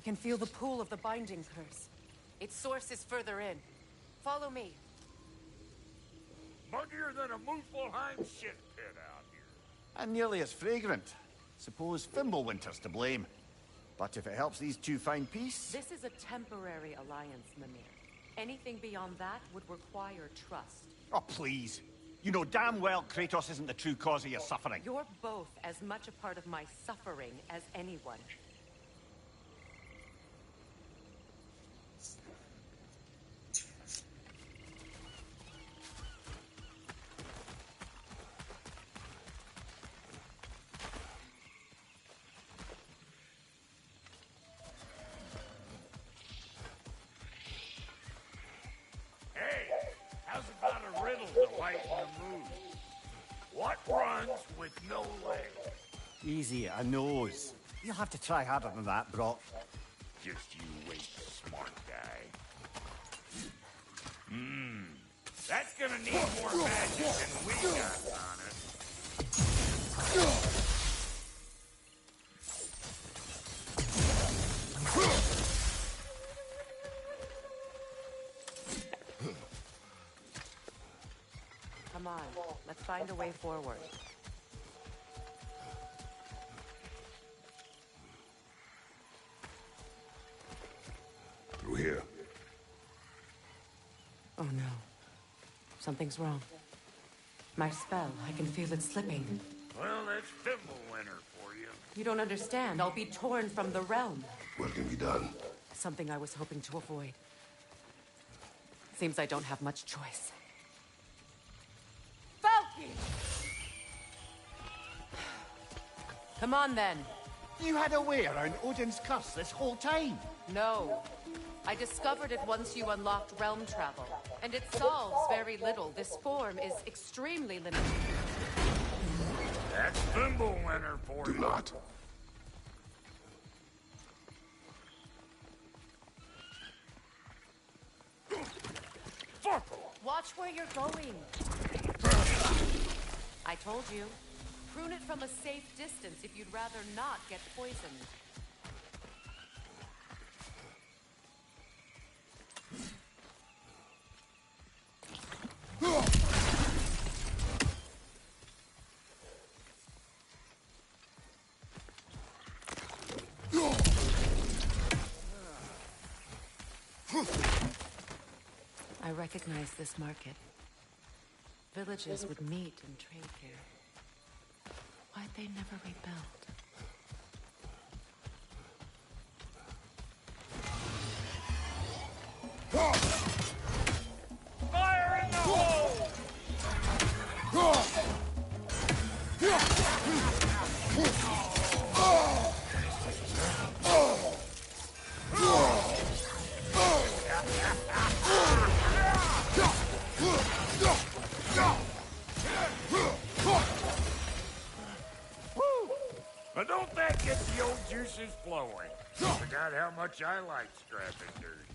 can feel the pull of the binding curse. Its source is further in. Follow me. Muggier than a Muspelheim shit pit out here. And nearly as fragrant. Suppose Fimbulwinter's to blame. But if it helps these two find peace... This is a temporary alliance, Mimir. Anything beyond that would require trust. Oh, please. You know damn well Kratos isn't the true cause of your suffering. You're both as much a part of my suffering as anyone. Hey, how's about a riddle to lighten the mood? What runs with no legs? Easy, a nose. You'll have to try harder than that, Brock. Just you wait, smart guy. That's gonna need more magic than we got on it. Come on, let's find a way forward. Through here. Oh no. Something's wrong. My spell, I can feel it slipping. Well, that's Fimbulwinter for you. You don't understand. I'll be torn from the realm. What can be done? Something I was hoping to avoid. Seems I don't have much choice. Falky! Come on then. You had a way around Odin's curse this whole time. No. I discovered it once you unlocked realm travel, and it solves very little. This form is extremely limited. That's Fimbulwinter for Do you. not. Fuck! Watch where you're going. I told you. Prune it from a safe distance if you'd rather not get poisoned. I recognize this market. Villages would meet and trade here. Why'd they never rebuild? Fire in the hole! But don't that get the old juices flowing? Forgot how much I like scrapping dirt.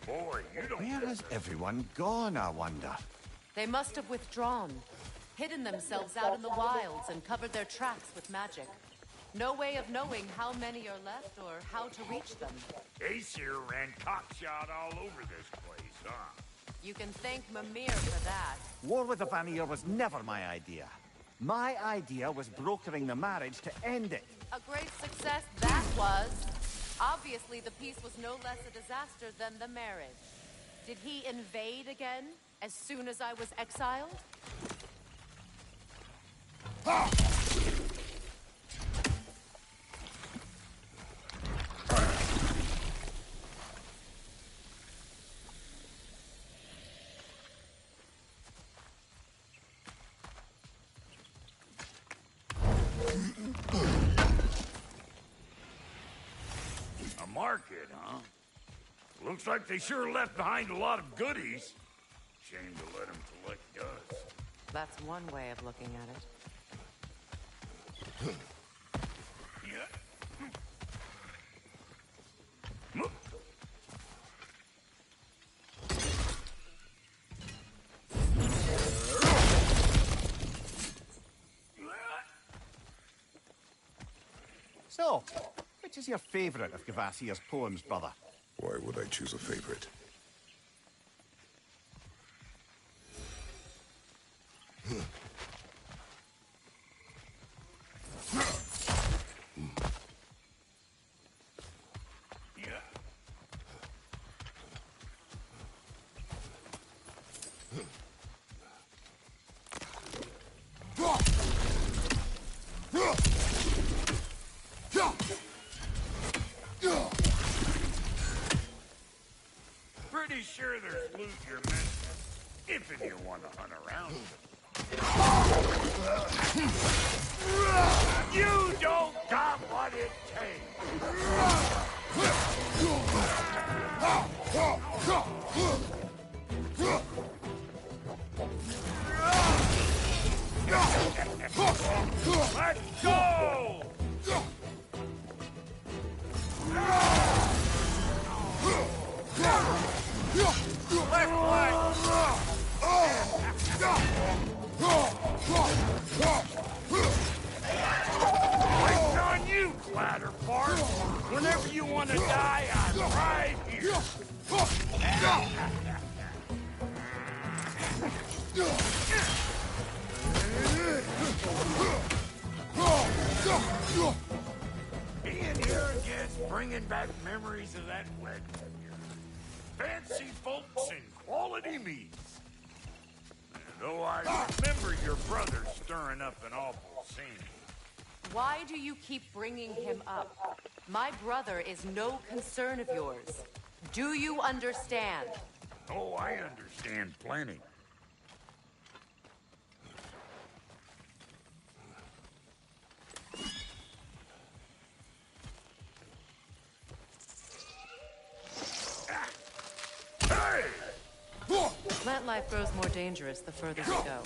Boy, you don't... Where has everyone gone, I wonder? They must have withdrawn, hidden themselves out in the wilds and covered their tracks with magic. No way of knowing how many are left or how to reach them. Aesir ran cockshot all over this place, huh? You can thank Mimir for that. War with the Vanir was never my idea. My idea was brokering the marriage to end it. A great success that was. Obviously, the peace was no less a disaster than the marriage. Did he invade again as soon as I was exiled? market, huh? Looks like they sure left behind a lot of goodies. Shame to let them collect dust. That's one way of looking at it. Yeah. So, which is your favourite of Gavassia's poems, brother? Why would I choose a favorite? Pretty sure there's loot you're missing, if you want to hunt around. You don't got what it takes. Let's go! Waiting on you, Clatterfart. Whenever you want to die, I'm right here. Being here again's bringing back memories of that wedding. Fancy folks and quality meats. And though I remember your brother stirring up an awful scene. Why do you keep bringing him up? My brother is no concern of yours. Do you understand? Oh, I understand plenty. Hey! Plant life grows more dangerous the further we go.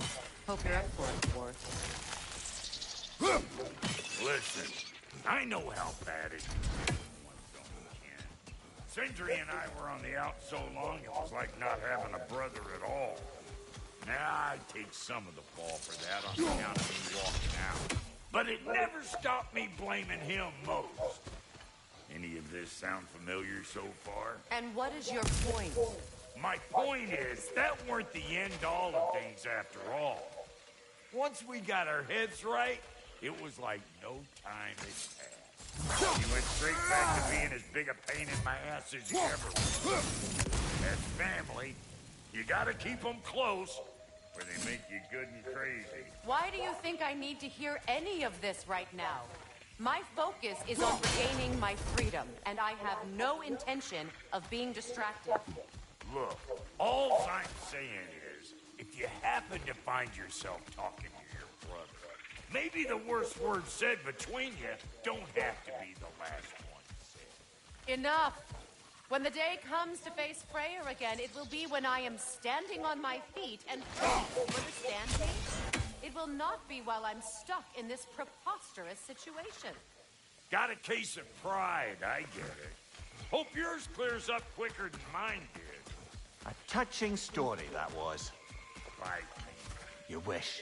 Hope you're up for it, Dwarf. Listen, I know how bad it is. Sindri and I were on the out so long, it was like not having a brother at all. Now, I take some of the fall for that on account of me walking out. But it never stopped me blaming him most. Any of this sound familiar so far? And what is your point? My point is, that weren't the end-all of things after all. Once we got our heads right, it was like no time had passed. You went straight back to being as big a pain in my ass as you ever were. As family, you gotta keep them close, or they make you good and crazy. Why do you think I need to hear any of this right now? My focus is on regaining my freedom, and I have no intention of being distracted. Look, all I'm saying is, if you happen to find yourself talking to your brother, maybe the worst word said between you don't have to be the last one said. Enough! When the day comes to face Freyr again, it will be when I am standing on my feet and free. Understand me? It will not be while I'm stuck in this preposterous situation. Got a case of pride, I get it. Hope yours clears up quicker than mine did. A touching story, that was. Like, You wish.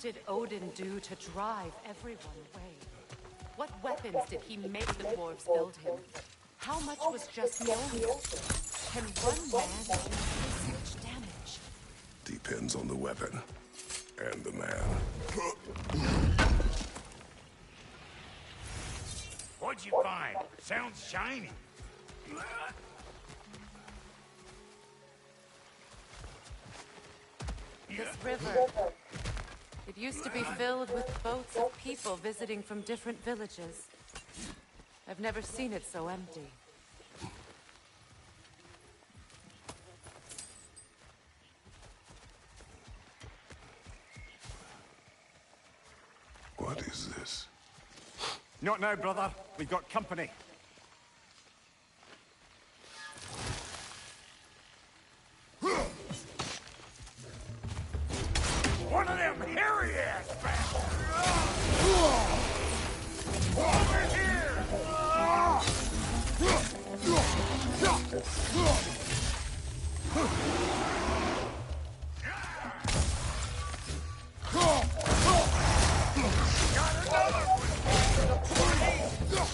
did Odin do to drive everyone away? What weapons did he make the dwarves build him? How much was just Mjolnir? Can one man do this much damage? Depends on the weapon. And the man. What'd you find? Sounds shiny. This river. It used to be filled with boats of people visiting from different villages. I've never seen it so empty. What is this? Not now, brother. We've got company. One of them hairy-ass bastards! Over here! Got another one!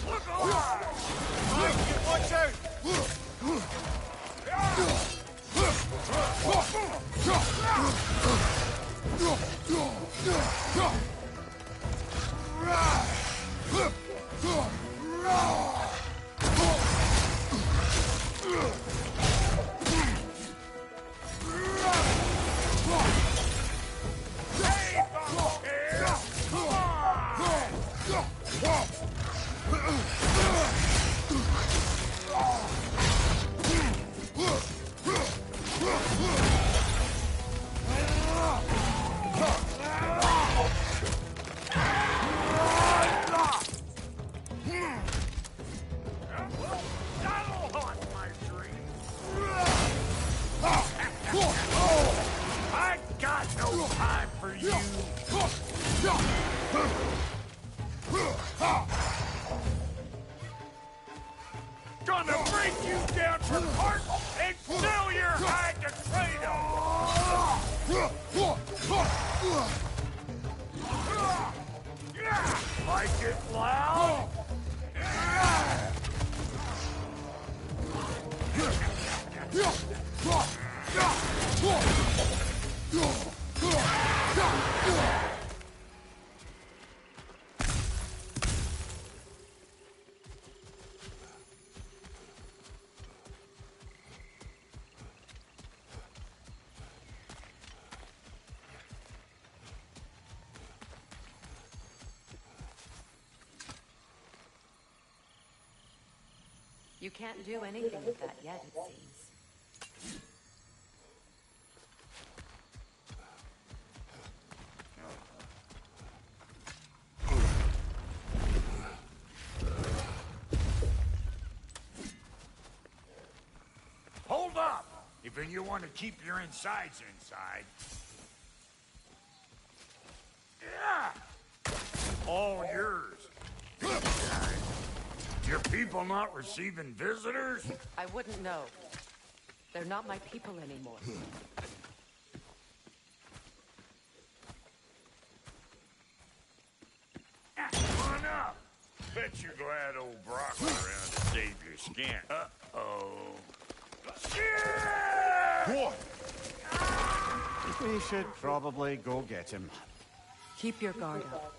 Look alive! Watch out! I got no time for you. Gonna break you down for parts and sell your hide to Kratos. Like it loud? You can't do anything with that yet, it seems. Hold up! If you want to keep your insides inside. Yeah! All yours. Your people not receiving visitors? I wouldn't know. They're not my people anymore. Come on up. Bet you're glad old Brock was around to save your skin. Uh-oh. Shit! We should probably go get him. Keep your guard up.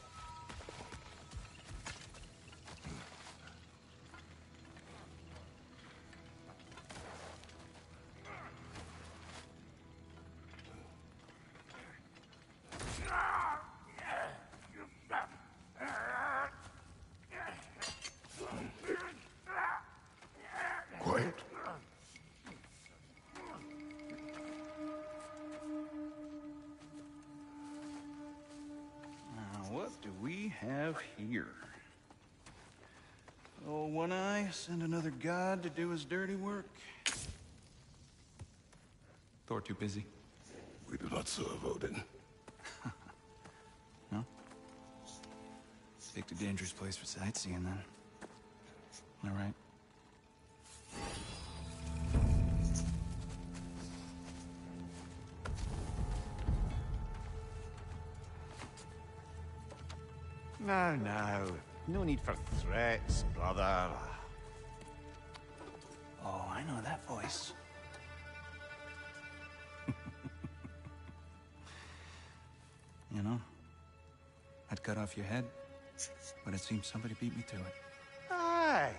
Quiet. What do we have here? Oh, One Eye, send another god to do his dirty work. Thor too busy. We do not serve Odin. No? Picked a dangerous place for sightseeing, then. All right. Now. No need for threats, brother. Oh, I know that voice. You know, I'd cut off your head, but it seems somebody beat me to it. Aye.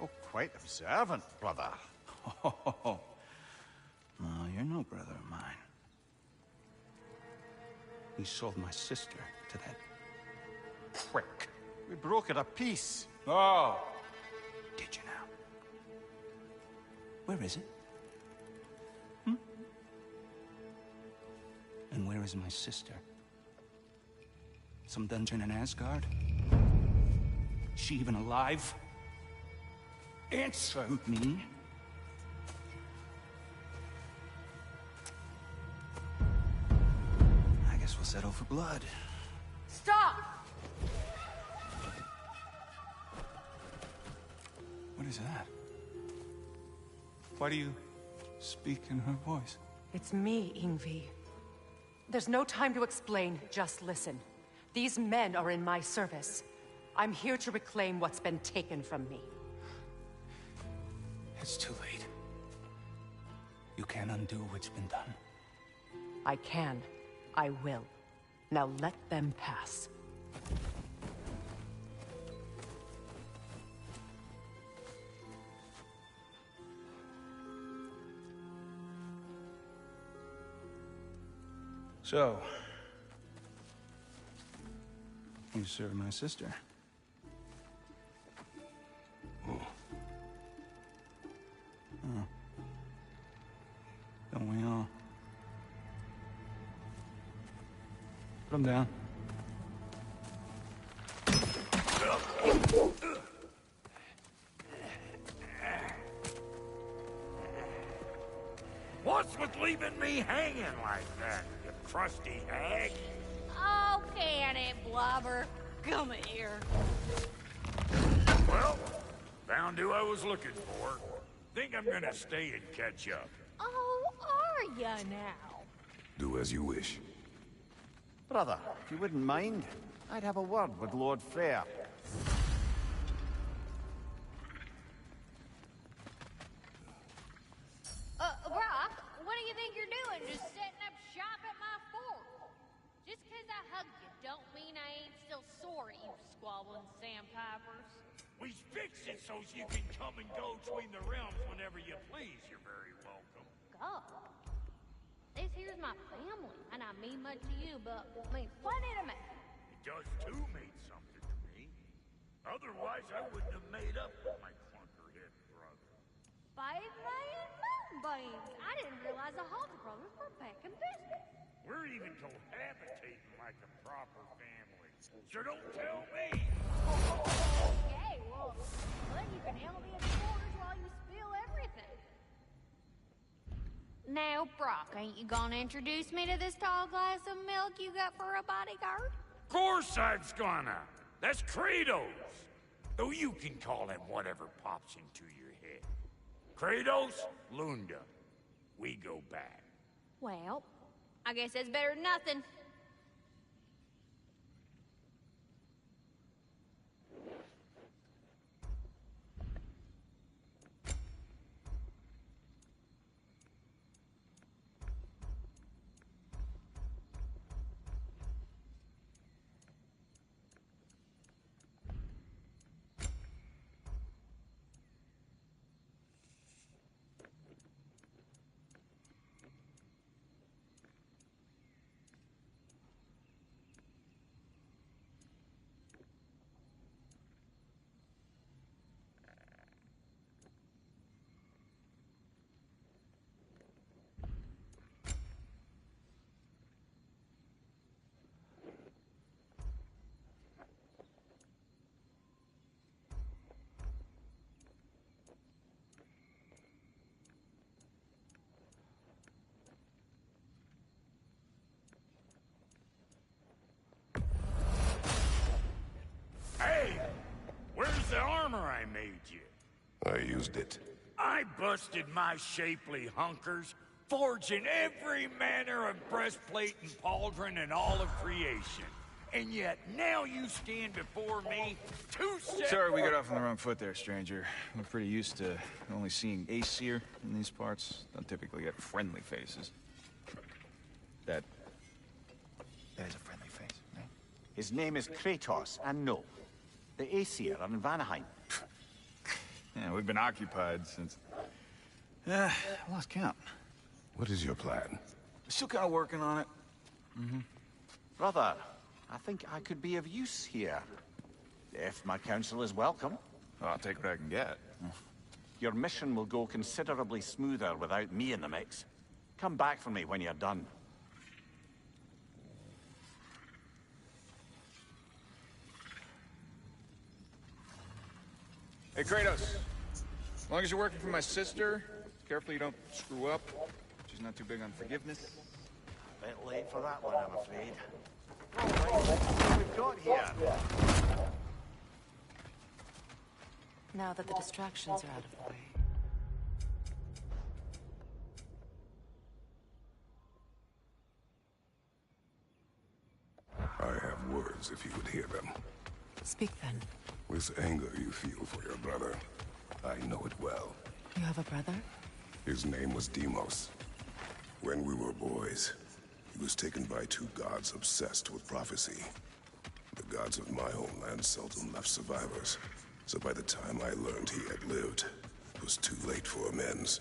Oh, quite observant, brother. Oh, no, you're no brother of mine. We sold my sister to that prick. We brokered a peace. Oh! Did you now? Where is it? And where is my sister? Some dungeon in Asgard? She even alive? Answer me. I guess we'll settle for blood. Stop! What is that? Why do you speak in her voice? It's me, Ingvi. There's no time to explain, just listen. These men are in my service. I'm here to reclaim what's been taken from me. It's too late. You can't undo what's been done. I can. I will. Now let them pass. So, you served my sister. Oh. Don't we all? Put him down. What's with leaving me hanging like that, you crusty hag? Oh, can it, Blubber? Come here. Well, found who I was looking for. Think I'm gonna stay and catch up. Oh, are ya now? Do as you wish. Brother, if you wouldn't mind, I'd have a word with Lord Freyr. Brock, what do you think you're doing? Just setting up shop at my fort? Just 'cause I hugged you don't mean I ain't still sore at you squabbling sandpipers. We fixed it so you can come and go between the realms whenever you please. You're very welcome. God. This here's my family, and I mean much to you, but means plenty to me. It does too mean something to me. Otherwise, I wouldn't have made up with my clunkerhead brother. 5 million moonbeams! I didn't realize the Halter brothers were back in business. We're even cohabitating like a proper family. So don't tell me. Okay, well, but you can handle me at the quarters while you spill everything. Now, Brock, ain't you gonna introduce me to this tall glass of milk you got for a bodyguard? Of course I'm gonna. That's Kratos. Though you can call him whatever pops into your head. Kratos, Lunda. We go back. Well, I guess that's better than nothing. Hey! Where's the armor I made you? I used it. I busted my shapely hunkers, forging every manner of breastplate and pauldron in all of creation. And yet now you stand before me, two separate... Sorry we got off on the wrong foot there, stranger. We're pretty used to only seeing Aesir in these parts. Don't typically get friendly faces. That is a friendly face, right? His name is Kratos, and no, the Aesir are in Vanaheim. Yeah, we've been occupied since... lost count. What is your plan? Still kind of working on it. Brother, I think I could be of use here. If my counsel is welcome. Well, I'll take what I can get. Your mission will go considerably smoother without me in the mix. Come back for me when you're done. Hey, Kratos. As long as you're working for my sister, careful you don't screw up. She's not too big on forgiveness. A bit late for that one, I'm afraid. All right, what we've got here. Now that the distractions are out of the way. I have words if you would hear them. Speak then. This anger you feel for your brother, I know it well. You have a brother? His name was Deimos. When we were boys, he was taken by two gods obsessed with prophecy. The gods of my homeland seldom left survivors, so by the time I learned he had lived, it was too late for amends.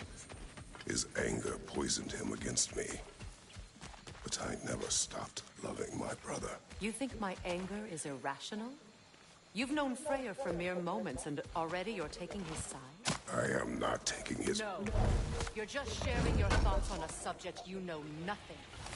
His anger poisoned him against me. But I never stopped loving my brother. You think my anger is irrational? You've known Freyr for mere moments, and already you're taking his side? I am not taking his... No. You're just sharing your thoughts on a subject you know nothing of.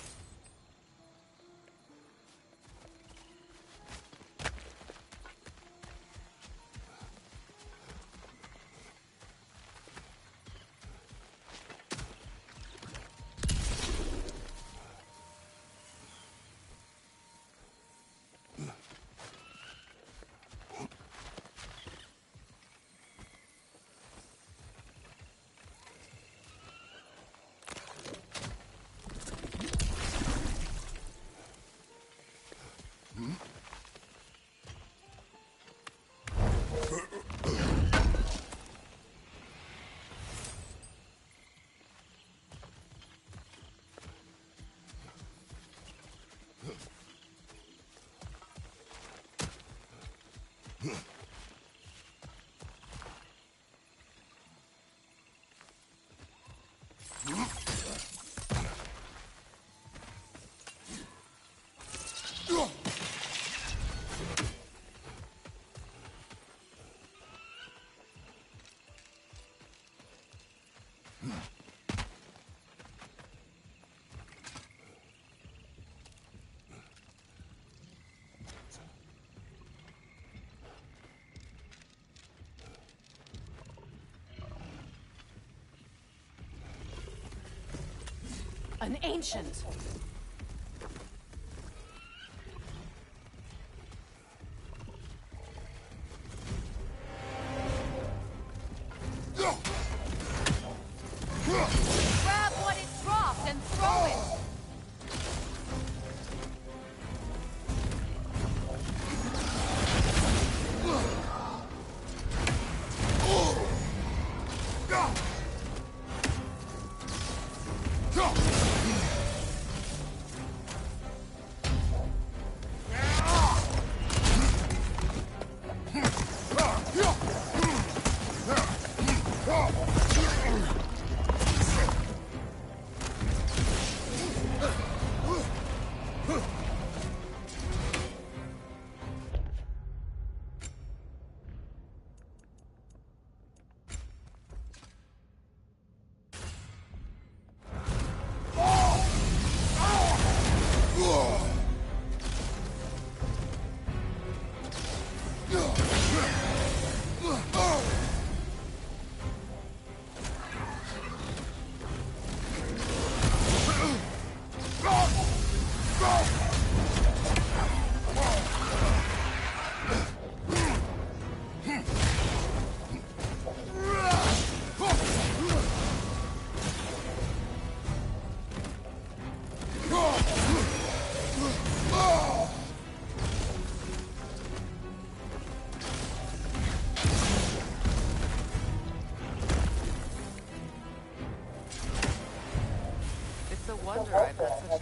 An ancient! Grab what it dropped and throw it!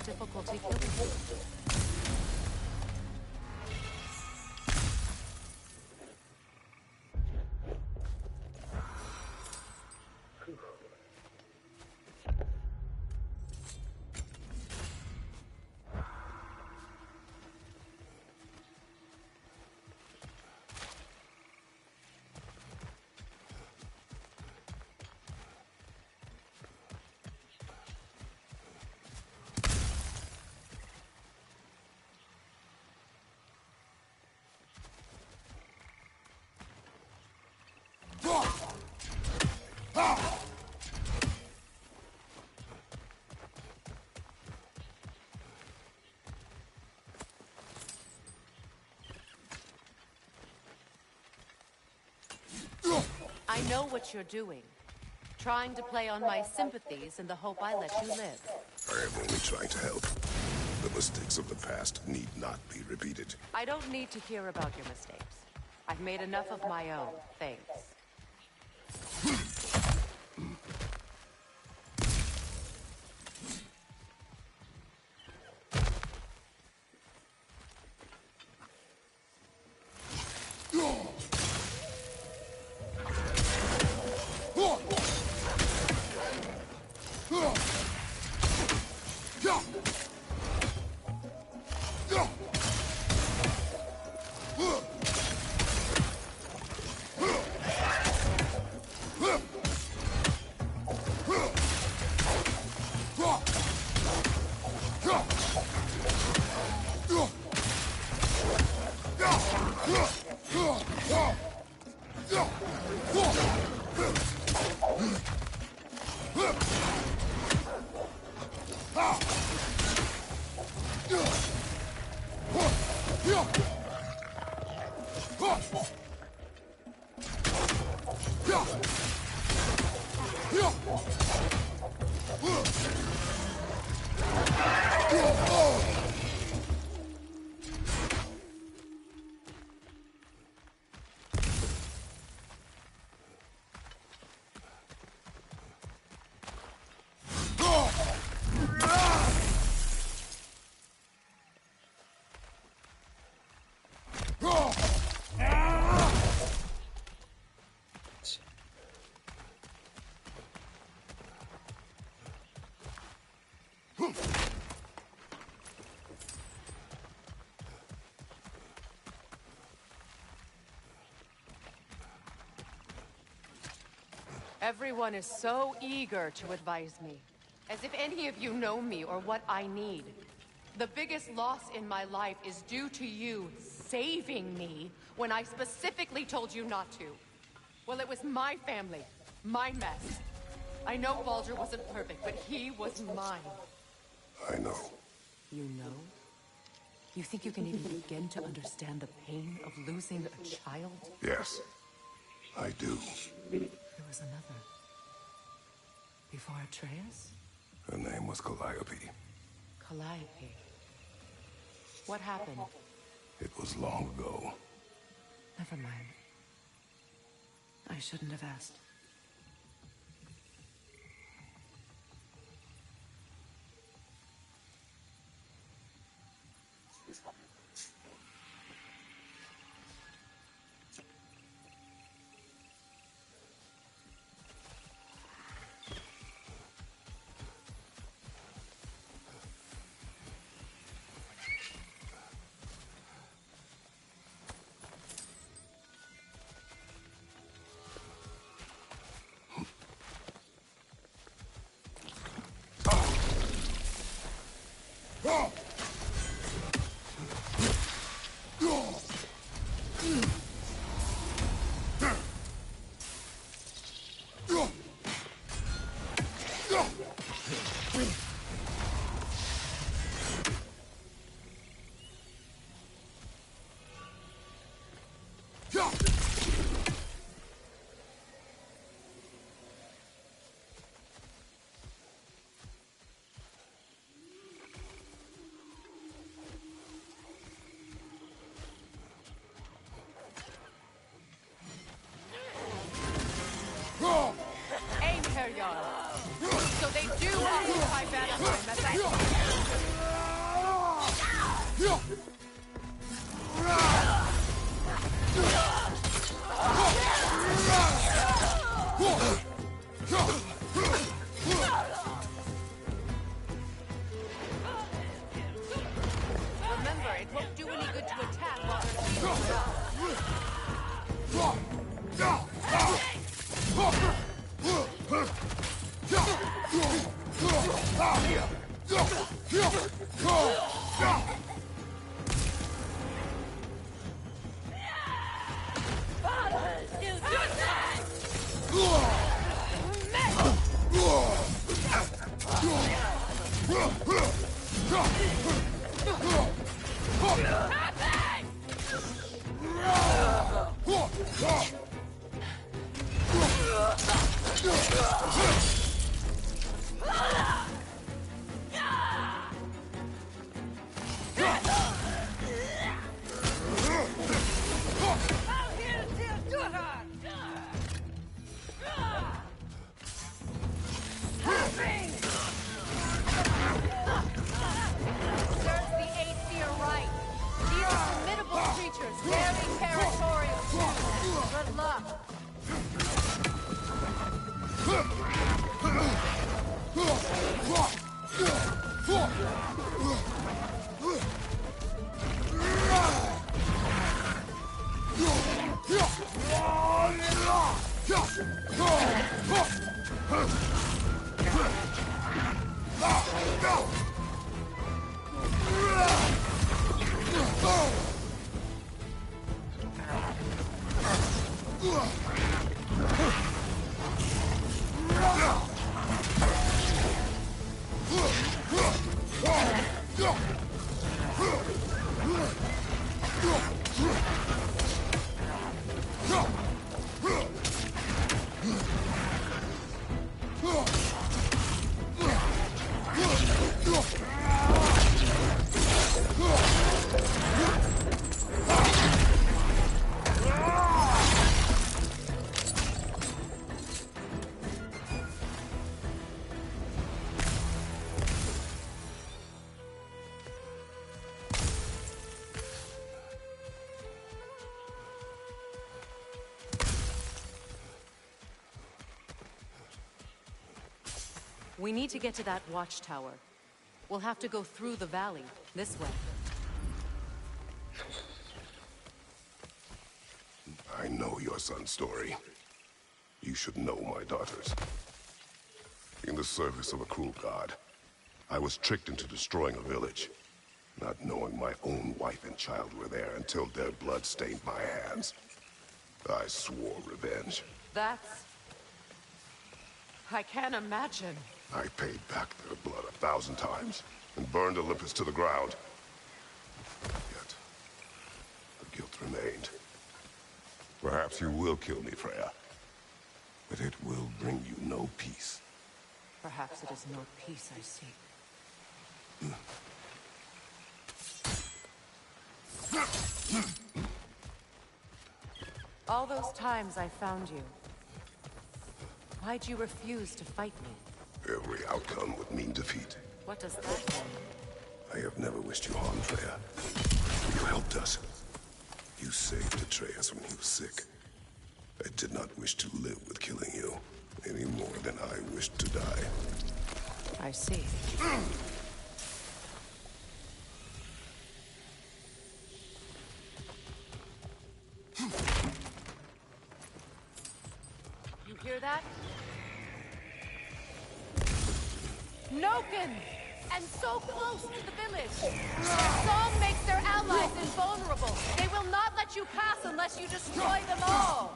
difficulty killing you. I know what you're doing. Trying to play on my sympathies in the hope I let you live. I am only trying to help. The mistakes of the past need not be repeated. I don't need to hear about your mistakes. I've made enough of my own, thanks. Everyone is so eager to advise me, as if any of you know me or what I need. The biggest loss in my life is due to you saving me when I specifically told you not to. Well, it was my family, my mess. I know Baldur wasn't perfect, but he was mine. I know. You know? You think you can even begin to understand the pain of losing a child? Yes, I do. There was another. Before Atreus? Her name was Calliope. Calliope. What happened? It was long ago. Never mind. I shouldn't have asked. We need to get to that watchtower. We'll have to go through the valley, this way. I know your son's story. You should know my daughter's. In the service of a cruel god, I was tricked into destroying a village, not knowing my own wife and child were there until their blood stained my hands. I swore revenge. That's... I can't imagine. I paid back their blood 1,000 times and burned Olympus to the ground. Yet, the guilt remained. Perhaps you will kill me, Freya, but it will bring you no peace. Perhaps it is no peace I seek. All those times I found you, why'd you refuse to fight me? Every outcome would mean defeat. What does that mean? I have never wished you harm, Freya. You helped us. You saved Atreus when he was sick. I did not wish to live with killing you, any more than I wished to die. I see. You hear that? Noken! And so close to the village! Their song makes their allies invulnerable! They will not let you pass unless you destroy them all!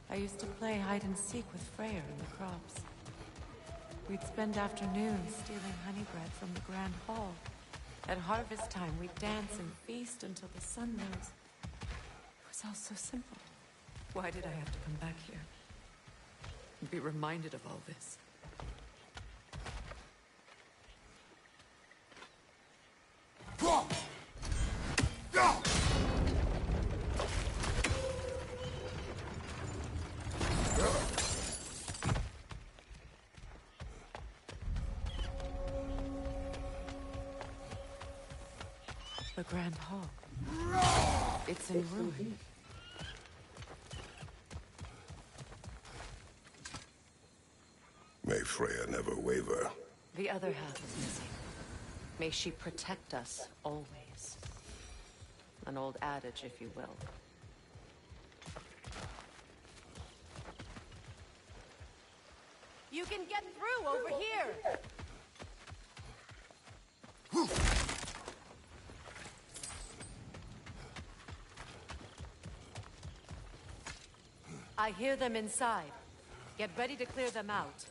I used to play hide and seek with Freya in the crops. We'd spend afternoons stealing honey bread from the Grand Hall. At harvest time, we'd dance and feast until the sun rose. It was all so simple. Why did I have to come back here? And be reminded of all this? The Grand Hall. It's in ruin. Freya never waver. The other half is missing. May she protect us always. An old adage, if you will. You can get through over here! I hear them inside. Get ready to clear them out.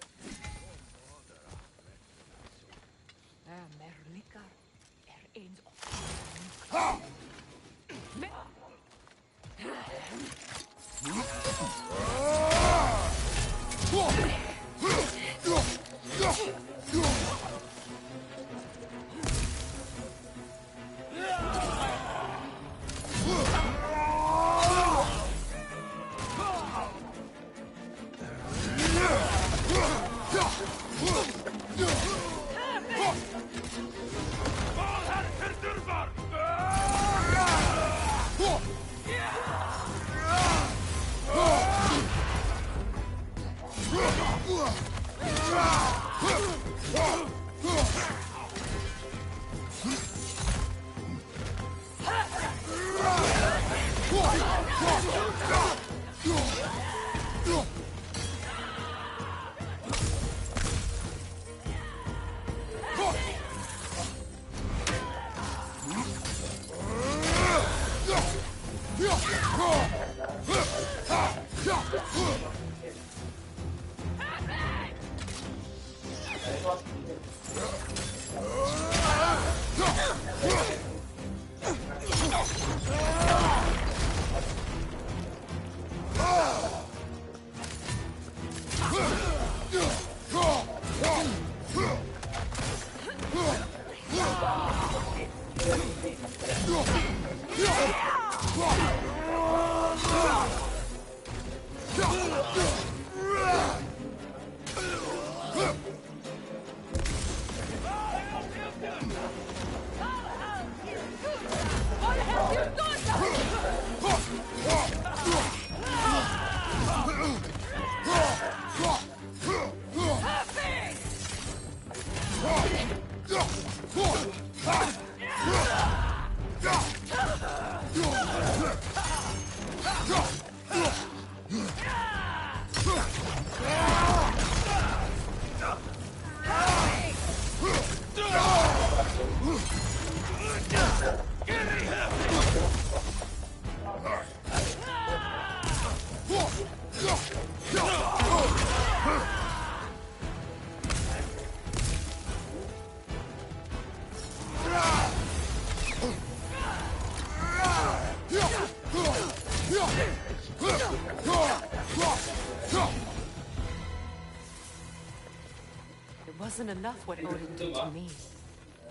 Wasn't enough what Odin did to me.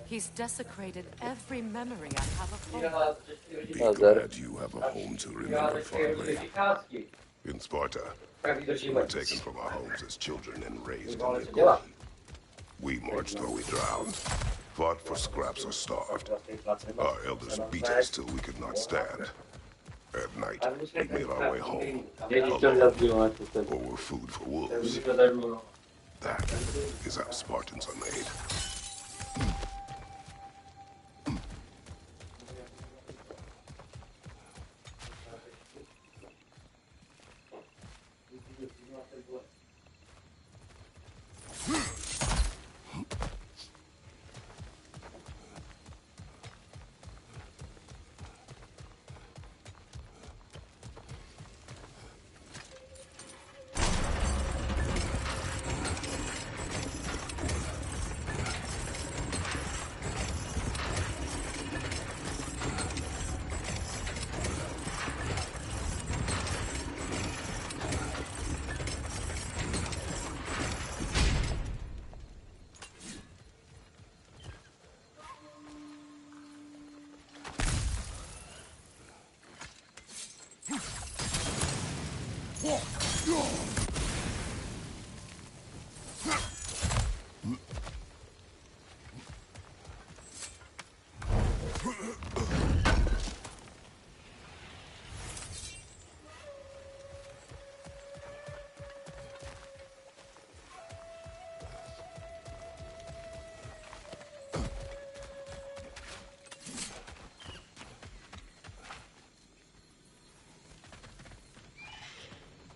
He's desecrated every memory I have of home. Be glad you have a home to remember fondly. In Sparta, we were taken from our homes as children and raised in Midgard. We marched or we drowned, fought for scraps or starved. Our elders beat us till we could not stand. At night, we made our way home, alone, or were food for wolves. That is how Spartans are made.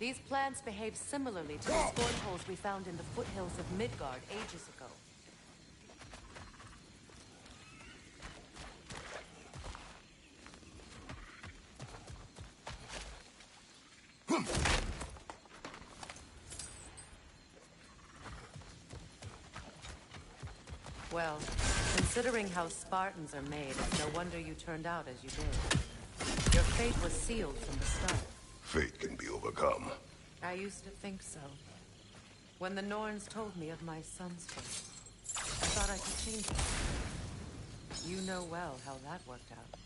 These plants behave similarly to the spore holes we found in the foothills of Midgard ages ago. Well, considering how Spartans are made, it's no wonder you turned out as you did. Your fate was sealed from the start. Fate can be overcome. I used to think so. When the Norns told me of my son's fate, I thought I could change it. You know well how that worked out.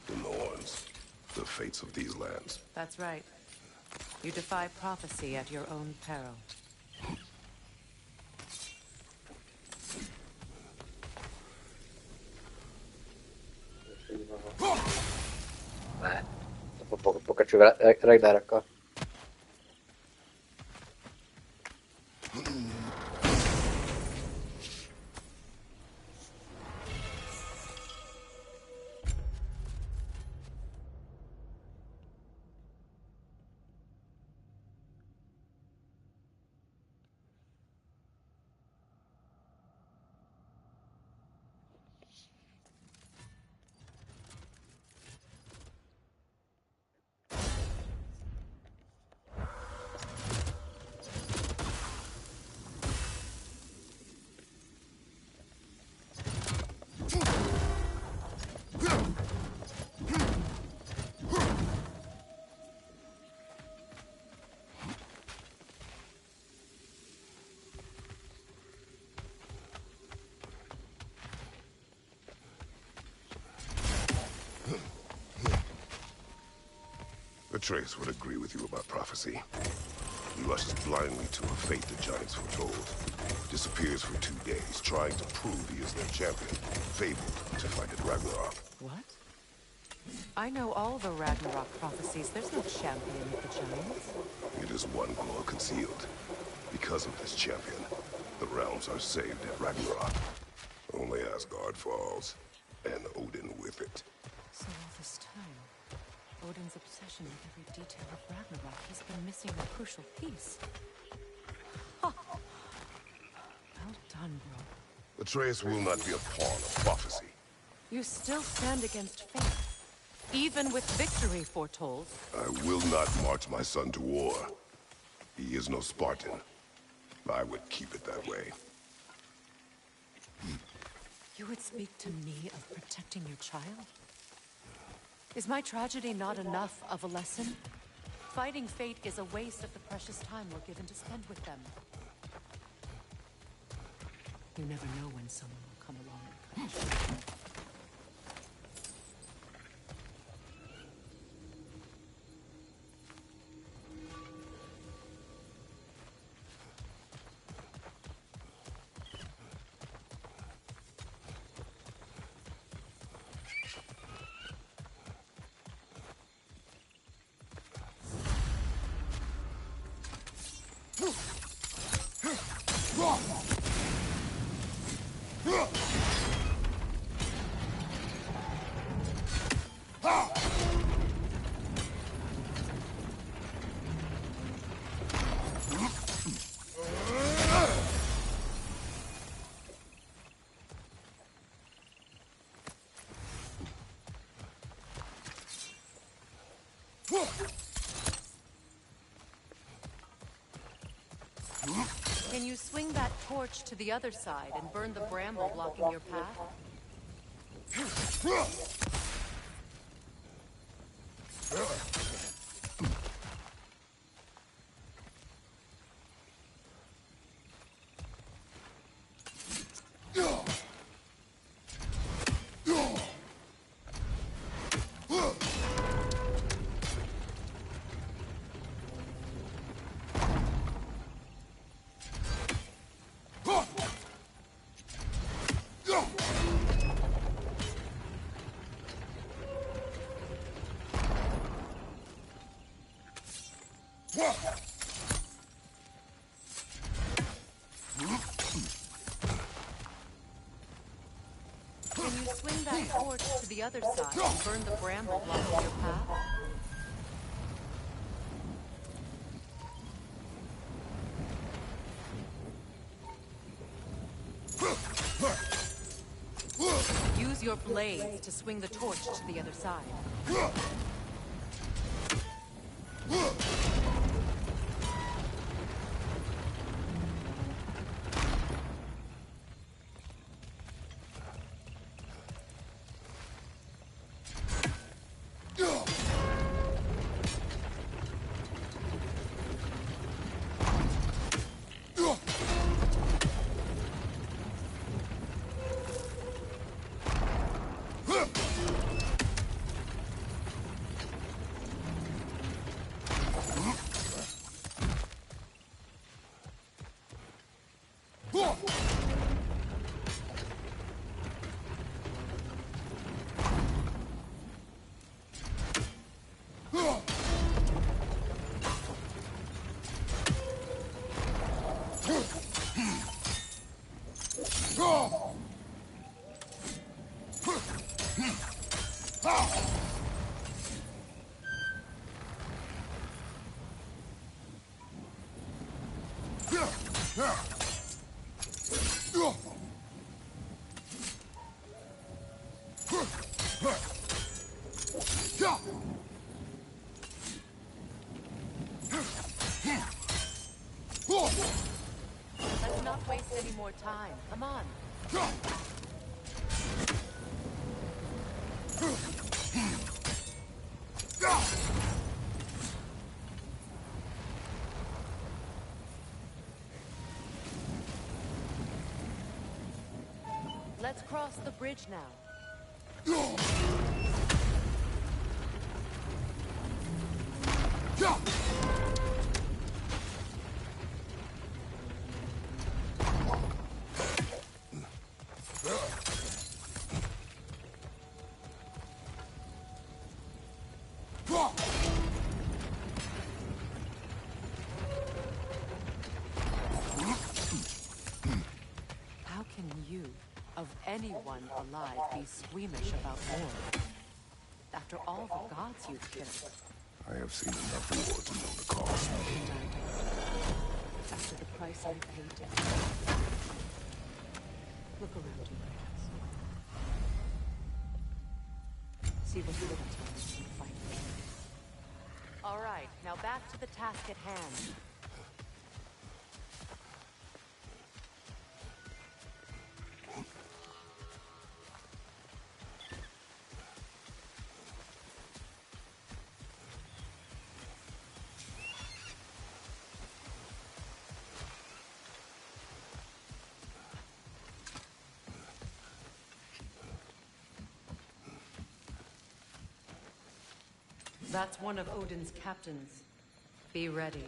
The Norns. The fates of these lands. That's right. You defy prophecy at your own peril. Beh, dopo Pocaccio Ragnarok. Atreus would agree with you about prophecy. He rushes blindly to a fate the giants foretold. Disappears for 2 days, trying to prove he is their champion. Fabled to fight at Ragnarok. What? I know all the Ragnarok prophecies. There's no champion of the giants. It is one glow concealed. Because of this champion, the realms are saved at Ragnarok. Only Asgard falls, and Odin with it. So all this time, Odin's obsession with every detail of Ragnarok, he's been missing a crucial piece. Well done, bro. Atreus will not be a pawn of prophecy. You still stand against fate, even with victory foretold. I will not march my son to war. He is no Spartan. I would keep it that way. You would speak to me of protecting your child? Is my tragedy not enough of a lesson? Fighting fate is a waste of the precious time we're given to spend with them. You never know when someone will come along and cut you. Can you swing that torch to the other side and burn the bramble blocking your path? Can you swing that torch to the other side and burn the bramble blocking your path? Use your blades to swing the torch to the other side. Let's not waste any more time. Come on. Let's cross the bridge now. How can you, of anyone alive, be squeamish about war? After all the gods you've killed. I have seen enough war to know the cost. After the price I paid it. Look around you, Kratos. See what little time you can fight. All right, now back to the task at hand. That's one of Odin's captains. Be ready.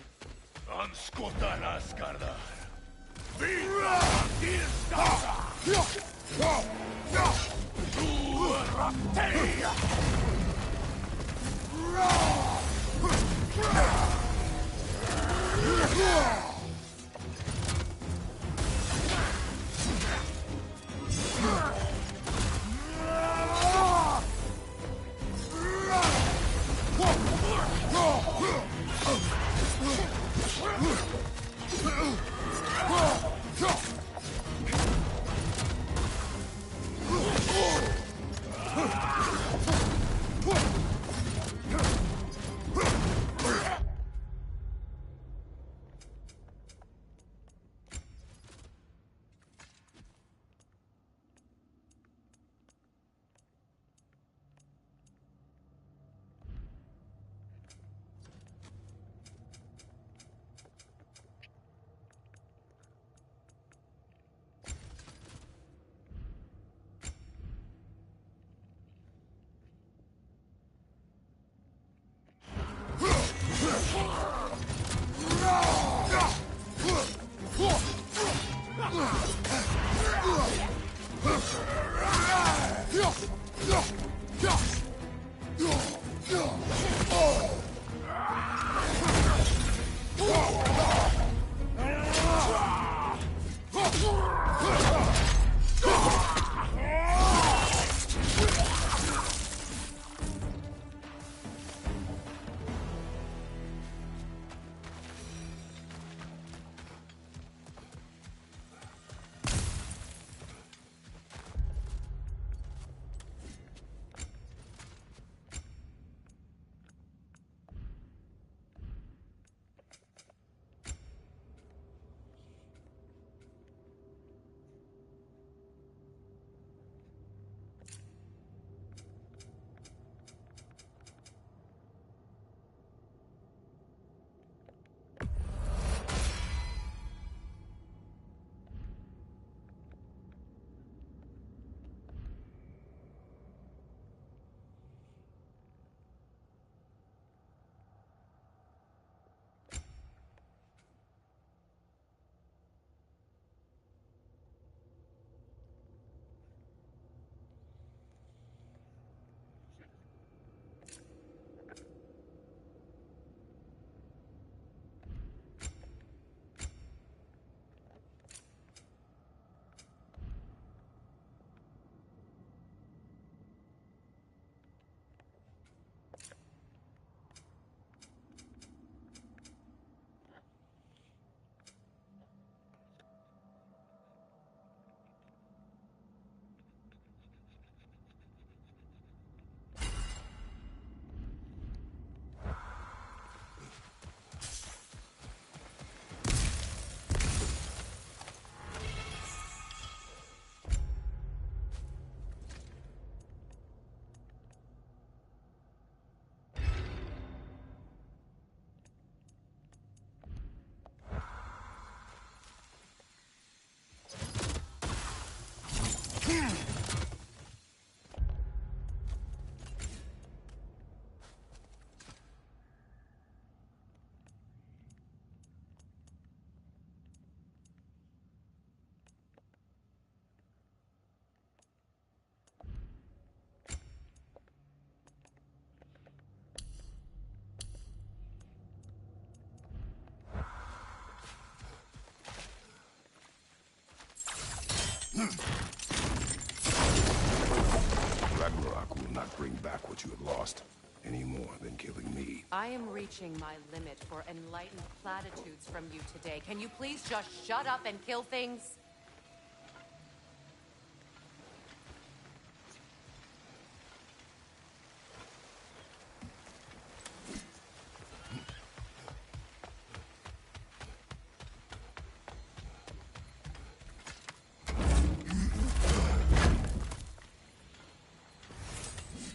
Ragnarok will not bring back what you have lost, any more than killing me. I am reaching my limit for enlightened platitudes from you today. Can you please just shut up and kill things?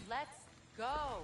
Let's go.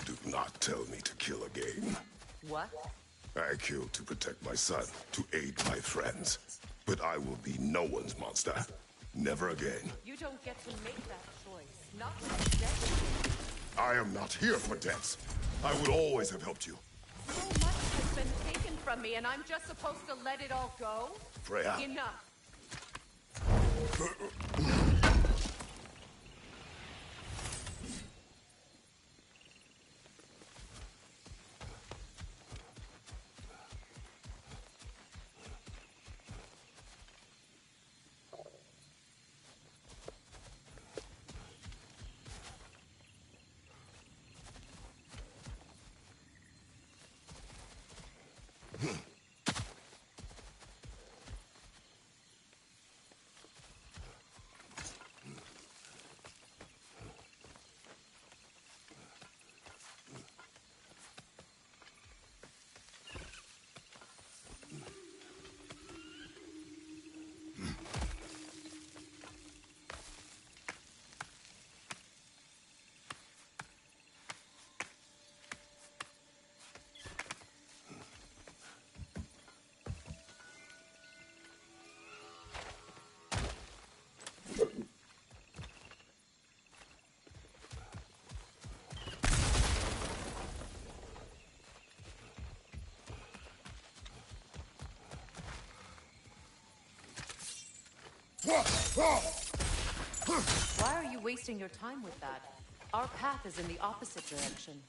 Do not tell me to kill again. What? I killed to protect my son, to aid my friends. But I will be no one's monster. Never again. You don't get to make that choice. Not with death. I am not here for debts. I would always have helped you. So much has been taken from me, and I'm just supposed to let it all go? Freya. Enough. Why are you wasting your time with that? Our path is in the opposite direction.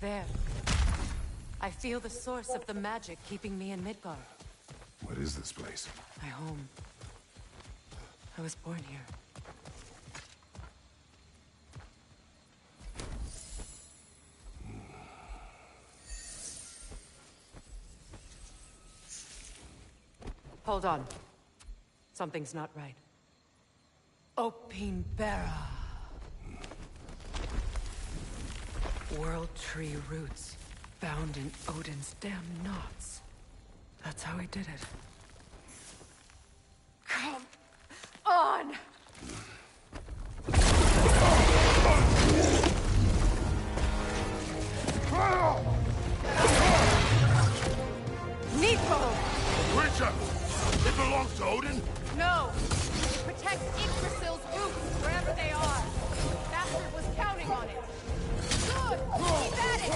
There. I feel the source of the magic keeping me in Midgard. What is this place? My home. I was born here. Hold on. Something's not right. Opinbera. World tree roots found in Odin's damn knots. That's how he did it. Come on! Nico! Creature! It belongs to Odin? No! It protects Yggdrasil's roots wherever they are. Bastard was counting on it. good! Keep at it!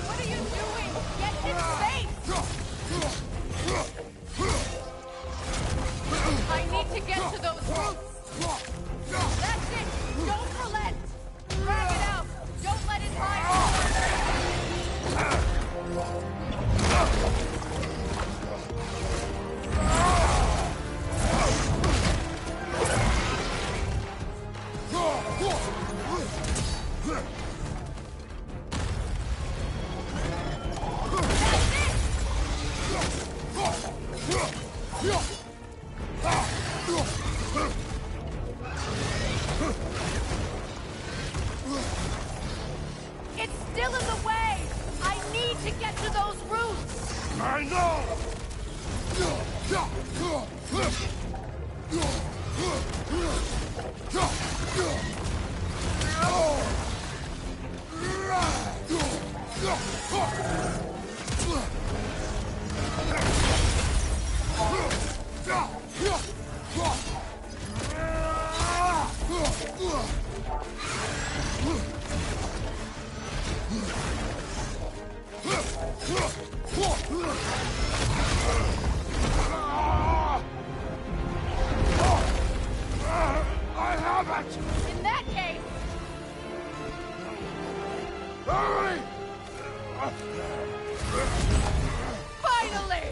What are you doing? Get his face! I need to get to those roots! That's it! Don't relent! Drag it out! Don't let it hide! It's still in the way! I need to get to those roots! I know! I have it! In that case, Hurry! finally!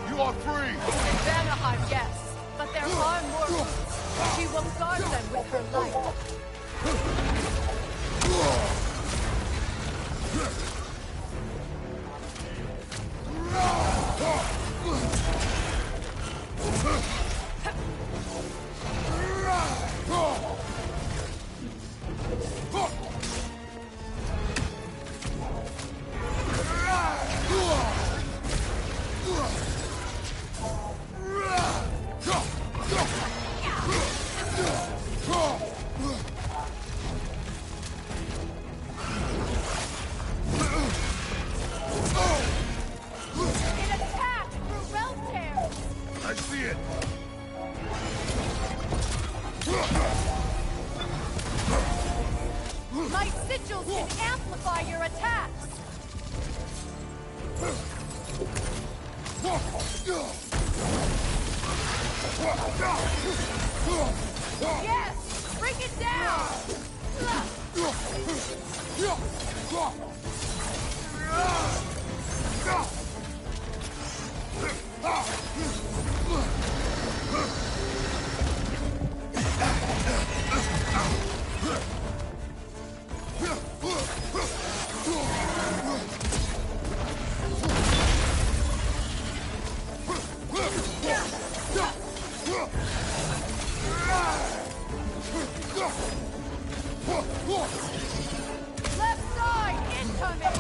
You are free! In Vanaheim, yes, but there are more roots. She will guard them with her life. It attacked through realm tears! I see it! My sigils can amplify your attacks! Yes! Bring it down! Left side incoming!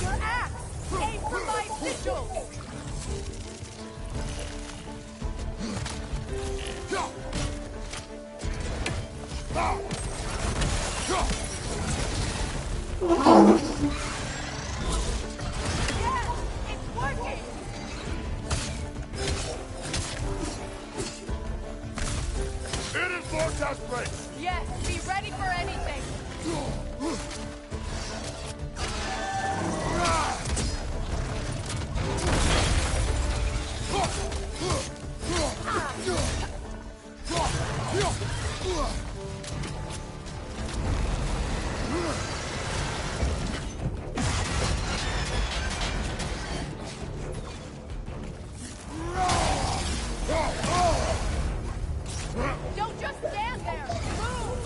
Your axe! Aim for my sigils! Yes! It's working! It is more desperate! Yes, be ready for anything! Don't just stand there! Move!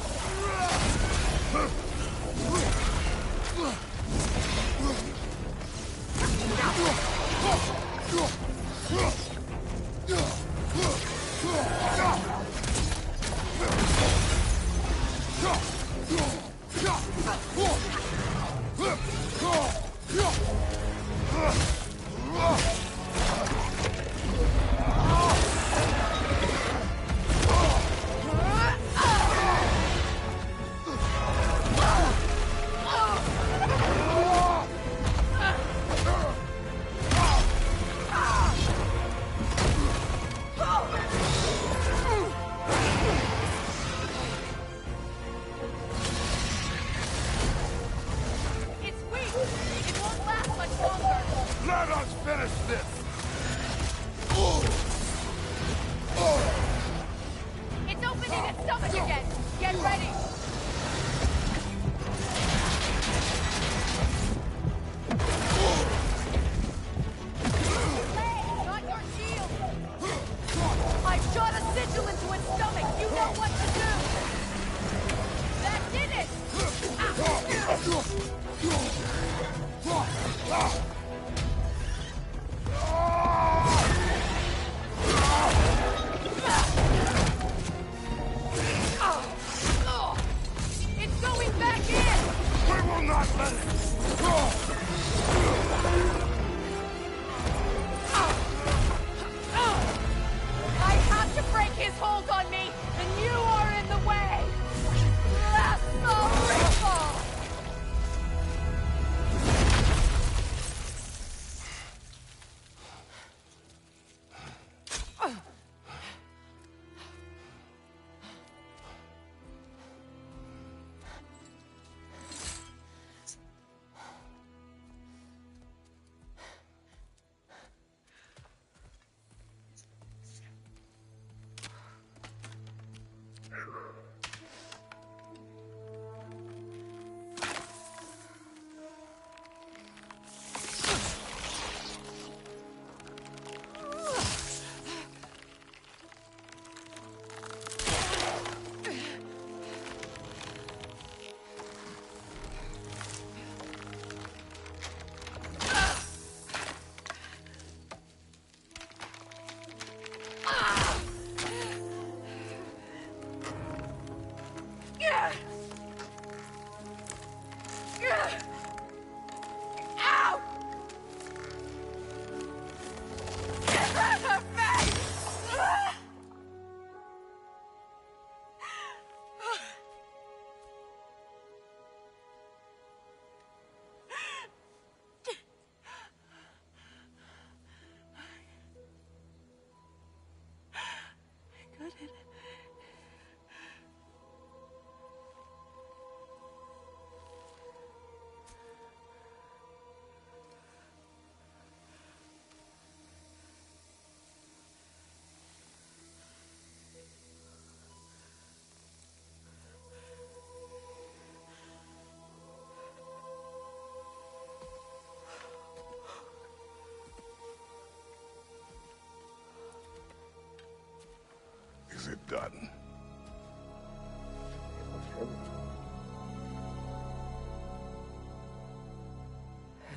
Is it done?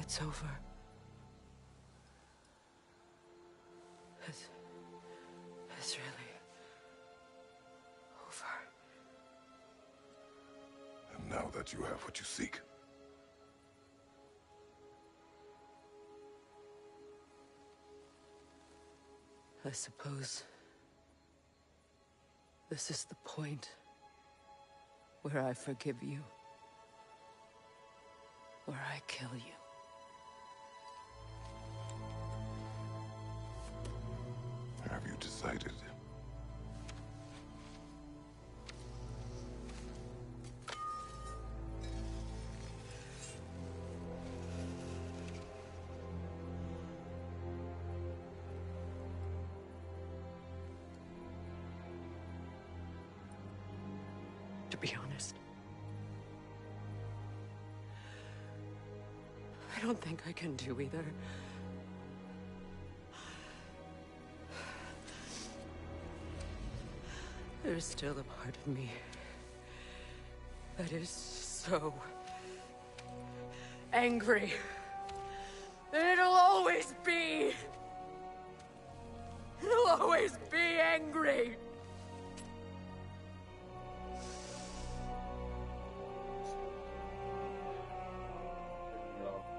It's over. It's really over. And now that you have what you seek, I suppose this is the point where I forgive you, where I kill you. have you decided? To be honest, I don't think I can do either. There's still a part of me that is so angry that it'll always be. He'll always be angry.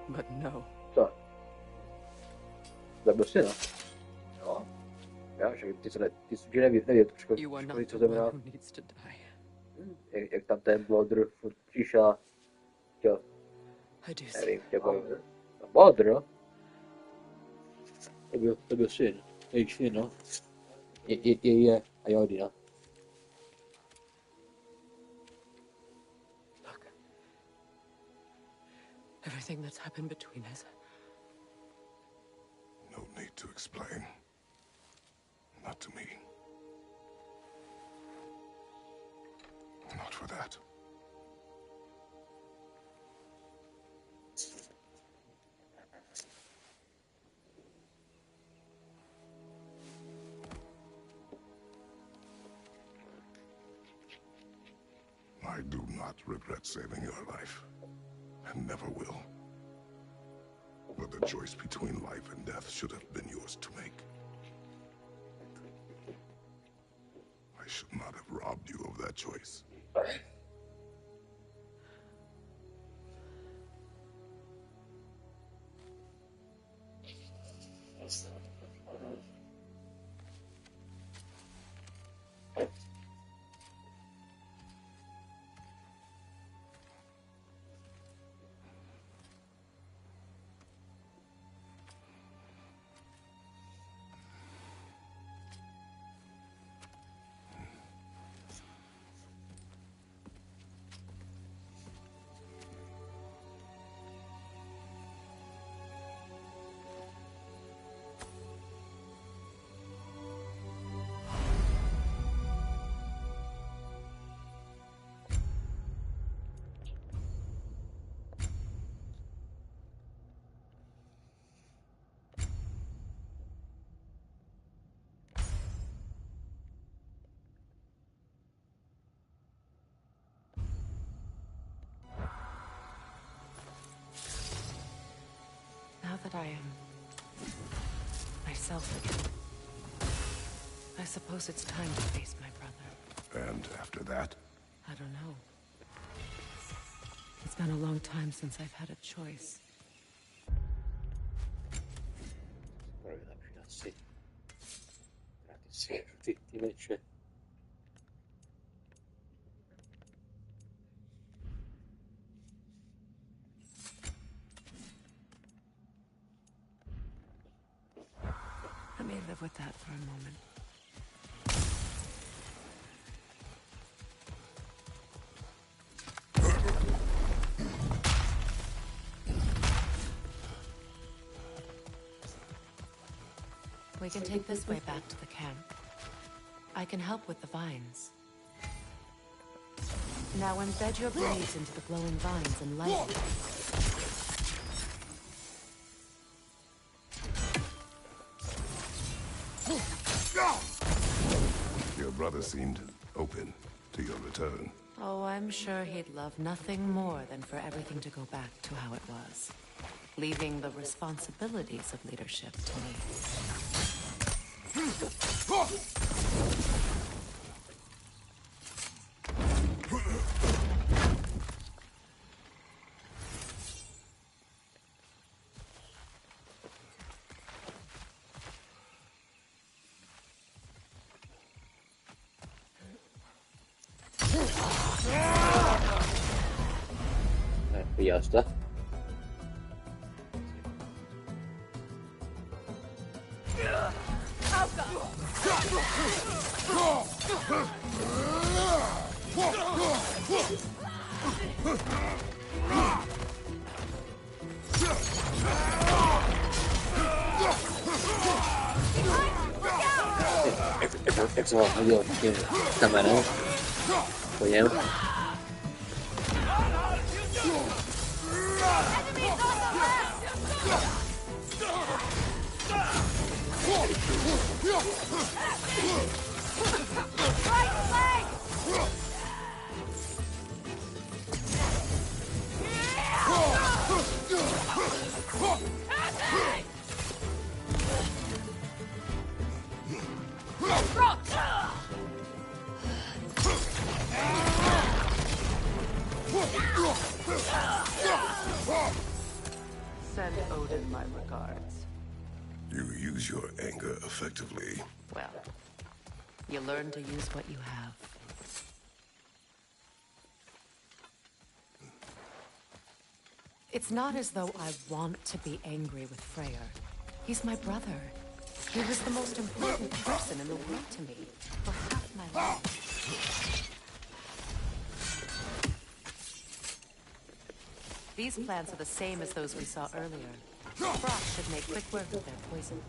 But no. Så. Dobbiamo sì, no? No. You are not the one who needs to die. Jak tam ten Bodr furt přišel, chtěl, I do nevím, see. chtěl Bodr, no? To byl syn, jejich syn, no? Je a Jody, no? Look. Everything that's happened between us. No need to explain. Not to me. Not for that. I do not regret saving your life, and never will. But the choice between life and death should have been yours to make. I should not have robbed you of that choice. Now that I am myself again, I suppose it's time to face my brother. And after that? I don't know. It's been a long time since I've had a choice. Let me live with that for a moment. We can take this way back to the camp. I can help with the vines. Now embed your blades into the glowing vines and light it. Your brother seemed open to your return. Oh, I'm sure he'd love nothing more than for everything to go back to how it was, leaving the responsibilities of leadership to me. Piasta. Eso, adiós, esta manera. Oye. my regards. You use your anger effectively. Well, you learn to use what you have. It's not as though I want to be angry with Freyr. He's my brother. He was the most important person in the world to me for half my life. These plants are the same as those we saw earlier. Frost should make quick work of their poison.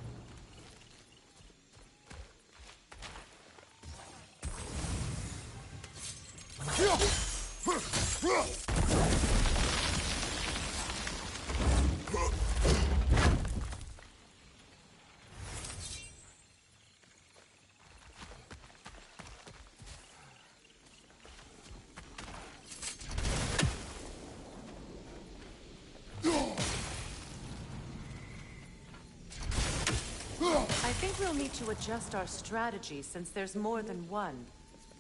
I think we'll need to adjust our strategy since there's more than one.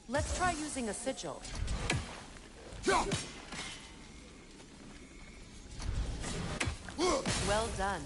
Let's try using a sigil. Well done.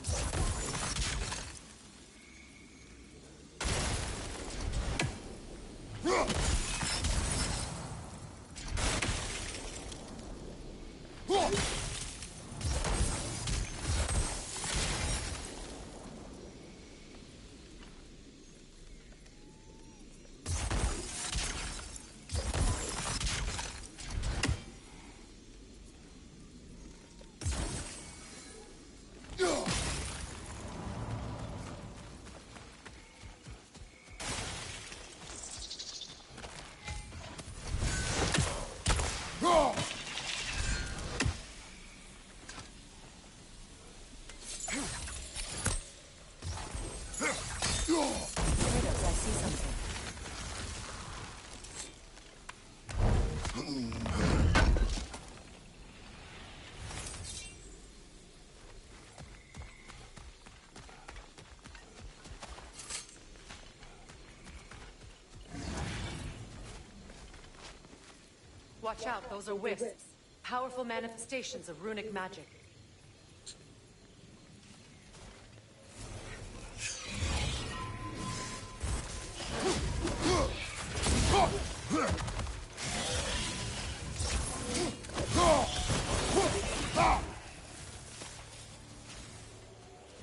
Watch out, those are wisps. Powerful manifestations of runic magic.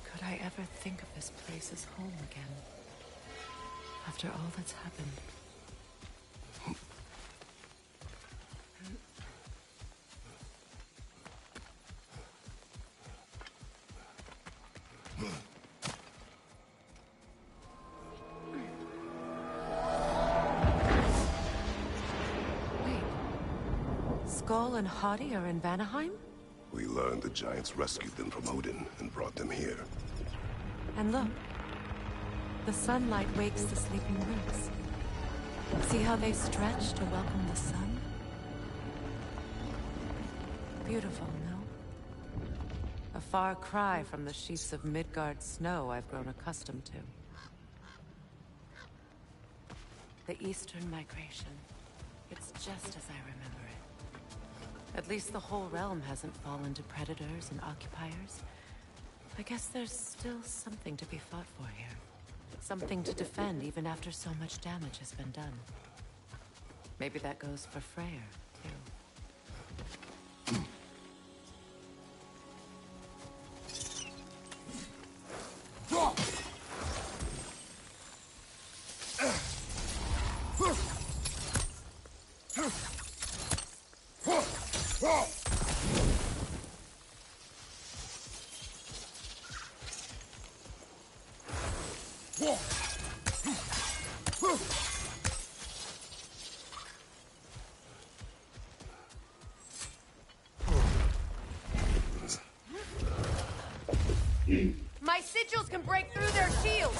Could I ever think of this place as home again? After all that's happened. Skull and Hadi are in Vanaheim? We learned the giants rescued them from Odin and brought them here. And look, the sunlight wakes the sleeping roots. See how they stretch to welcome the sun? Beautiful, no? A far cry from the sheets of Midgard snow I've grown accustomed to. The Eastern Migration. It's just as I remember it. At least the whole realm hasn't fallen to predators and occupiers. I guess there's still something to be fought for here. Something to defend even after so much damage has been done. Maybe that goes for Freyr, too. My sigils can break through their shields!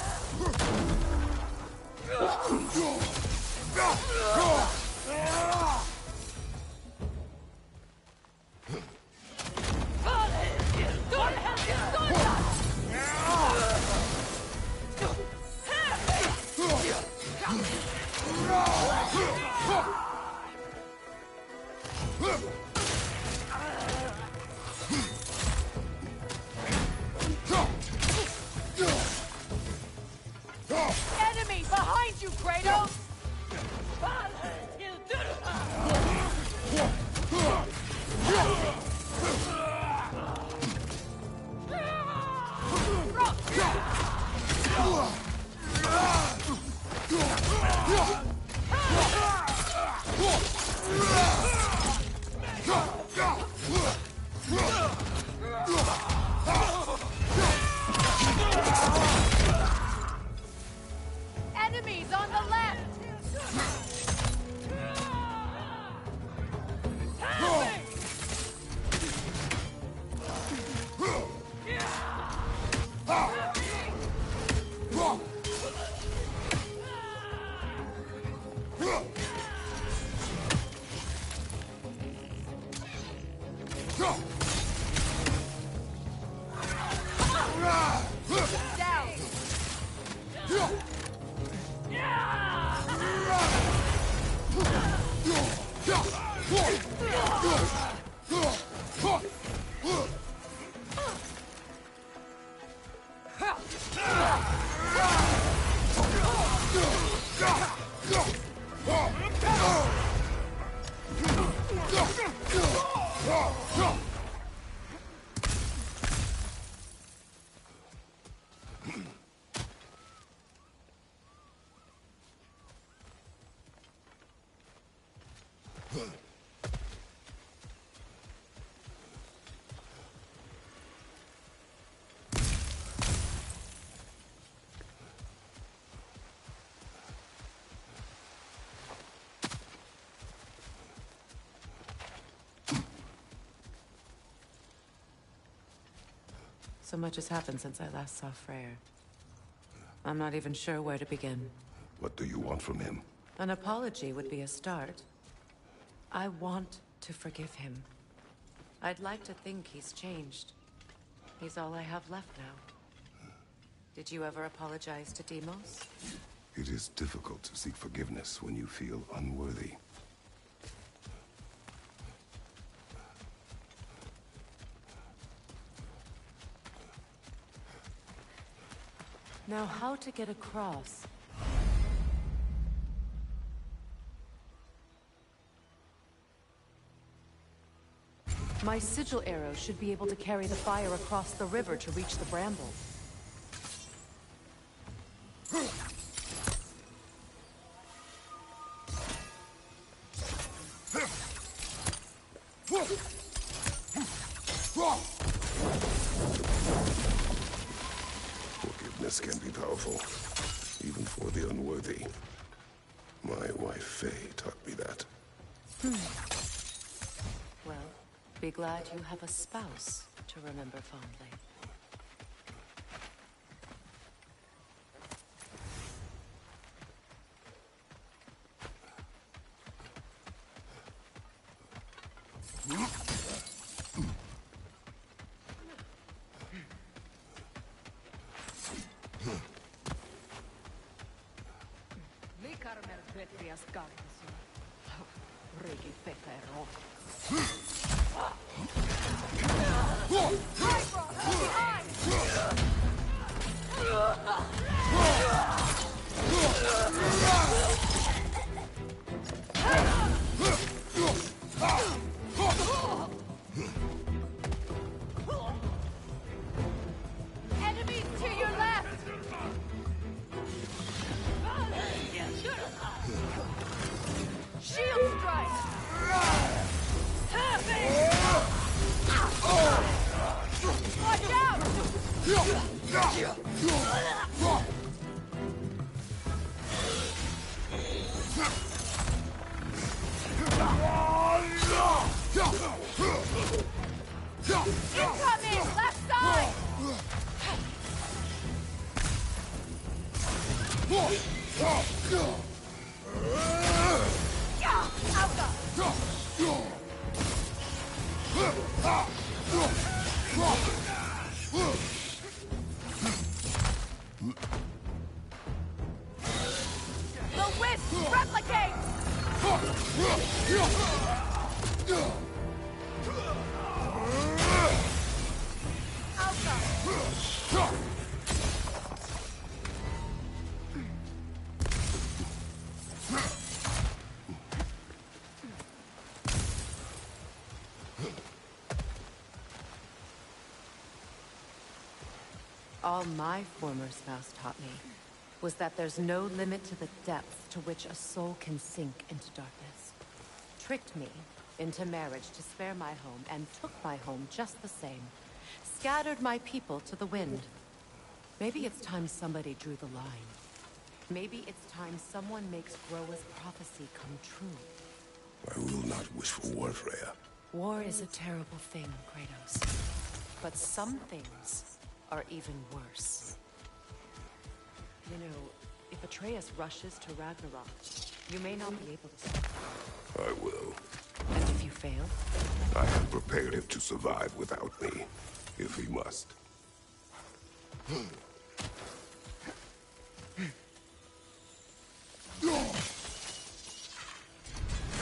So much has happened since I last saw Freyr. I'm not even sure where to begin. What do you want from him? An apology would be a start. I want to forgive him. I'd like to think he's changed. He's all I have left now. Did you ever apologize to Deimos? It is difficult to seek forgiveness when you feel unworthy. Now, how to get across? My sigil arrow should be able to carry the fire across the river to reach the bramble. Forgiveness can be powerful, even for the unworthy. My wife Faye taught me that. Well, be glad you have a spouse to remember fondly. Enemies to your left! Shield strike! Watch out! Incoming! Left side! The wisp replicates! All my former spouse taught me was that there's no limit to the depth to which a soul can sink into darkness. Tricked me into marriage to spare my home, and took my home just the same. Scattered my people to the wind. Maybe it's time somebody drew the line. Maybe it's time someone makes Groa's prophecy come true. I will not wish for war, Freya. War is a terrible thing, Kratos. But some things are even worse. You know, if Atreus rushes to Ragnarok, you may not be able to stop him. I will. And if you fail? I have prepared him to survive without me, if he must.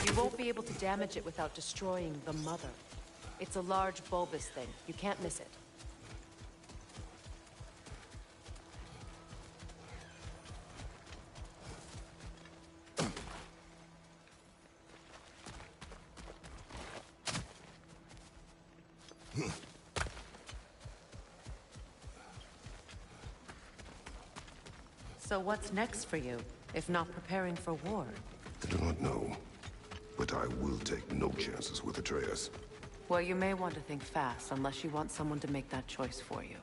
You won't be able to damage it without destroying the mother. It's a large bulbous thing. You can't miss it. So what's next for you, if not preparing for war? I do not know, but I will take no chances with Atreus. Well, you may want to think fast, unless you want someone to make that choice for you.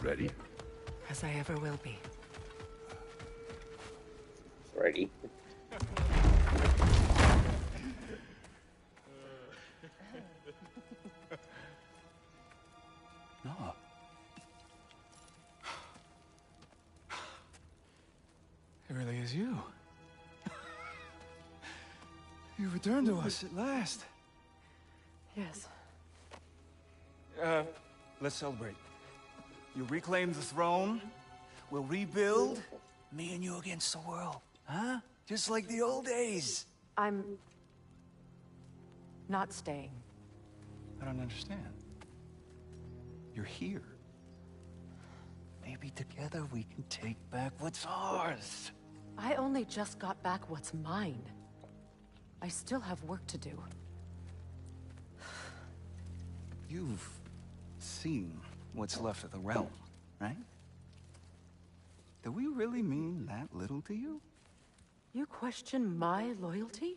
Ready? As I ever will be. Ready? No. It really is you. You returned to us at last. Yes. Let's celebrate. You reclaim the throne. We'll rebuild. Me and you against the world. Huh? Just like the old days. I'm... not staying. I don't understand. You're here. Maybe together we can take back what's ours. I only just got back what's mine. I still have work to do. You've seen what's left of the realm, right? Do we really mean that little to you? You question my loyalty?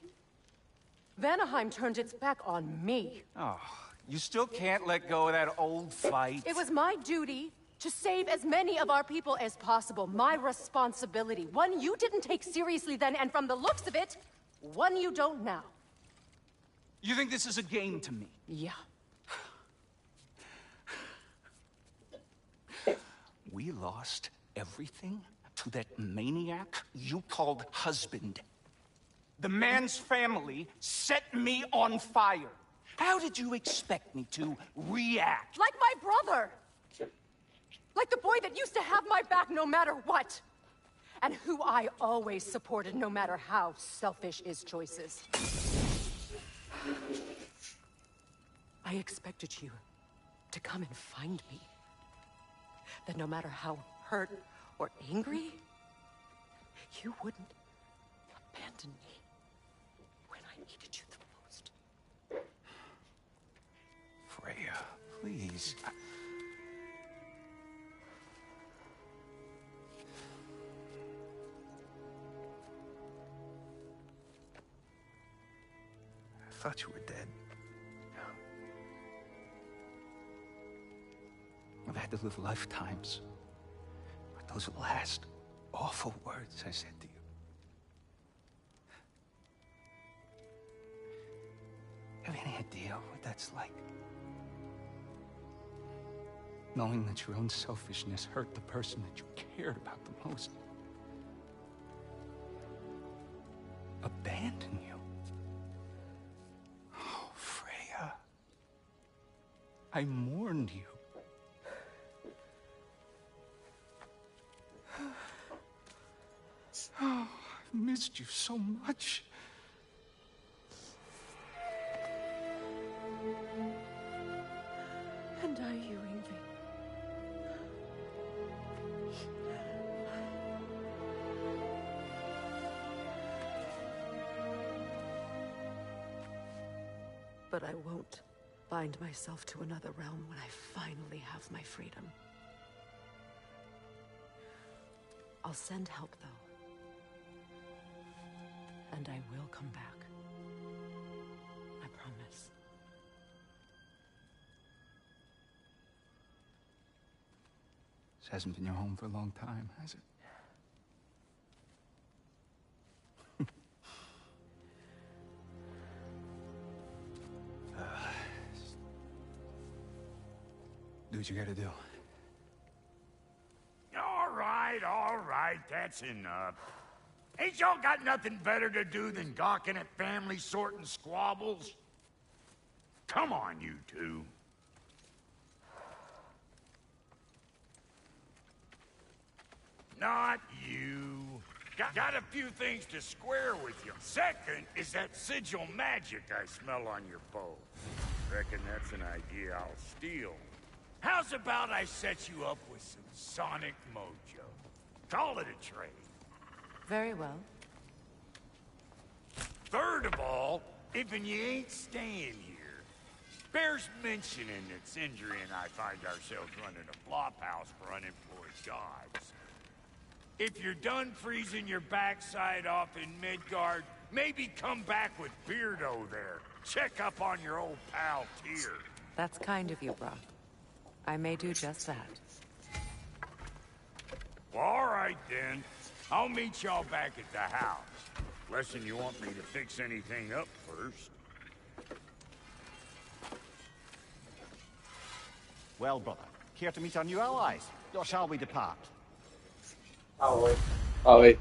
Vanaheim turned its back on me. Oh, you still can't let go of that old fight. It was my duty to save as many of our people as possible. My responsibility. One you didn't take seriously then, and from the looks of it, one you don't now. You think this is a game to me? Yeah. We lost everything to that maniac you called husband. The man's family set me on fire. How did you expect me to react? Like my brother! Like the boy that used to have my back no matter what! And who I always supported no matter how selfish his choices. I expected you to come and find me. That no matter how hurt or angry, you wouldn't abandon me when I needed you the most. Freya, please. I thought you were dead. I've had to live lifetimes with those last awful words I said to you. Have any idea what that's like? Knowing that your own selfishness hurt the person that you cared about the most. Abandon you. Oh, Freya. I mourned you. Oh, I've missed you so much. And are you, Ingvi? But I won't bind myself to another realm when I finally have my freedom. I'll send help, though. And I will come back. I promise. This hasn't been your home for a long time, has it? Do what you gotta do. All right, that's enough. Ain't y'all got nothing better to do than gawking at family sorting squabbles? Come on, you two. Not you. Got a few things to square with you. Second is that sigil magic I smell on your bow. Reckon that's an idea I'll steal. How's about I set you up with some sonic mojo? Call it a trade. Very well. Third of all, if you ain't staying here, Bears mentioning that Sindri and I find ourselves running a flophouse for unemployed gods. If you're done freezing your backside off in Midgard, maybe come back with Beardo there. Check up on your old pal Tyr. That's kind of you, Brock. I may do just that. Well, all right then. I'll meet y'all back at the house. Lesson you want me to fix anything up first. Well, brother, care to meet our new allies? Or shall we depart? Ah oui.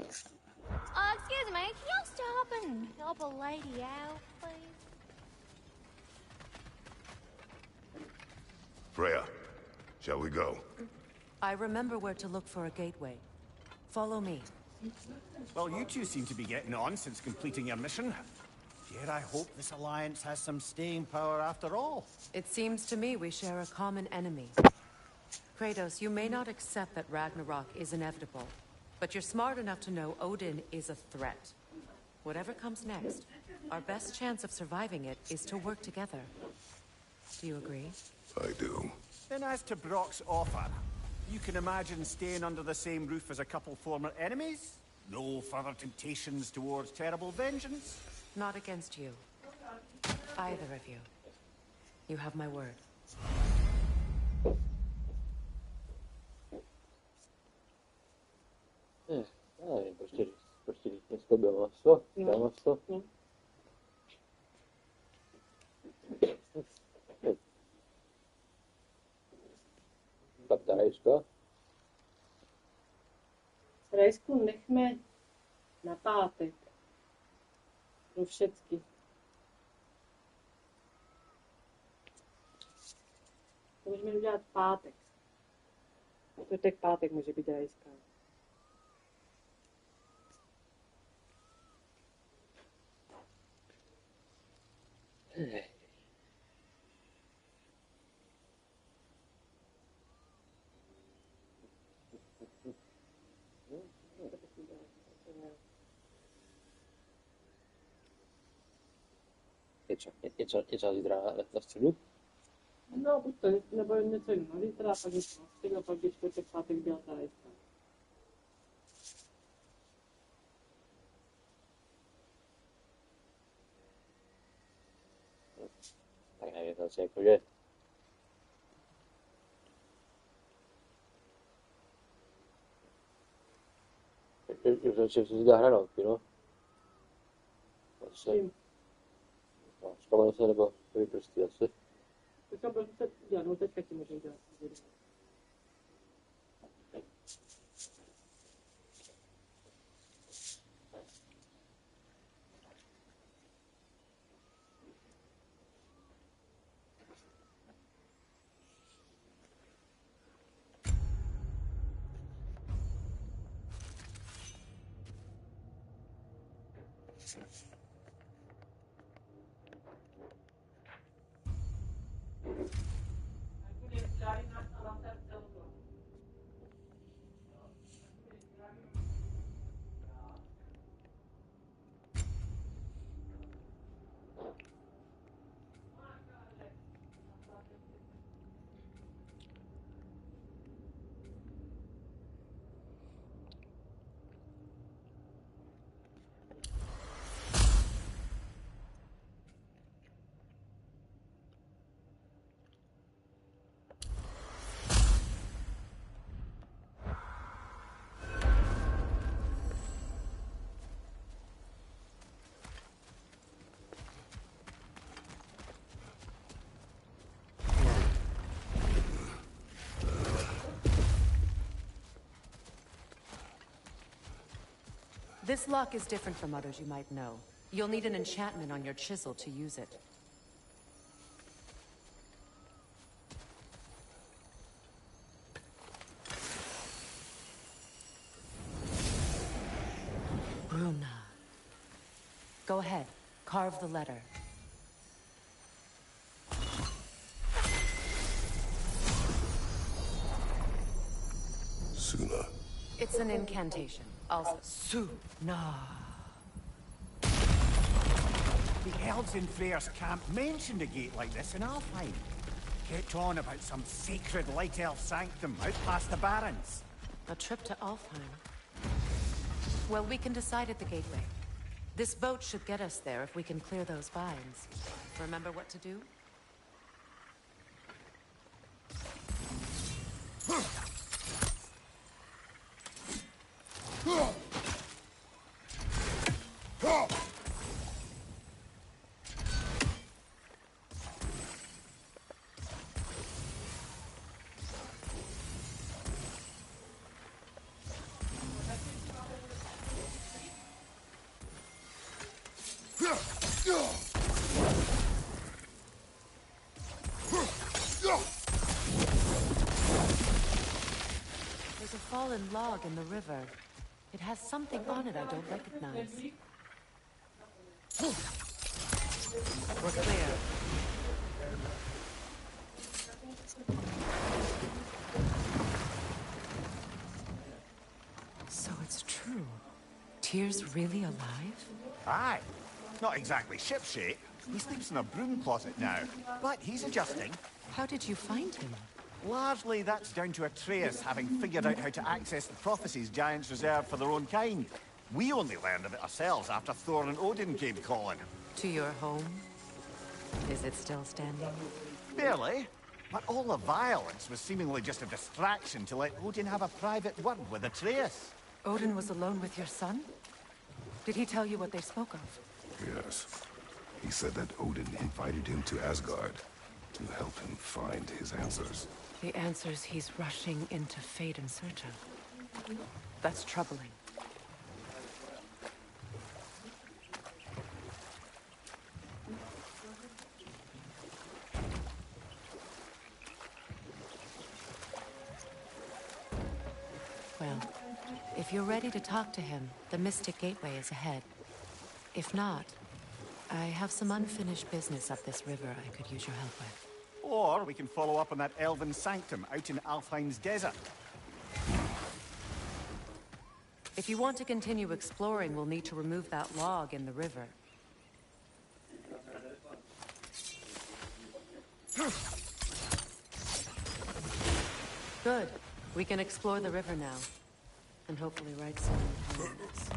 Excuse me, can y'all stop and help a lady out, please? Freya, shall we go? I remember where to look for a gateway. Follow me. Well, you two seem to be getting on since completing your mission. Dare I hope this alliance has some staying power after all? It seems to me we share a common enemy. Kratos, you may not accept that Ragnarok is inevitable, but you're smart enough to know Odin is a threat. Whatever comes next, our best chance of surviving it is to work together. Do you agree? I do. Then as to Brock's offer, you can imagine staying under the same roof as a couple former enemies? No further temptations towards terrible vengeance? Not against you. Either of you. You have my word. Prostě dneska bylo maso, dá maso. Tak ta rajska. Rajsku nechme na pátek. Pro všecky. To můžeme udělat v pátek. Čtvrtek, pátek může být rajská. Je co zítra na středu? No, buď to, nebo něco jiného. Zítra pak něco na střed a pak by čtvrtek, pátek byla ta rajská. Tak nevím, zase jakože... Už jsem si dá hranolky, no. Zase... No, vzpomenu se, nebo vyprstí asi. Tak to prostě dělat, no teďka ti můžeme dělat. This lock is different from others you might know. You'll need an enchantment on your chisel to use it. Bruna. Go ahead. Carve the letter. Suna. It's an incantation. Also, Suna. The elves in Freyr's camp mentioned a gate like this in Alfheim. Kept on about some sacred light elf sanctum out past the Barrens. A trip to Alfheim. Well, we can decide at the gateway. This boat should get us there if we can clear those vines. Remember what to do? There's a fallen log in the river. It has something on it I don't recognize. We're clear. So it's true. Tyr's really alive? Aye. Not exactly shipshape. He sleeps in a broom closet now. But he's adjusting. How did you find him? Largely, that's down to Atreus having figured out how to access the prophecies giants reserve for their own kind. We only learned of it ourselves after Thor and Odin came calling. To your home? Is it still standing? Barely. But all the violence was seemingly just a distraction to let Odin have a private word with Atreus. Odin was alone with your son? Did he tell you what they spoke of? Yes. He said that Odin invited him to Asgard to help him find his answers. The answers he's rushing into fate in search of. That's troubling. Well, if you're ready to talk to him, the Mystic Gateway is ahead. If not, I have some unfinished business up this river I could use your help with. Or we can follow up on that elven sanctum out in Alfheim's desert. If you want to continue exploring, we'll need to remove that log in the river. Good. We can explore the river now. And hopefully write some poems.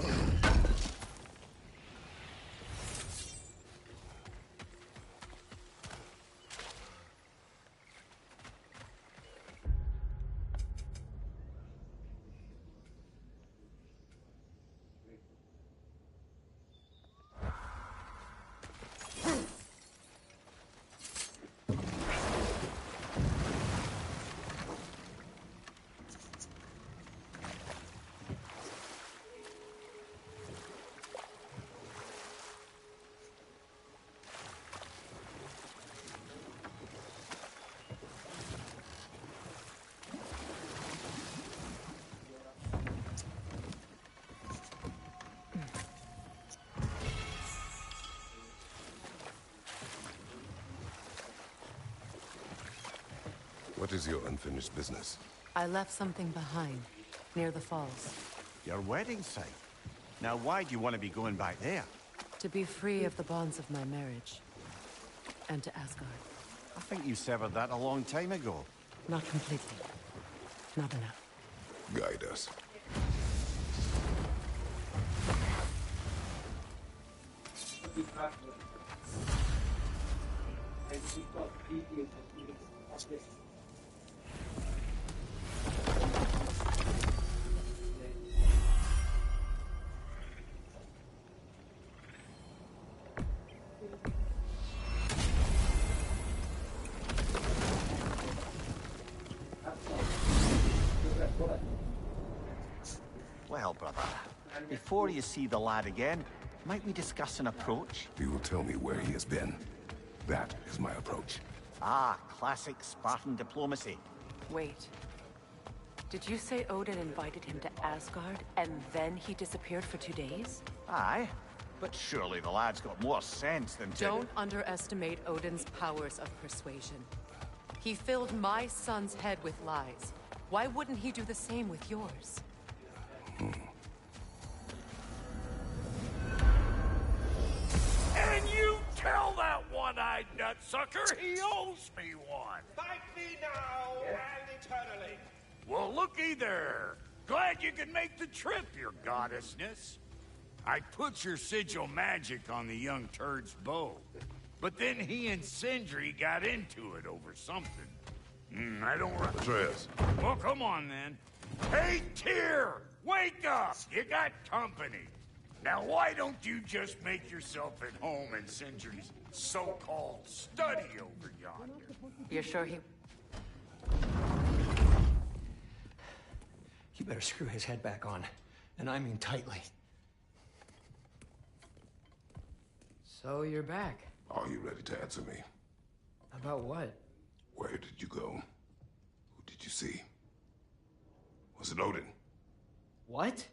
What is your unfinished business? I left something behind, near the falls. Your wedding site. Now why do you want to be going back there? To be free of the bonds of my marriage. And to Asgard. I think you severed that a long time ago. Not completely. Not enough. Guide us. Well, brother, before you see the lad again, might we discuss an approach? He will tell me where he has been. That is my approach. Ah, classic Spartan diplomacy. Wait. Did you say Odin invited him to Asgard, and then he disappeared for 2 days? Aye, but surely the lad's got more sense than to... Don't underestimate Odin's powers of persuasion. He filled my son's head with lies. Why wouldn't he do the same with yours? And you tell that one-eyed nutsucker he owes me one. Fight me now and eternally. Well, looky there. Glad you could make the trip, your goddessness. I put your sigil magic on the young turd's bow, but then he and Sindri got into it over something. I don't... Atreus. Well, come on, then. Hey, Tyr! Wake up! You got company. Now, why don't you just make yourself at home in Sindri's so-called study over yonder? You're sure he... You better screw his head back on. And I mean tightly. So you're back. Are you ready to answer me? About what? Where did you go? Who did you see? Was it Odin? What?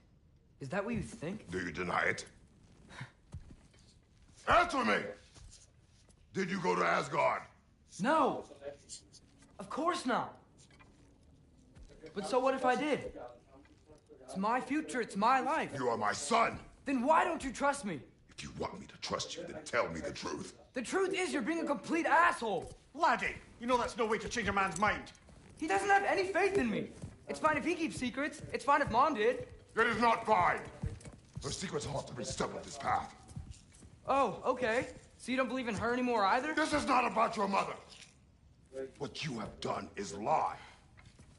Is that what you think? Do you deny it? Answer me! Did you go to Asgard? No! Of course not! But so what if I did? It's my future, it's my life. You are my son! Then why don't you trust me? If you want me to trust you, then tell me the truth. The truth is you're being a complete asshole! Laddie, you know that's no way to change a man's mind. He doesn't have any faith in me. It's fine if he keeps secrets. It's fine if Mom did. It is not fine! Her secrets are every step of this path. Oh, okay. So you don't believe in her anymore either? This is not about your mother. What you have done is lie.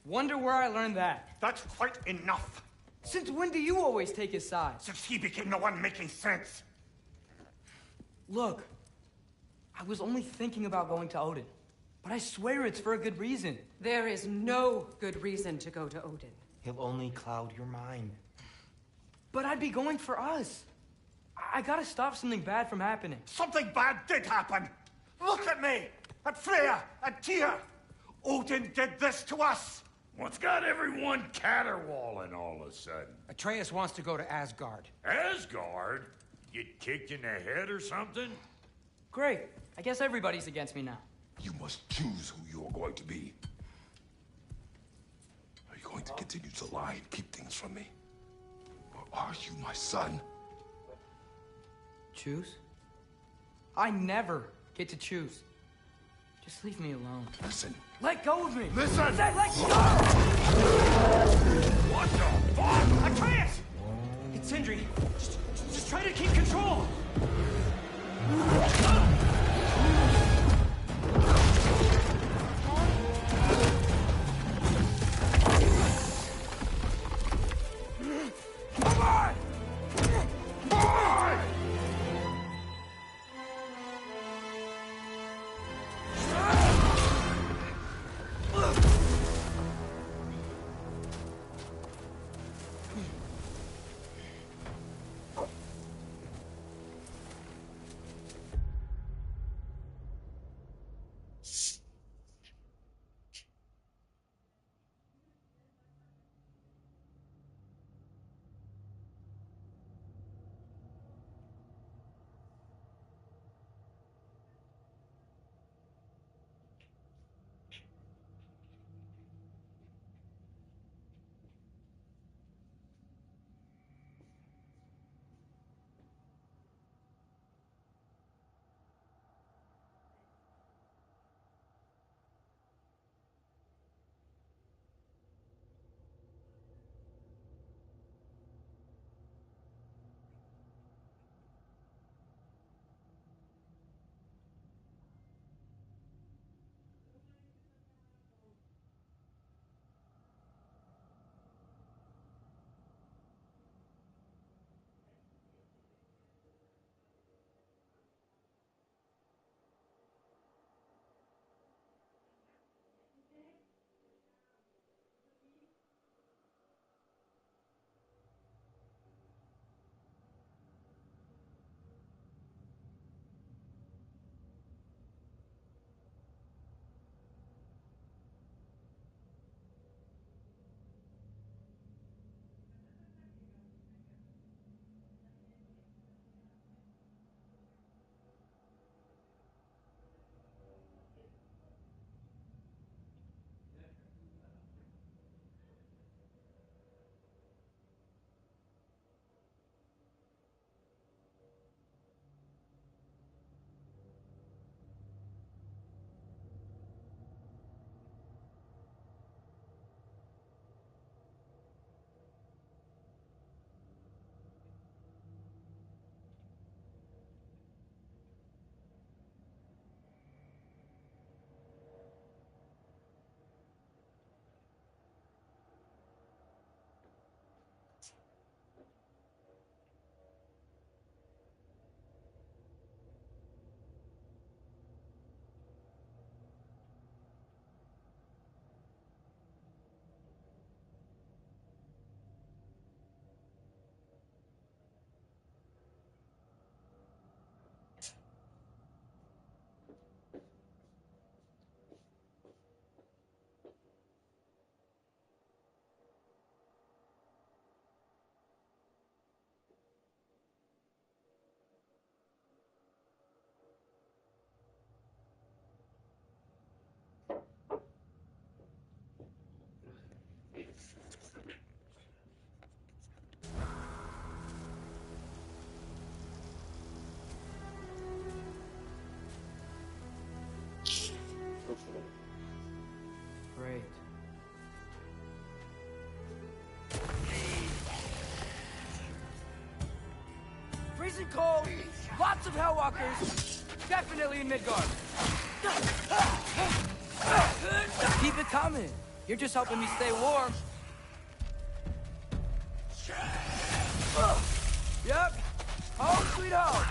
Wonder where I learned that. That's quite enough. Since when do you always take his side? Since he became the one making sense. Look, I was only thinking about going to Odin. But I swear it's for a good reason. There is no good reason to go to Odin. He'll only cloud your mind. But I'd be going for us. I gotta stop something bad from happening. Something bad did happen. Look at me, at Freya, at Tyr. Odin did this to us. What's got everyone caterwauling all of a sudden? Atreus wants to go to Asgard. Asgard? Get kicked in the head or something? Great. I guess everybody's against me now. You must choose who you are going to be. Are you going to continue to lie and keep things from me? Or are you my son? Choose? I never get to choose. Just leave me alone. Listen. Let go of me! Listen! I said let go! What the fuck? Atreus! It's Sindri. Just try to keep control. Come on! Come on! freezing cold, lots of Hellwalkers, definitely in Midgard. Keep it coming. You're just helping me stay warm. Yep. Home sweet home.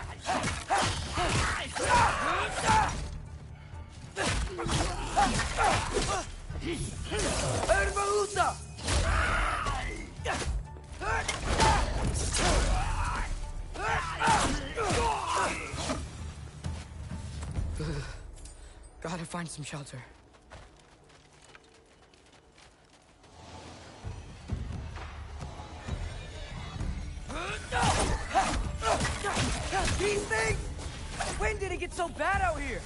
Erbaúta! Gotta find some shelter. These things? When did it get so bad out here?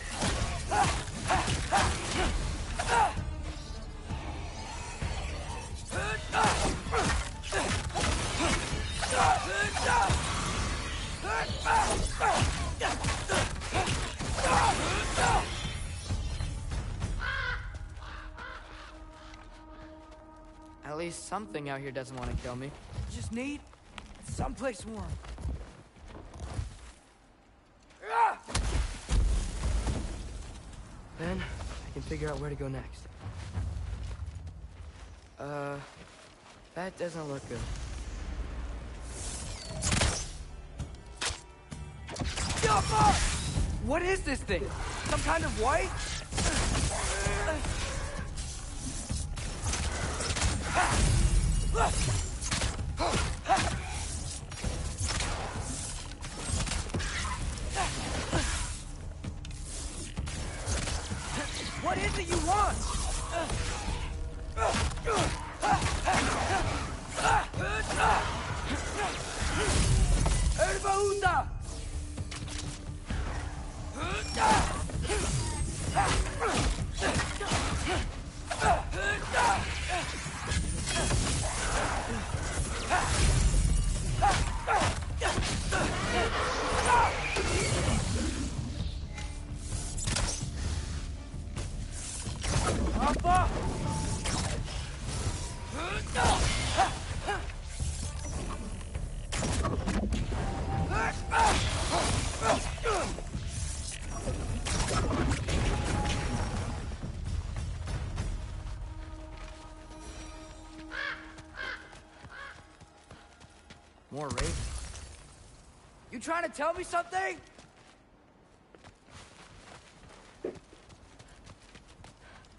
At least something out here doesn't want to kill me. Just need someplace warm. Then I can figure out where to go next. That doesn't look good. What is this thing? Some kind of white? What is it you want? Erbaúta! More ravens. You trying to tell me something?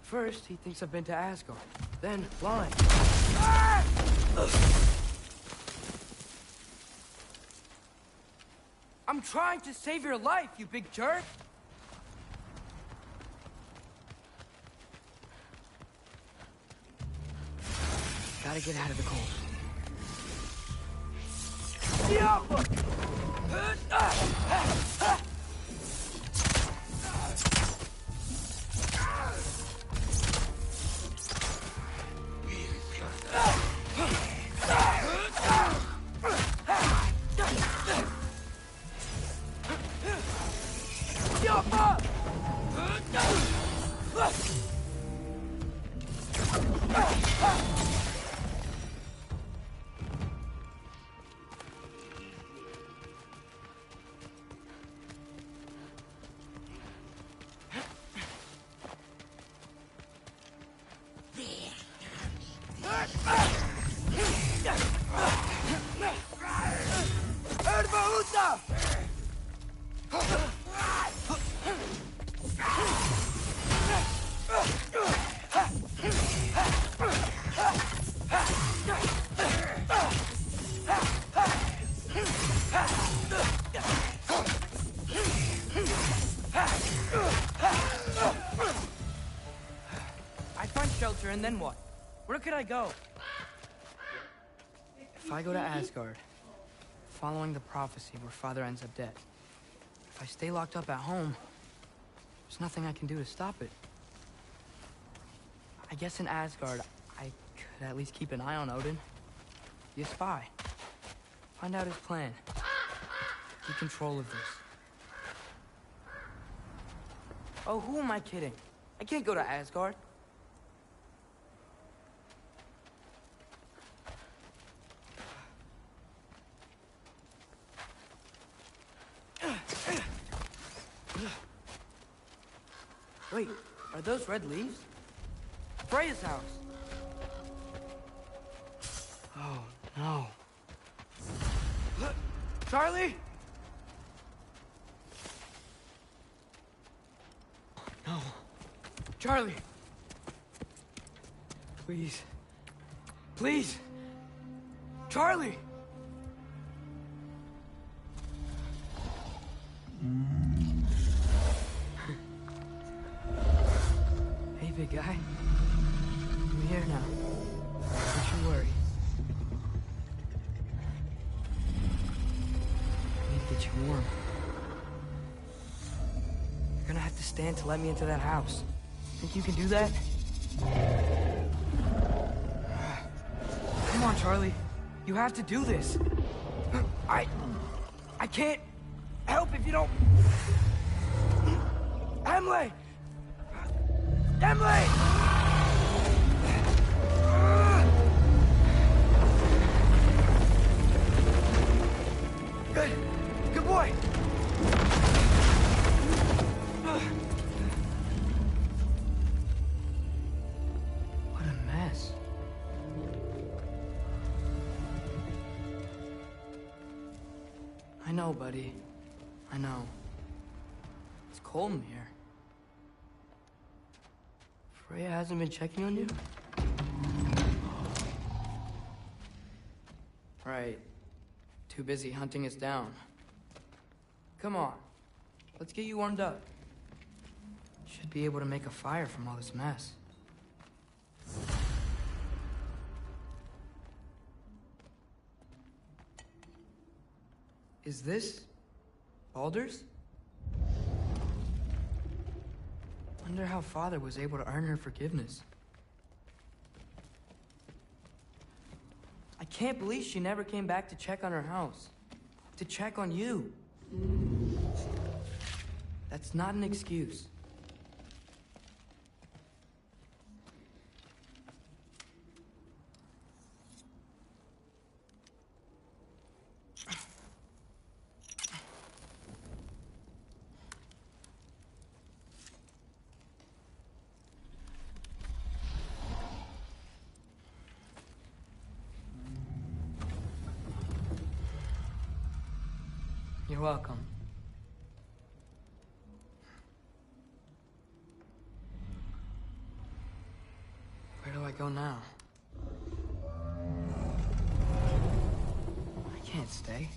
First, he thinks I've been to Asgard. Then, blind. Ah! I'm trying to save your life, you big jerk! Gotta get out of the cold. And then what? Where could I go? If I go to Asgard, following the prophecy where Father ends up dead, if I stay locked up at home, there's nothing I can do to stop it. I guess in Asgard, I could at least keep an eye on Odin. Be a spy. Find out his plan. Get control of this. Oh, who am I kidding? I can't go to Asgard. Wait, are those red leaves? Freya's house! Oh, no. Charlie? No. Charlie! Please. Please! Charlie! Hey, big guy. I'm here now. Don't you worry. I need to get you warm. You're gonna have to stand to let me into that house. Think you can do that? Come on, Charlie. You have to do this. I can't help if you don't... Emily! Emily! Good. Good boy. What a mess. I know, buddy. I know. It's cold in here. Freya hasn't been checking on you? Right. Too busy hunting us down. Come on. Let's get you warmed up. Should be able to make a fire from all this mess. Is this Baldur's? Wonder how Father was able to earn her forgiveness. I can't believe she never came back to check on her house. To check on you. That's not an excuse. You're welcome. Where do I go now? I can't stay.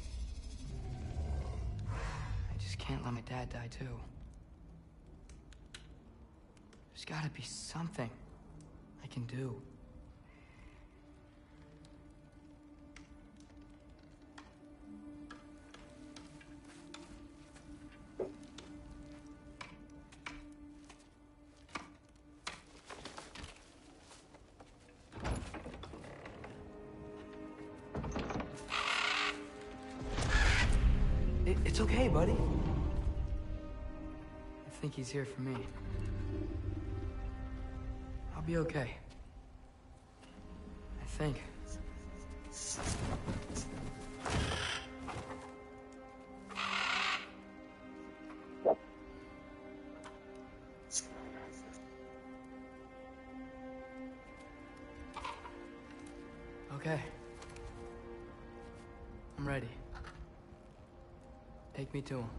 I just can't let my dad die too. There's gotta be something I can do. It's okay, buddy. I think he's here for me. I'll be okay. I think. Okay. I'm ready. Take me to him.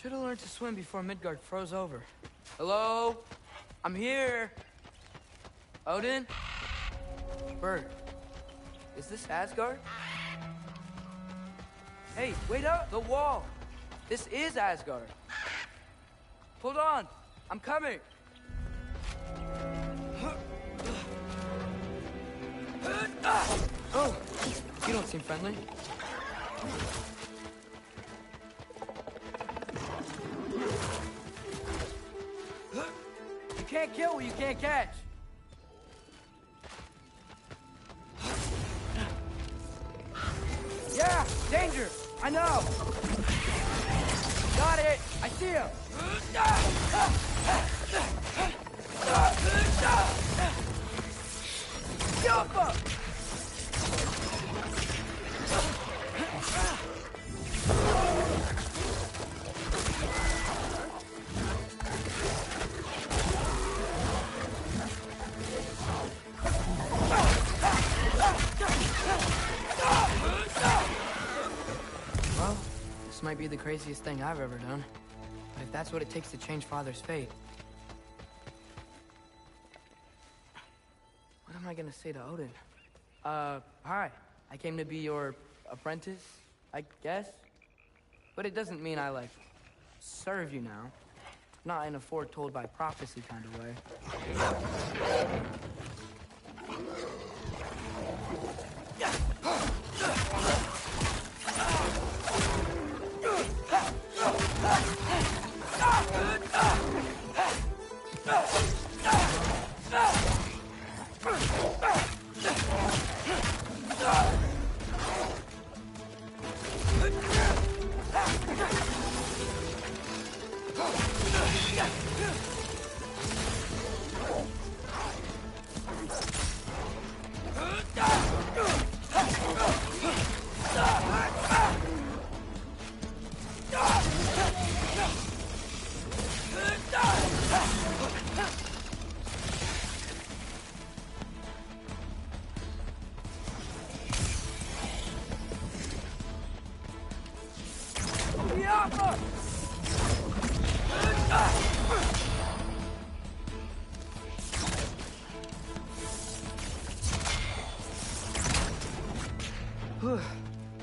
Should have learned to swim before Midgard froze over. Hello? I'm here. Odin? Bird. Is this Asgard? Hey, wait up! The wall! This is Asgard. Hold on! I'm coming! Oh! You don't seem friendly. You can't kill what you can't catch. Yeah, danger. I know. Got it. I see him. Jump up. Well, this might be the craziest thing I've ever done. But if that's what it takes to change Father's fate... What am I gonna say to Odin? Hi. I came to be your apprentice, I guess? But it doesn't mean I, like, serve you now. Not in a foretold by prophecy kind of way.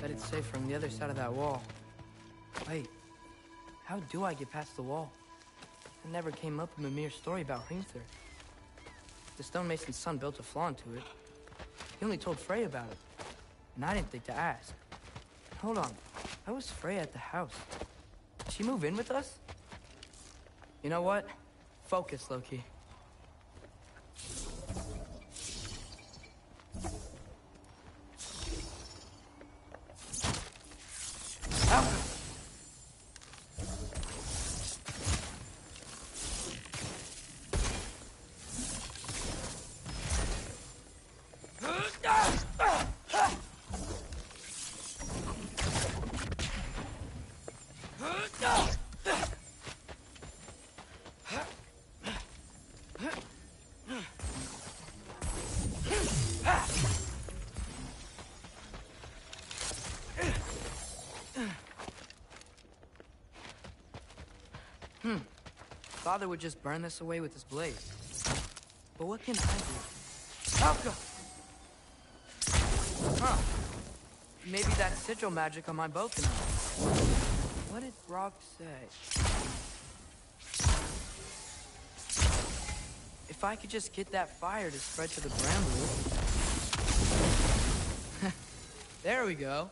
Bet it's safe from the other side of that wall. Wait, how do I get past the wall? It never came up in Mimir's story about Hrimthur. The stonemason's son built a flaw into it. He only told Frey about it, and I didn't think to ask. Hold on, how was Frey at the house? Did she move in with us? You know what? Focus, Loki. Father would just burn this away with his blade. But what can I do? Alka! Huh. Maybe that sigil magic on my bow can help. What did Brock say? If I could just get that fire to spread to the bramble. There we go.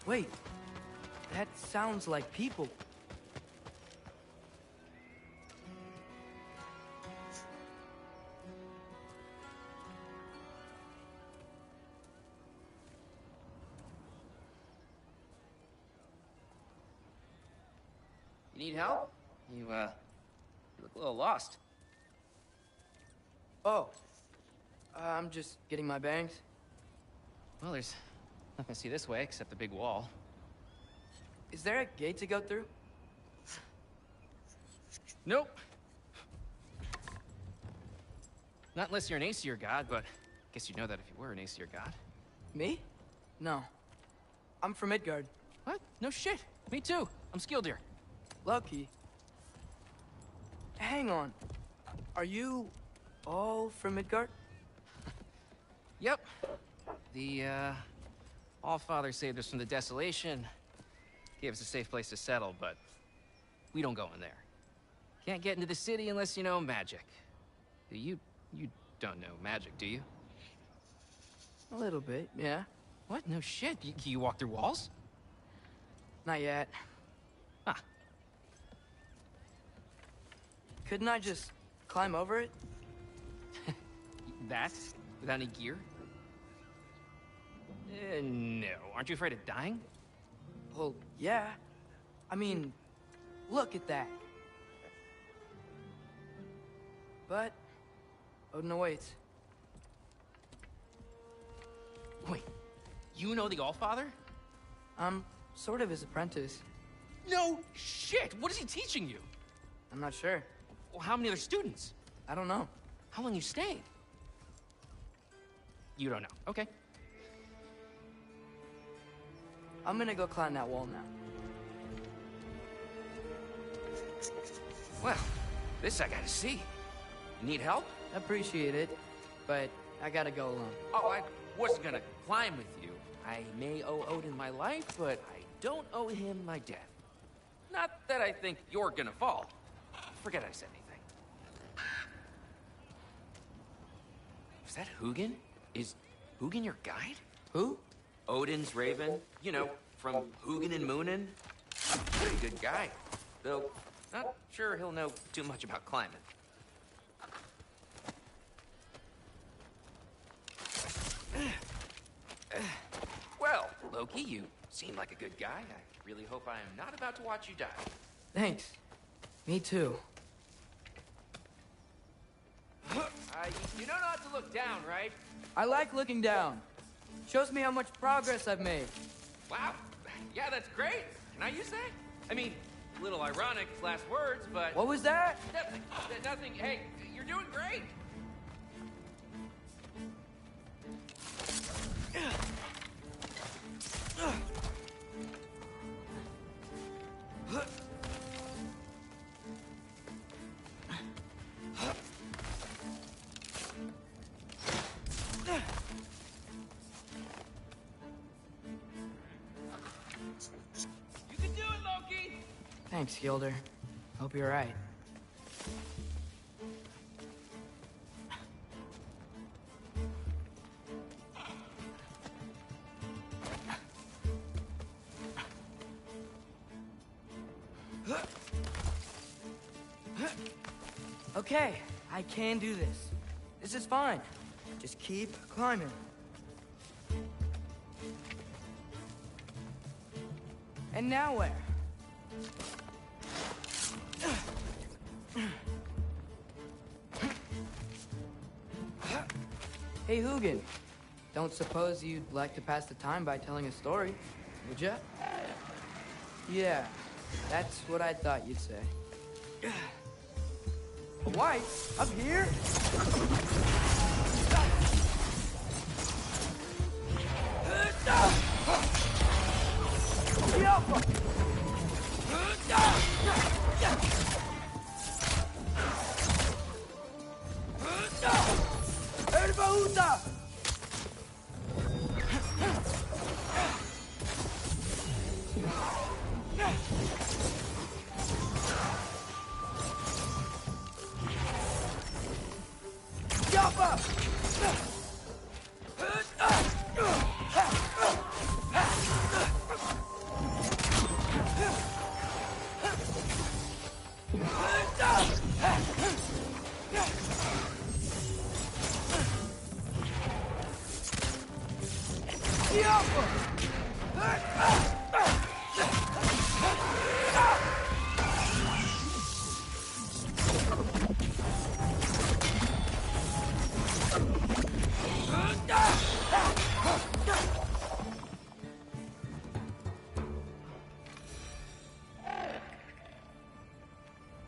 Wait, that sounds like people. You need help? You look a little lost. Oh, I'm just getting my bangs. Well, there's nothing to see this way except the big wall. Is there a gate to go through? Nope. Not unless you're an Aesir god, but I guess you'd know that if you were an Aesir god. Me? No. I'm from Midgard. What? No shit. Me too. I'm Skildir. Lucky. Hang on. Are you all from Midgard? Yep. The, Allfather saved us from the desolation. Gave us a safe place to settle, but we don't go in there. Can't get into the city unless you know magic. You don't know magic, do you? A little bit, yeah. What? No shit. You walk through walls? Not yet. Huh. Couldn't I just climb over it? That? Without any gear? No. Aren't you afraid of dying? Well, yeah. I mean, look at that. But Odin awaits. Wait, you know the Allfather? I'm sort of his apprentice. No shit! What is he teaching you? I'm not sure. Well, how many other students? I don't know. How long you staying? You don't know. Okay. I'm gonna go climb that wall now. Well, this I gotta see. You need help? Appreciate it, but I gotta go alone. Oh, I wasn't gonna climb with you. I may owe Odin my life, but I don't owe him my death. Not that I think you're gonna fall. Forget I said anything. Is that Hugin? Is Hugin your guide? Who? Odin's raven. You know, from Hugin and Moonin. Pretty good guy. Though, not sure he'll know too much about climbing. Well, Loki, you seem like a good guy. I really hope I am not about to watch you die. Thanks. Me too. You don't know how to look down, right? I like looking down. Shows me how much progress I've made. Wow. Yeah, that's great. Can I use that? I mean, a little ironic last words, but... What was that? Nothing. Nothing. Hey, you're doing great. You can do it, Loki! Thanks, Gilder. Hope you're right. Okay, I can do this. This is fine. Just keep climbing. And now where? Hey, Hugin. Don't suppose you'd like to pass the time by telling a story, would ya? Yeah, that's what I thought you'd say. White? Up here?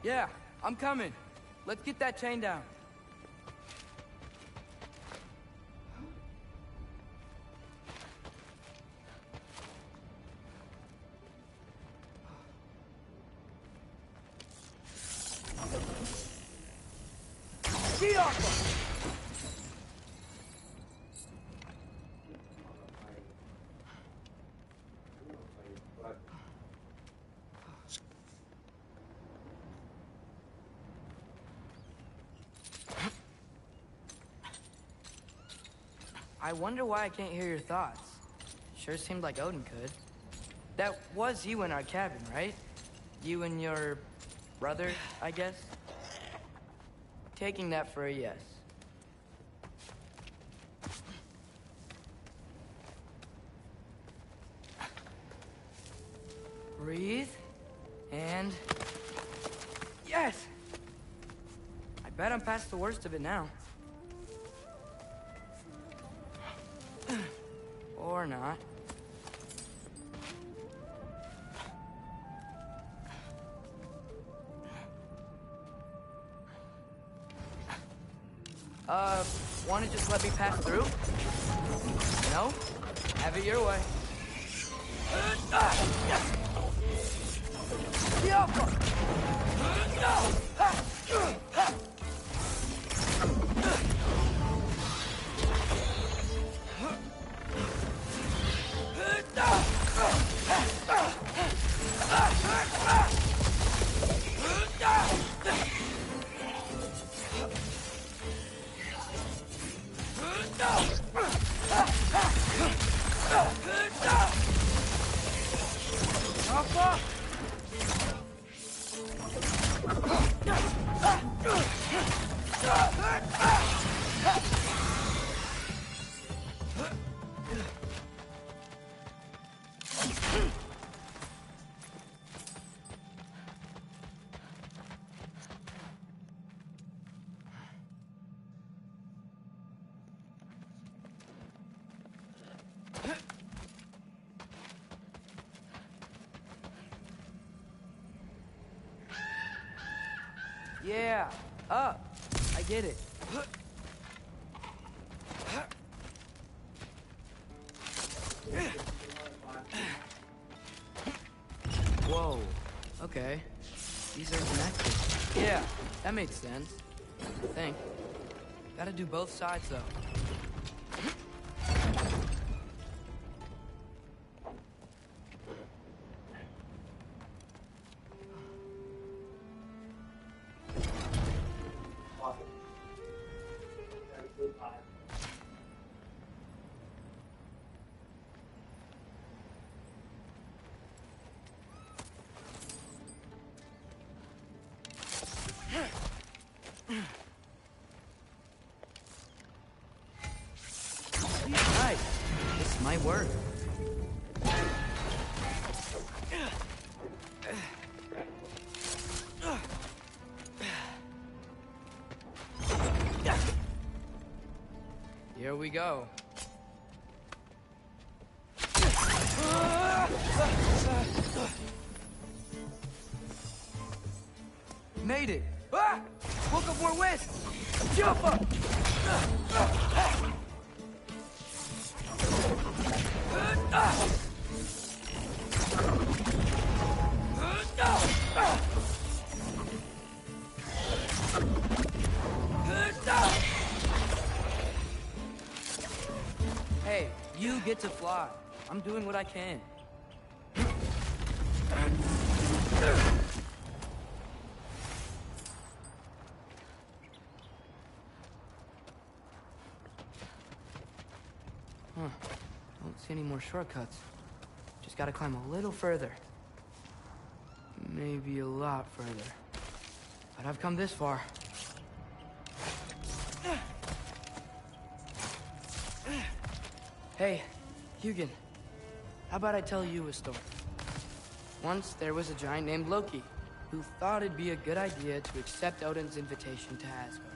Yeah, I'm coming. Let's get that chain down. Get off! I wonder why I can't hear your thoughts. Sure seemed like Odin could. That was you in our cabin, right? You and your brother, I guess? Taking that for a yes. Breathe. And... yes! I bet I'm past the worst of it now. Or not. Wanna just let me pass through? No? Have it your way. Yeah, up. I get it. Whoa. Okay. These are connected. Yeah, that makes sense. I think. Gotta do both sides, though. Right. This might work. Here we go. Made it. Ah! Woke up more west. Jump up. Hey, you get to fly. I'm doing what I can. Huh. Don't see any more shortcuts. Just gotta climb a little further. Maybe a lot further. But I've come this far. Hey, Hugin. How about I tell you a story? Once there was a giant named Loki, who thought it'd be a good idea to accept Odin's invitation to Asgard.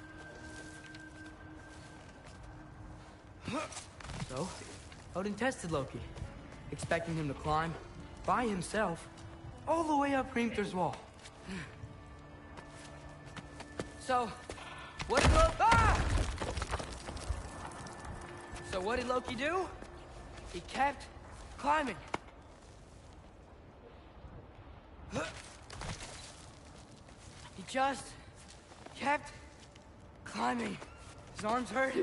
So, Odin tested Loki, expecting him to climb, by himself, all the way up Hrimthur's wall. So, what did Loki do? He kept climbing. He just kept climbing. His arms hurt.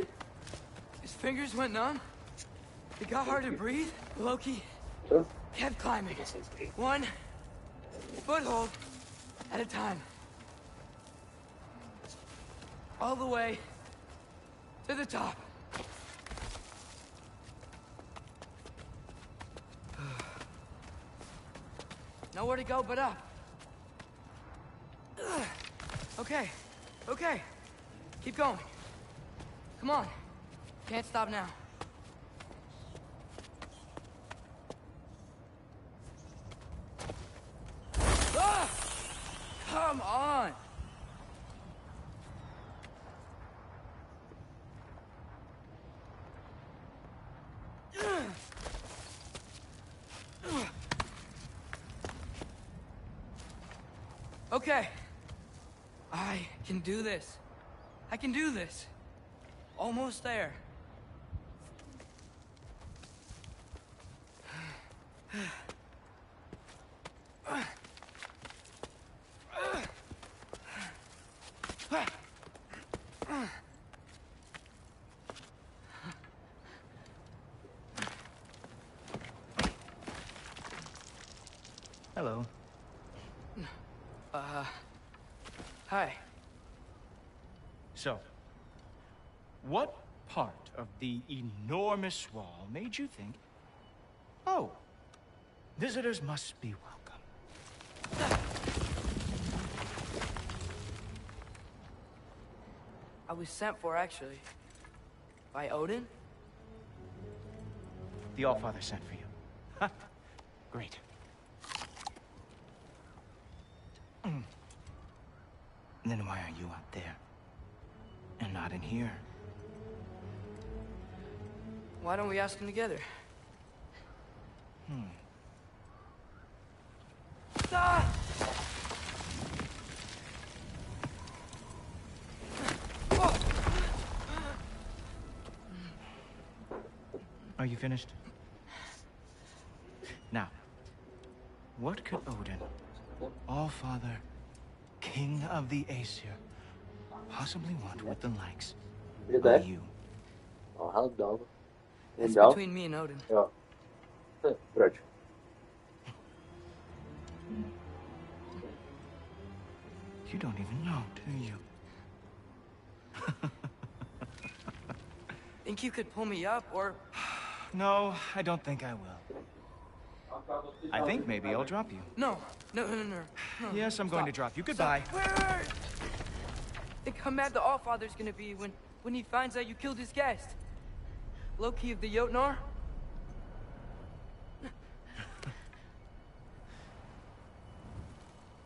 His fingers went numb. It got hard to breathe. Loki kept climbing. One foothold at a time. All the way to the top. Nowhere to go but up. Okay, okay. Keep going. Come on. Can't stop now. Ah! Come on! Okay. I can do this. I can do this. Almost there. Hello. Hi. So, what part of the enormous wall made you think, oh, visitors must be welcome? I was sent for, actually. By Odin? The Allfather sent for you. Ha! Great. Then why are you out there? And not in here? Why don't we ask him together? Ah! Are you finished? Now, what could Odin, Allfather, King of the Aesir, possibly want with the likes of you? Ja, han dog. It's Ja. between me and Odin. Ja. Proč? You don't even know, do you? Think you could pull me up, or... No, I don't think I will. I think maybe I'll drop you. No. No. Yes, I'm going to drop you. Goodbye. Wait. Think how mad the Allfather's gonna be when he finds out you killed his guest. Loki of the Jotnar?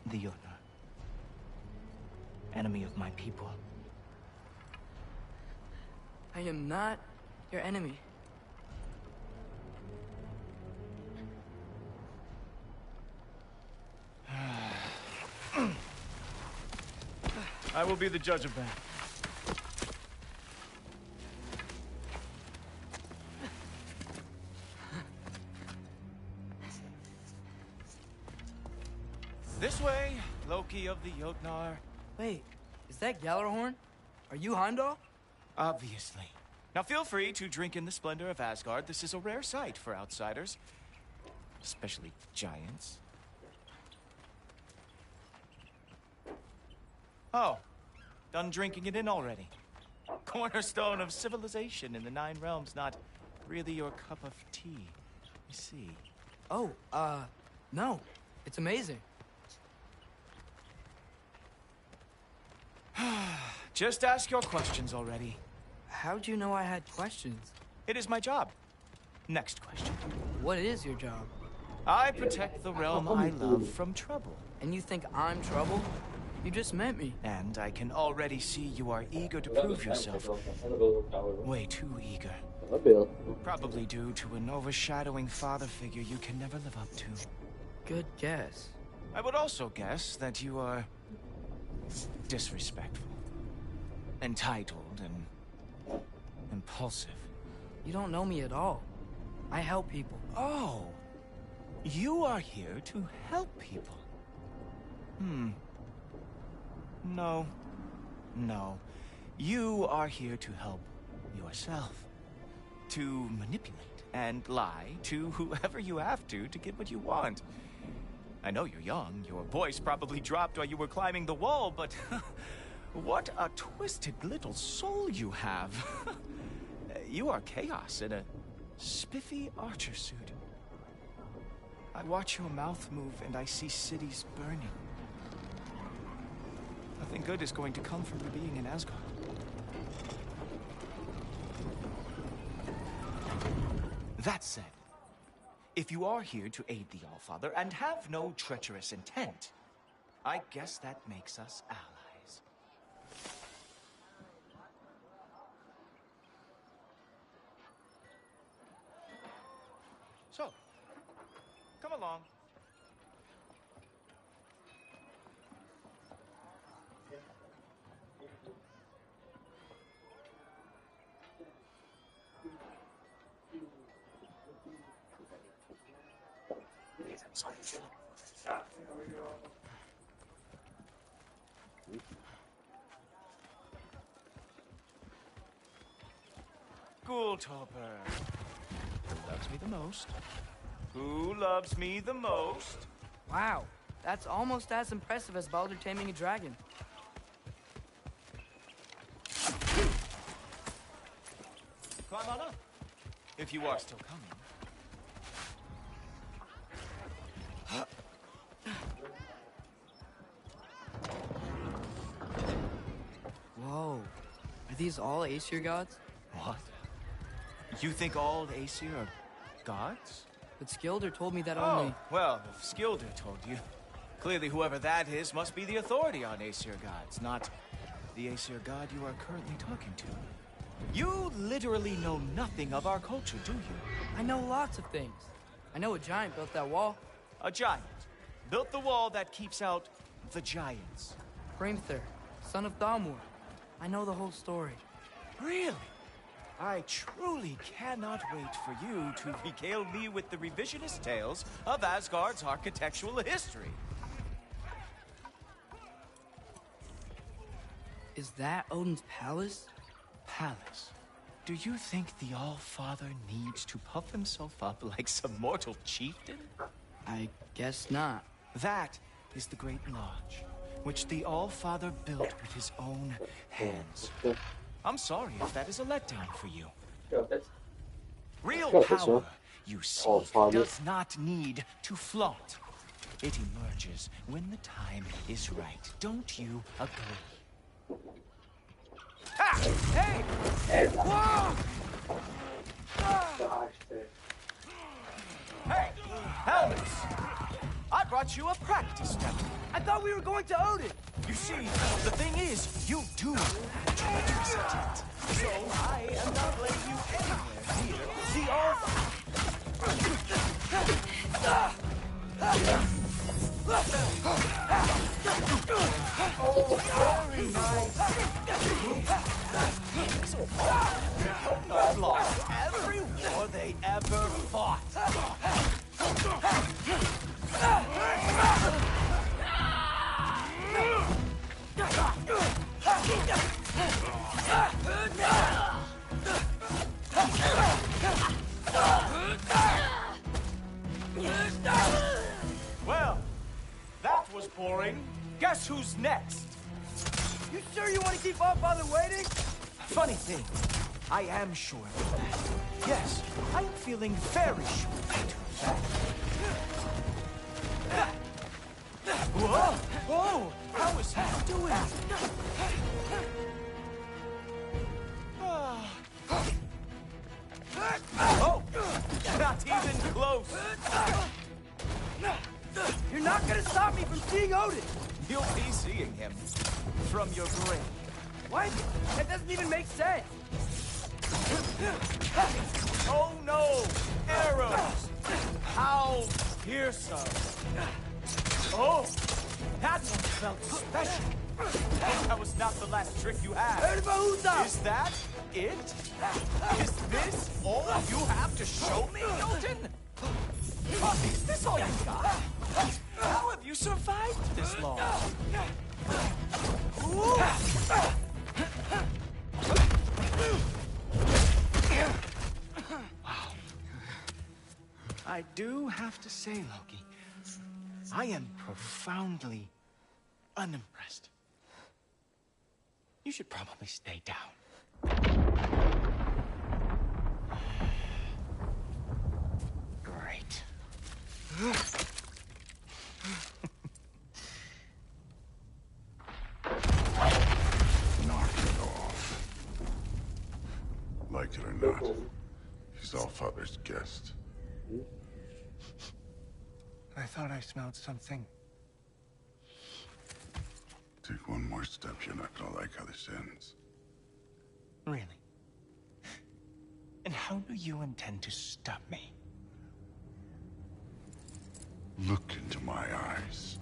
The Jotnar. Enemy of my people. I am not your enemy. I will be the judge of that. This way, Loki of the Jotnar. Wait, is that Gjallarhorn? Are you Heimdall? Obviously. Now feel free to drink in the splendor of Asgard. This is a rare sight for outsiders. Especially giants. Oh, done drinking it in already. Cornerstone of civilization in the 9 realms, not really your cup of tea. I see. Oh, no. It's amazing. Just ask your questions already. How'd you know I had questions? It is my job. Next question. What is your job? I protect the realm I love from trouble. And you think I'm trouble? You just met me. And I can already see you are eager to prove yourself. Way too eager. Probably due to an overshadowing father figure you can never live up to. Good guess. I would also guess that you are disrespectful. entitled and impulsive. You don't know me at all. I help people. Oh, you are here to help people. No. You are here to help yourself. To manipulate and lie to whoever you have to get what you want. I know you're young. Your voice probably dropped while you were climbing the wall, but what a twisted little soul you have. You are chaos in a spiffy archer suit. I watch your mouth move and I see cities burning. Nothing good is going to come from your being in Asgard. That said, if you are here to aid the Allfather and have no treacherous intent, I guess that makes us allies. So, come along. Ghoultoper. Who loves me the most? Who loves me the most? Wow, that's almost as impressive as Baldur taming a dragon. Climb on up, if you are still coming. Whoa, are these all Aesir gods? What? You think all Aesir are gods? But Skilder told me that Oh, only... well, if Skilder told you, clearly whoever that is must be the authority on Aesir gods, not the Aesir god you are currently talking to. You literally know nothing of our culture, do you? I know lots of things. I know a giant built that wall. A giant built the wall that keeps out the giants. Hrimthur, son of Thalmor. I know the whole story. Really? I truly cannot wait for you to regale me with the revisionist tales of Asgard's architectural history. Is that Odin's palace? Palace? Do you think the All-Father needs to puff himself up like some mortal chieftain? I guess not. That is the Great Lodge, which the All-Father built with his own hands. I'm sorry if that is a letdown for you. Real power, you see, does not need to flaunt. It emerges when the time is right. Don't you agree? Ha! Hey! Whoa! Hey! Helmets! I brought you a practice weapon. I thought we were going to Odin! You see, the thing is, you do have treacherous intent. So I am not letting you anywhere near the very nice. I've lost every war they ever fought. Well, that was boring. Guess who's next? You sure you want to keep All-Father waiting? Funny thing, I am sure of that. Yes, I'm feeling very sure of that. Whoa! Whoa! How is he doing? Oh! Not even close! You're not gonna stop me from seeing Odin! You'll be seeing him from your grave. What? That doesn't even make sense! Oh no! Arrows! How fearsome! Oh! That one felt special! That was not the last trick you had. Is that it? Is this all you have to show me, Milton? Is this all you got? How have you survived this long? Wow. I do have to say, Loki, I am profoundly unimpressed. You should probably stay down. Great. Knock it off. Like it or not, he's Allfather's guest. I thought I smelled something. Take one more step, you're not gonna like how this ends. Really? And how do you intend to stop me? Look into my eyes.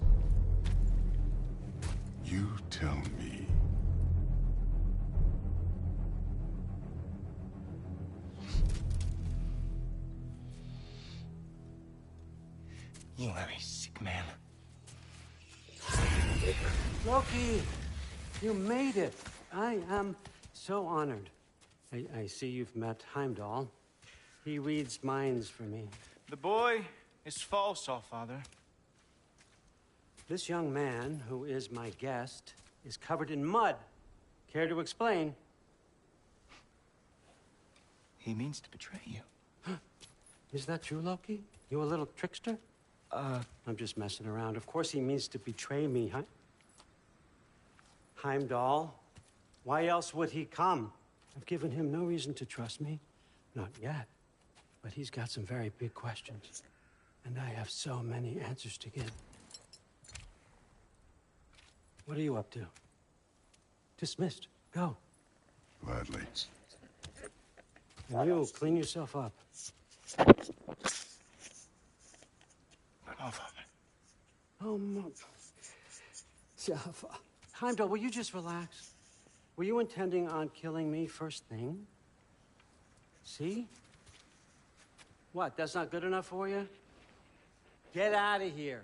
You tell me. You are a sick man. Loki, you made it. I am so honored. I see you've met Heimdall. He reads minds for me. The boy is false, Allfather. This young man, who is my guest, is covered in mud. Care to explain? He means to betray you. Is that true, Loki? You a little trickster? I'm just messing around. Of course he means to betray me, huh? Heimdall, why else would he come? I've given him no reason to trust me. Not yet. But he's got some very big questions. And I have so many answers to give. What are you up to? Dismissed. Go. Gladly. And you, clean yourself up. Oh, no. Heimdall, will you just relax? Were you intending on killing me first thing? See? What, that's not good enough for you? Get out of here.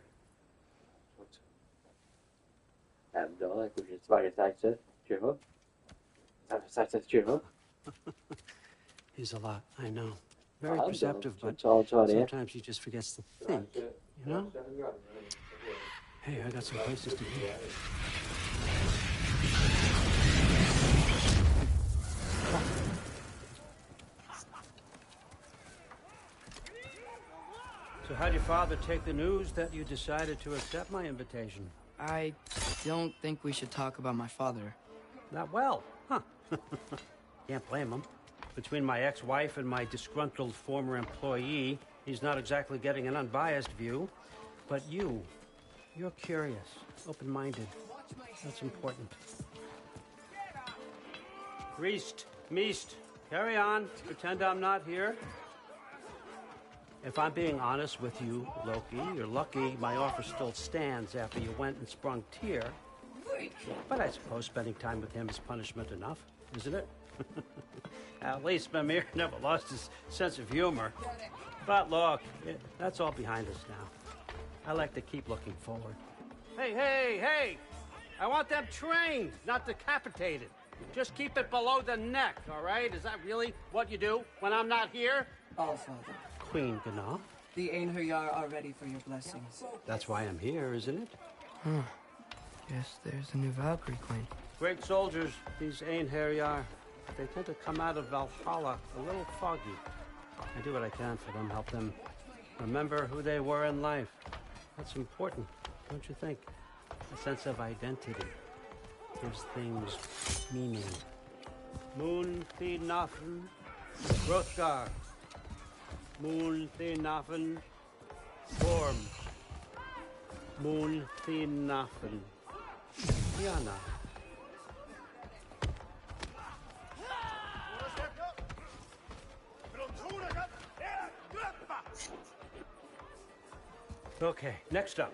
Heimdall, jakože zvažetajte, čeho? Zavěsajte čeho? He's a lot, I know. Very Heimdall, perceptive, but co on je? sometimes he just forgets to think, you know? Hey, I got some places to be. So how'd your father take the news that you decided to accept my invitation? I don't think we should talk about my father. Not well, huh? Can't blame him. Between my ex-wife and my disgruntled former employee, he's not exactly getting an unbiased view. But you're curious, open-minded. That's important. Priest, Meest, carry on. Pretend I'm not here. If I'm being honest with you, Loki, you're lucky my offer still stands after you went and sprung Tyr. But I suppose spending time with him is punishment enough, isn't it? At least Mimir never lost his sense of humor. But look, that's all behind us now. I like to keep looking forward. Hey! I want them trained, not decapitated. Just keep it below the neck, all right? Is that really what you do when I'm not here? Allfather, Queen Gná. the Einherjar are ready for your blessings. That's why I'm here, isn't it? Guess there's a new Valkyrie queen. Great soldiers, these Einherjar. They tend to come out of Valhalla a little foggy. I do what I can for them, help them remember who they were in life. That's important, don't you think? A sense of identity gives things meaning. Moon Thinafen, Hrothgar. Moon Thinafen, Gorm. Moon Thinafen, Diana. Okay, next up.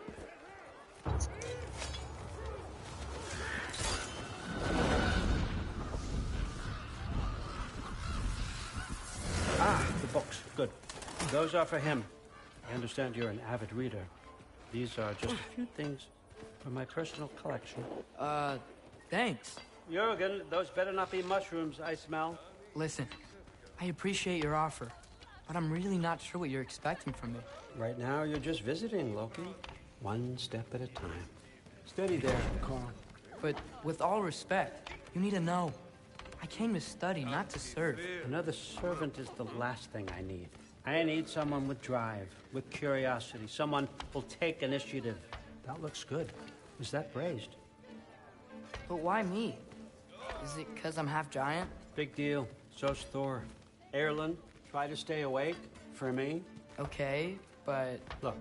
Those are for him. I understand you're an avid reader. These are just a few things from my personal collection. Thanks. Jurgen, those better not be mushrooms I smell. Listen, I appreciate your offer, but I'm really not sure what you're expecting from me. Right now, you're just visiting, Loki. One step at a time. Steady there, Carl. But with all respect, you need to know, I came to study, not to serve. Another servant is the last thing I need. I need someone with drive, with curiosity, someone who'll take initiative. That looks good. Is that braised? But why me? Is it because I'm half giant? Big deal. So's Thor. Erlen, try to stay awake for me. Okay, but... Look,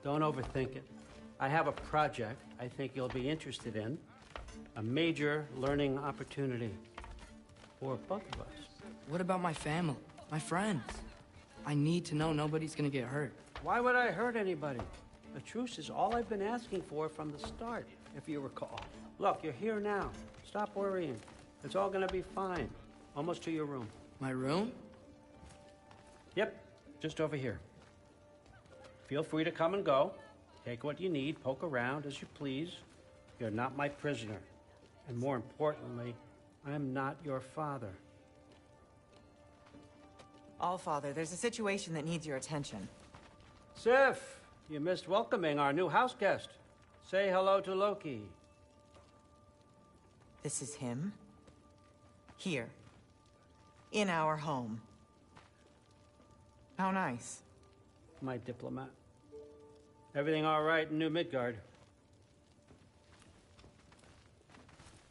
don't overthink it. I have a project I think you'll be interested in. A major learning opportunity for both of us. What about my family, my friends? I need to know nobody's gonna get hurt. Why would I hurt anybody? A truce is all I've been asking for from the start, if you recall. Look, you're here now. Stop worrying. It's all gonna be fine. Almost to your room. My room? Yep, just over here. Feel free to come and go. Take what you need, poke around as you please. You're not my prisoner. And more importantly, I'm not your father. Allfather, there's a situation that needs your attention. Sif, you missed welcoming our new house guest. Say hello to Loki. This is him? Here. In our home. How nice. My diplomat. Everything all right in New Midgard?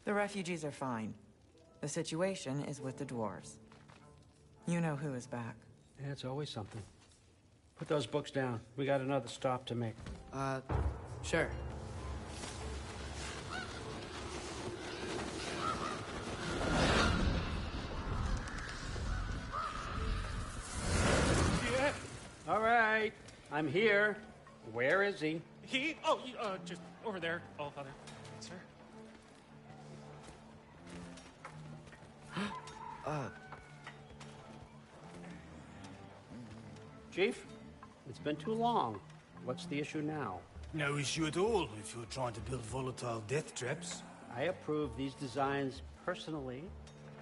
The refugees are fine. The situation is with the dwarves. You know who is back. Yeah, it's always something. Put those books down. We got another stop to make. Sure. Yeah. All right. I'm here. Where is he? Just over there, Allfather. Sir? Chief, it's been too long. What's the issue now? No issue at all if you're trying to build volatile death traps. I approve these designs personally,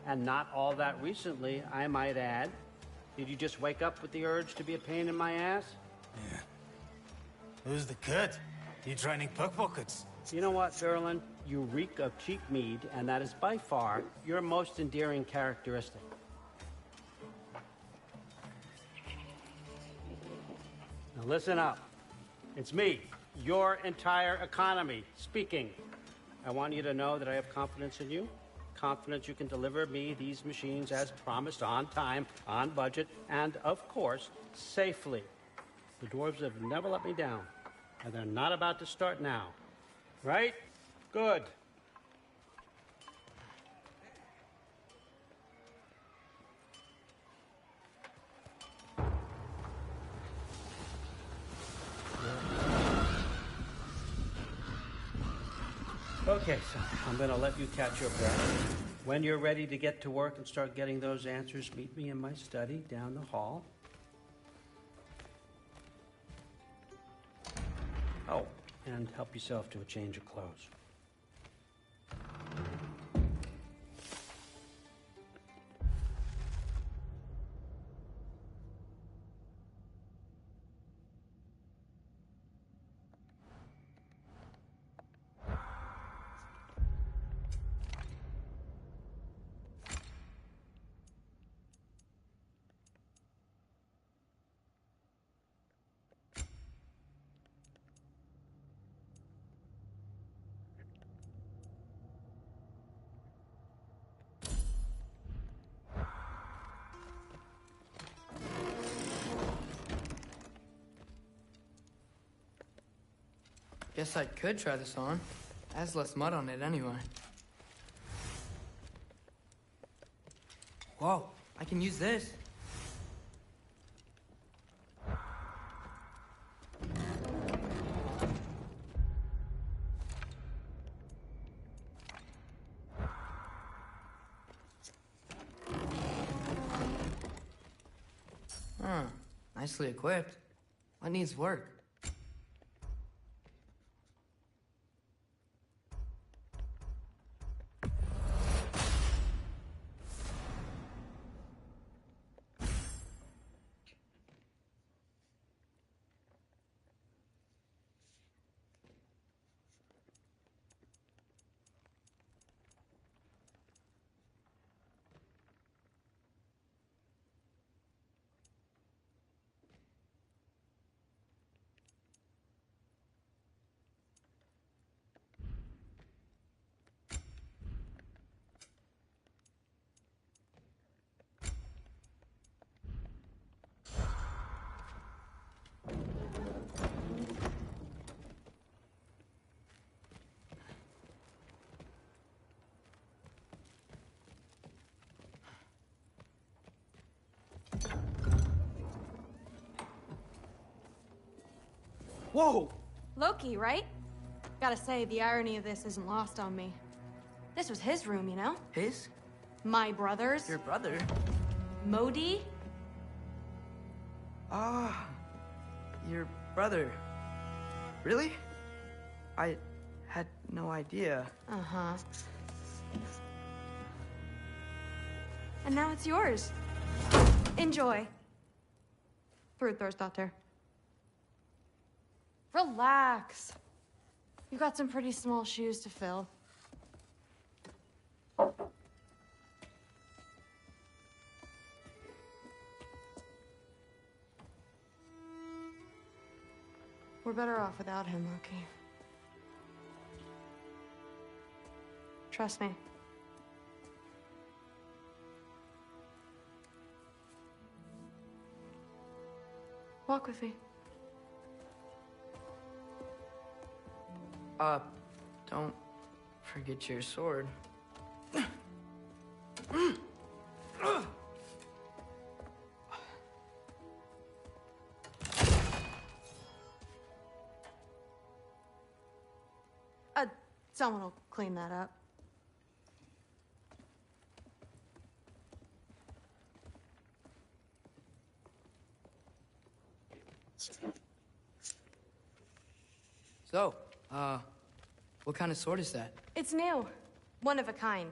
and not all that recently, I might add. Did you just wake up with the urge to be a pain in my ass? Yeah. Who's the cut? You training pickpockets? You know what, Erlen? You reek of cheap mead, and that is by far your most endearing characteristic. Now listen up. It's me, your entire economy, speaking. I want you to know that I have confidence in you. Confidence you can deliver me these machines as promised, on time, on budget, and, of course, safely. The dwarves have never let me down, and they're not about to start now. Right? Good. Okay, so I'm gonna let you catch your breath. When you're ready to get to work and start getting those answers, meet me in my study down the hall. Oh, and help yourself to a change of clothes. Guess I could try this on. Has less mud on it anyway. Whoa, I can use this. Nicely equipped. What needs work? Whoa! Loki, right? Gotta say, the irony of this isn't lost on me. This was his room, you know? His? My brother's. Your brother? Modi? Ah, your brother. Really? I had no idea. Uh-huh. And now it's yours. Enjoy. Frukthorstdotter. Relax. You got some pretty small shoes to fill. We're better off without him, Loki. Trust me. Walk with me. Don't forget your sword. Someone will clean that up. So, what kind of sword is that? It's new. One of a kind.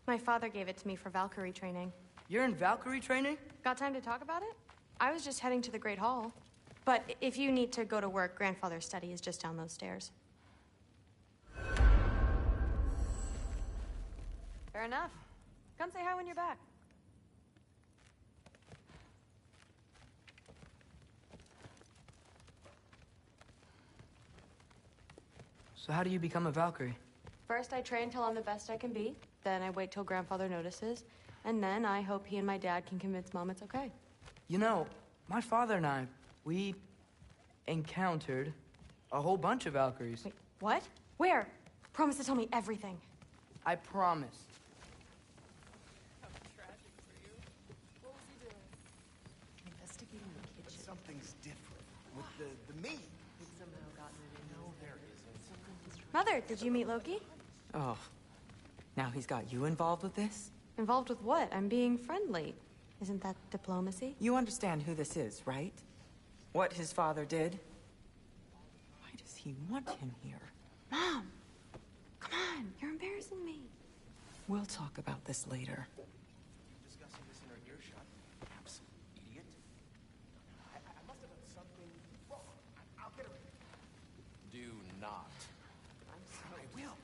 My father gave it to me for Valkyrie training. You're in Valkyrie training? Got time to talk about it? I was just heading to the Great Hall. But if you need to go to work, Grandfather's study is just down those stairs. Fair enough. Come say hi when you're back. So how do you become a Valkyrie? First, I train till I'm the best I can be. Then I wait till Grandfather notices. And then I hope he and my dad can convince Mom it's okay. You know, my father and I, we encountered a whole bunch of Valkyries. Wait, what? Where? Promise to tell me everything. I promise. Investigating the kitchen. Something's different with the meat. It's somehow gotten it in. No, there isn't. Mother, did you meet Loki? Oh. Now he's got you involved with this? Involved with what? I'm being friendly. Isn't that diplomacy? You understand who this is, right? What his father did? Why does he want him here? Mom! Come on, you're embarrassing me. We'll talk about this later. Discussing this in our earshot. Absolute idiot. I must have done something wrong. I'll get her. Do not. I'm sorry. I will.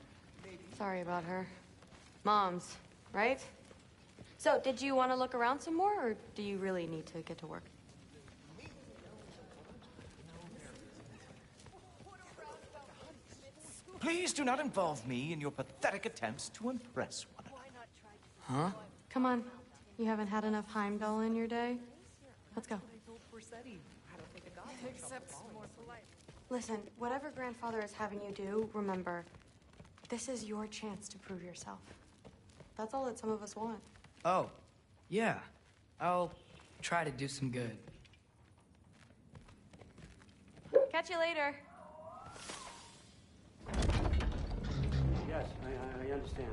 Maybe. Sorry about her. Mom's, right? So, did you want to look around some more, or do you really need to get to work? Please do not involve me in your pathetic attempts to impress one another. Huh? Come on. You haven't had enough Heimdall in your day? Let's go. Except more polite. Listen, whatever Grandfather is having you do, remember, this is your chance to prove yourself. That's all that some of us want. Oh, yeah. I'll try to do some good. Catch you later. Yes, I understand.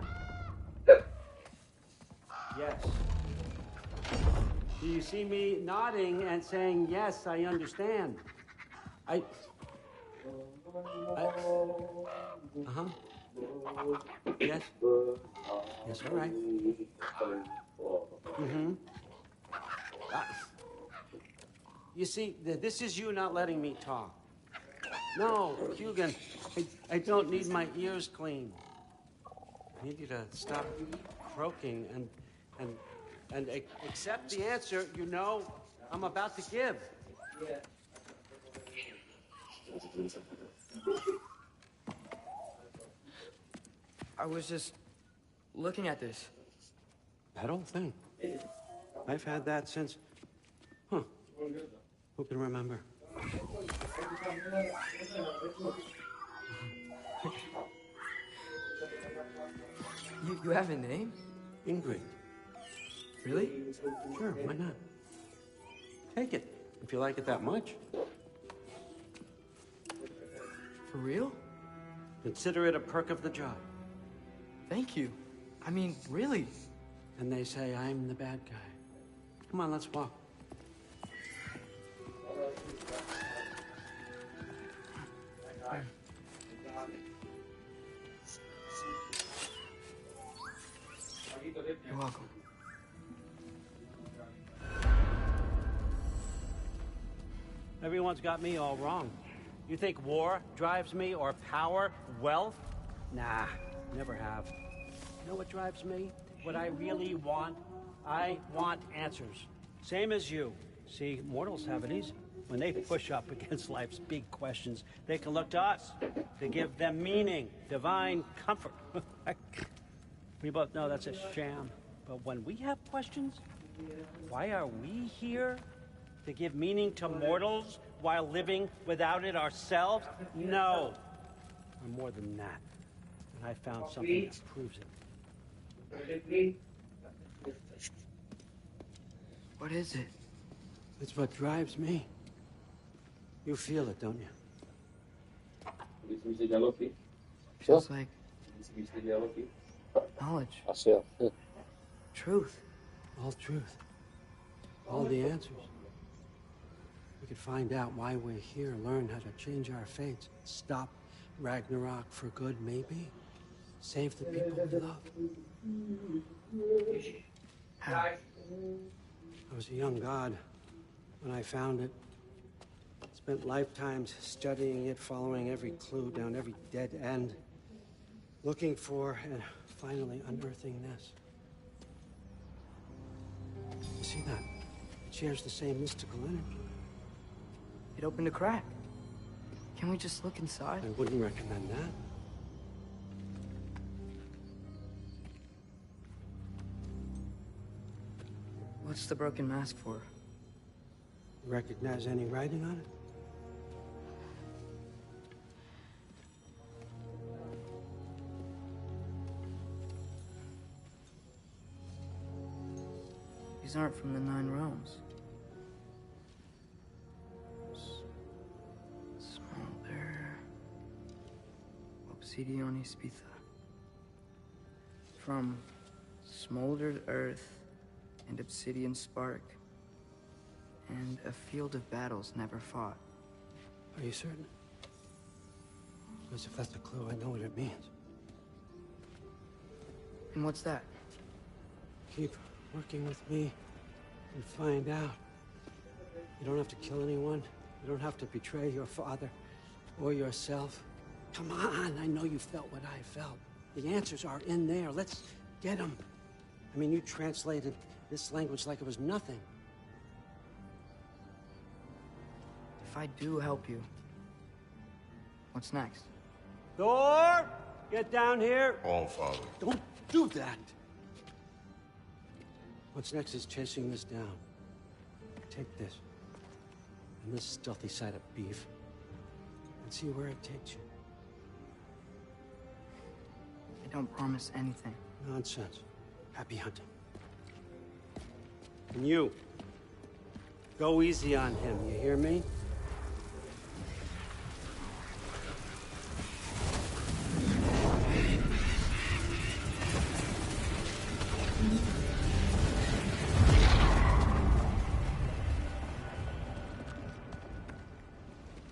Yes. Do you see me nodding and saying, yes, I understand? Uh-huh. Yes. Yes, all right. Mm-hmm. You see, this is you not letting me talk. No, Hugan, I don't need my ears cleaned. I need you to stop croaking and accept the answer you know I'm about to give. I was just looking at this. That old thing. I've had that since... Huh. Who can remember? You have a name? Ingrid. Really? Sure, why not? Take it, if you like it that much. For real? Consider it a perk of the job. Thank you. I mean, really. And they say I'm the bad guy. Come on, let's walk. You're welcome. Everyone's got me all wrong. You think war drives me, or power, wealth? Nah, never have. You know what drives me? What I really want? I want answers. Same as you. See, mortals have it easy. When they push up against life's big questions, they can look to us to give them meaning, divine comfort. We both know that's a sham. But when we have questions, why are we here? To give meaning to mortals while living without it ourselves? No. We're more than that. And I found something that proves it. What is it? It's what drives me. You feel it, don't you? Feels like knowledge. Truth. All truth. All the answers. We could find out why we're here, learn how to change our fates, stop Ragnarok for good, maybe? Save the people we love. How? I was a young god when I found it. Spent lifetimes studying it, following every clue down every dead end, looking for and finally unearthing this. You see that? It shares the same mystical energy. It opened a crack. Can we just look inside? I wouldn't recommend that. What's the broken mask for? Recognize any writing on it? These aren't from the Nine Realms. Smolder. Obsidian Spitha. From smoldered earth and obsidian spark, and a field of battles never fought. Are you certain? Because if that's a clue, I know what it means. And what's that? Keep working with me and find out. You don't have to kill anyone. You don't have to betray your father or yourself. Come on, I know you felt what I felt. The answers are in there. Let's get them. I mean, you translated this language like it was nothing. If I do help you, what's next? Thor! Get down here! All, Father. Don't do that! What's next is chasing this down. Take this, and this stealthy side of beef, and see where it takes you. I don't promise anything. Nonsense. Happy hunting. And you, go easy on him, you hear me?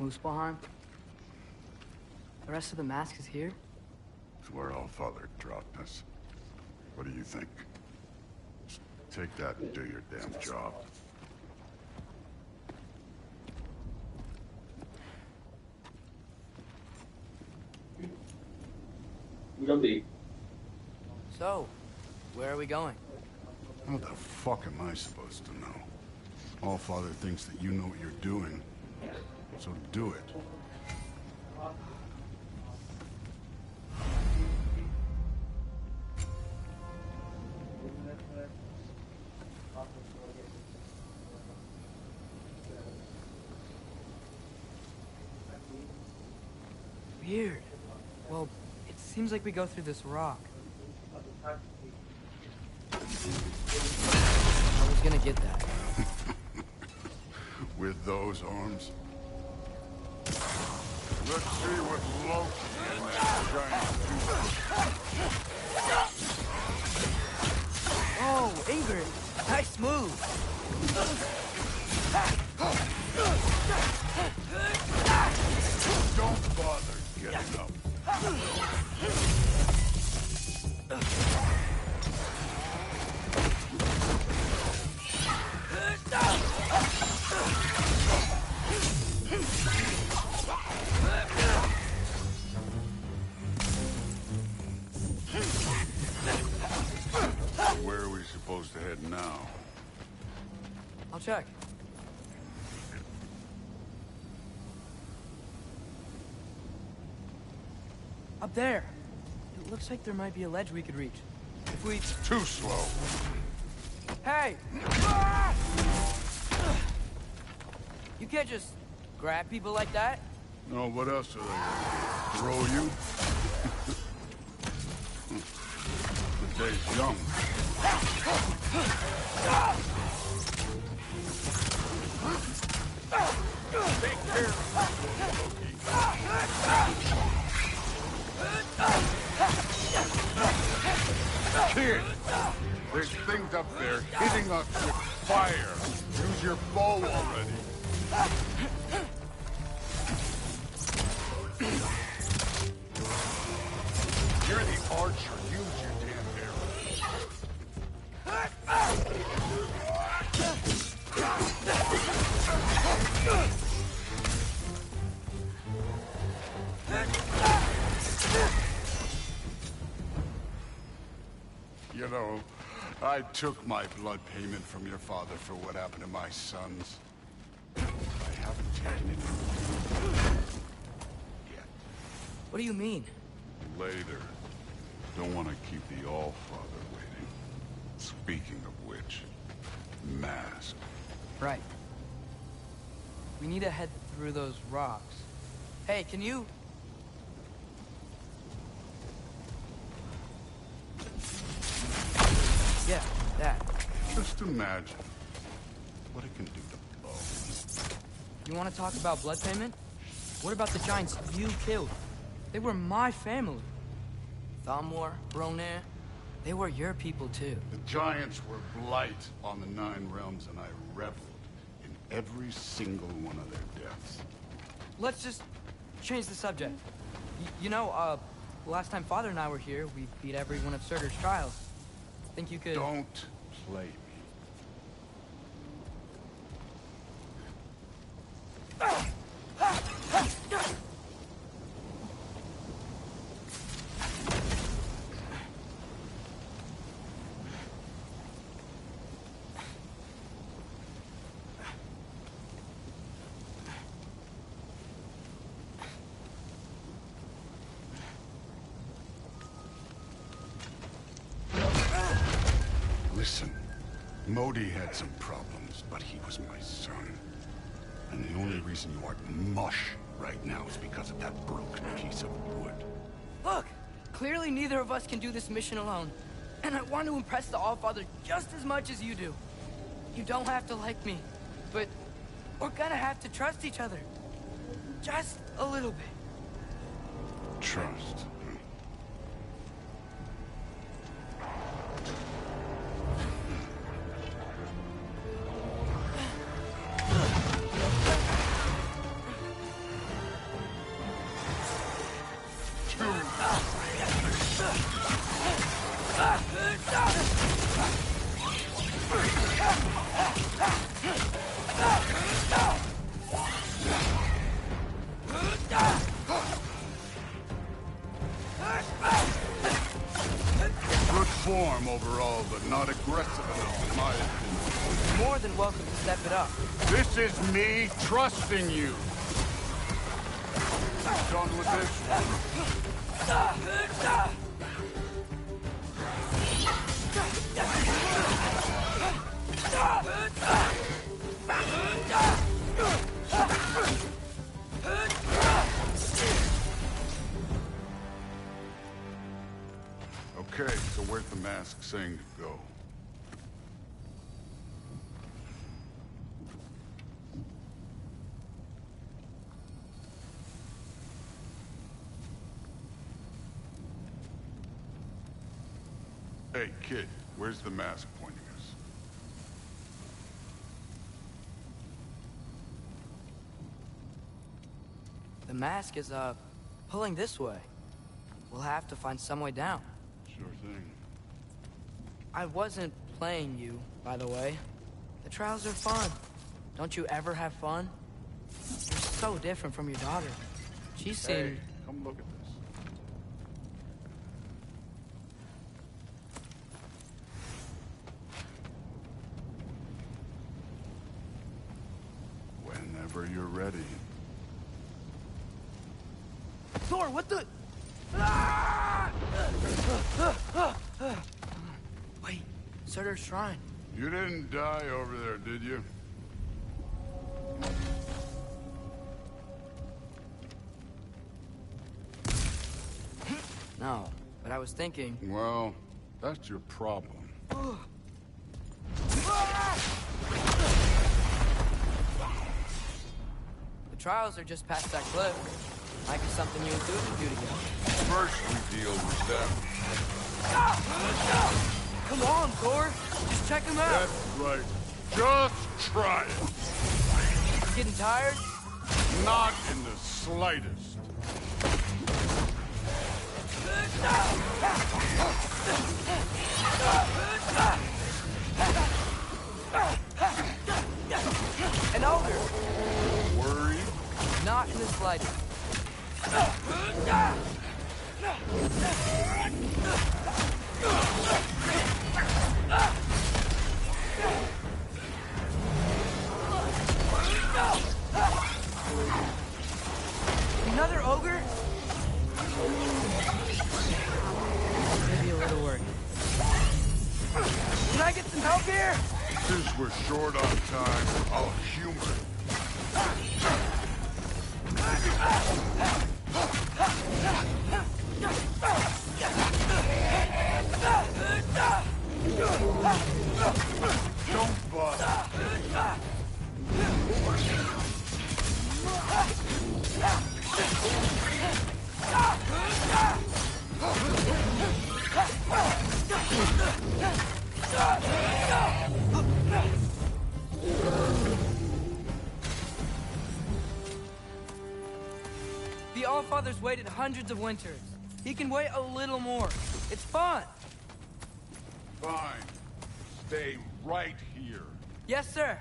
Muspelheim? The rest of the mask is here? It's where Allfather dropped us. What do you think? Just take that and do your damn job. So, where are we going? How the fuck am I supposed to know? Allfather thinks that you know what you're doing, so do it. Weird. Well, it seems like we go through this rock. I was gonna get that. With those arms? Let's see what Loki and that giant Oh, Ingrid! Nice move! Don't bother getting up. Where are we supposed to head now? I'll check. Up there. It looks like there might be a ledge we could reach. If we... Too slow. Hey! You can't just grab people like that. No, what else are they gonna throw you? The day's young. Take care of Kid, there's things up there hitting us with fire. Use your bow already. You're the archer. Use your damn You know, I took my blood payment from your father for what happened to my sons. I haven't taken it from you yet. What do you mean? Later. Don't want to keep the Allfather waiting. Speaking of which, mask. Right. We need to head through those rocks. Hey, can you... Yeah, that. Just imagine what it can do to bones. You want to talk about blood payment? What about the giants you killed? They were my family. Thamor, Ronan, they were your people too. The giants were blight on the 9 realms, and I reveled in every single one of their deaths. Let's just change the subject. You know, last time Father and I were here, we beat every one of Surtur's trials. Think you could... Don't play me. Listen, Modi had some problems, but he was my son. And the only reason you aren't mush right now is because of that broken piece of wood. Look! Clearly neither of us can do this mission alone. And I want to impress the Allfather just as much as you do. You don't have to like me, but we're gonna have to trust each other. Just a little bit. Trust. charm overall, but not aggressive enough, in my opinion. You're more than welcome to step it up. This is me trusting you. Done with this? Okay, so where's the mask saying to go? Hey, kid, where's the mask pointing us? The mask is, pulling this way. We'll have to find some way down. Sure thing. I wasn't playing you, by the way. The trials are fun. Don't you ever have fun? You're so different from your daughter. She seemed... Hey, come look at this. Whenever you're ready. Thor, what the... Wait, Surtur's shrine. You didn't die over there, did you? No, but I was thinking... Well, that's your problem. The trials are just past that cliff. Might be something you and Dude could do together. First we deal with them. Come on, Thor. Just check him out. That's right. Just try it. You getting tired? Not in the slightest. An ogre. Worried? Not in the slightest. Another ogre? Maybe a little worried. Can I get some help here? Since we're short on time, I'll humor it. Don't bother. The Allfather's waited hundreds of winters. He can wait a little more. It's fun. Fine. Stay right here. Yes, sir.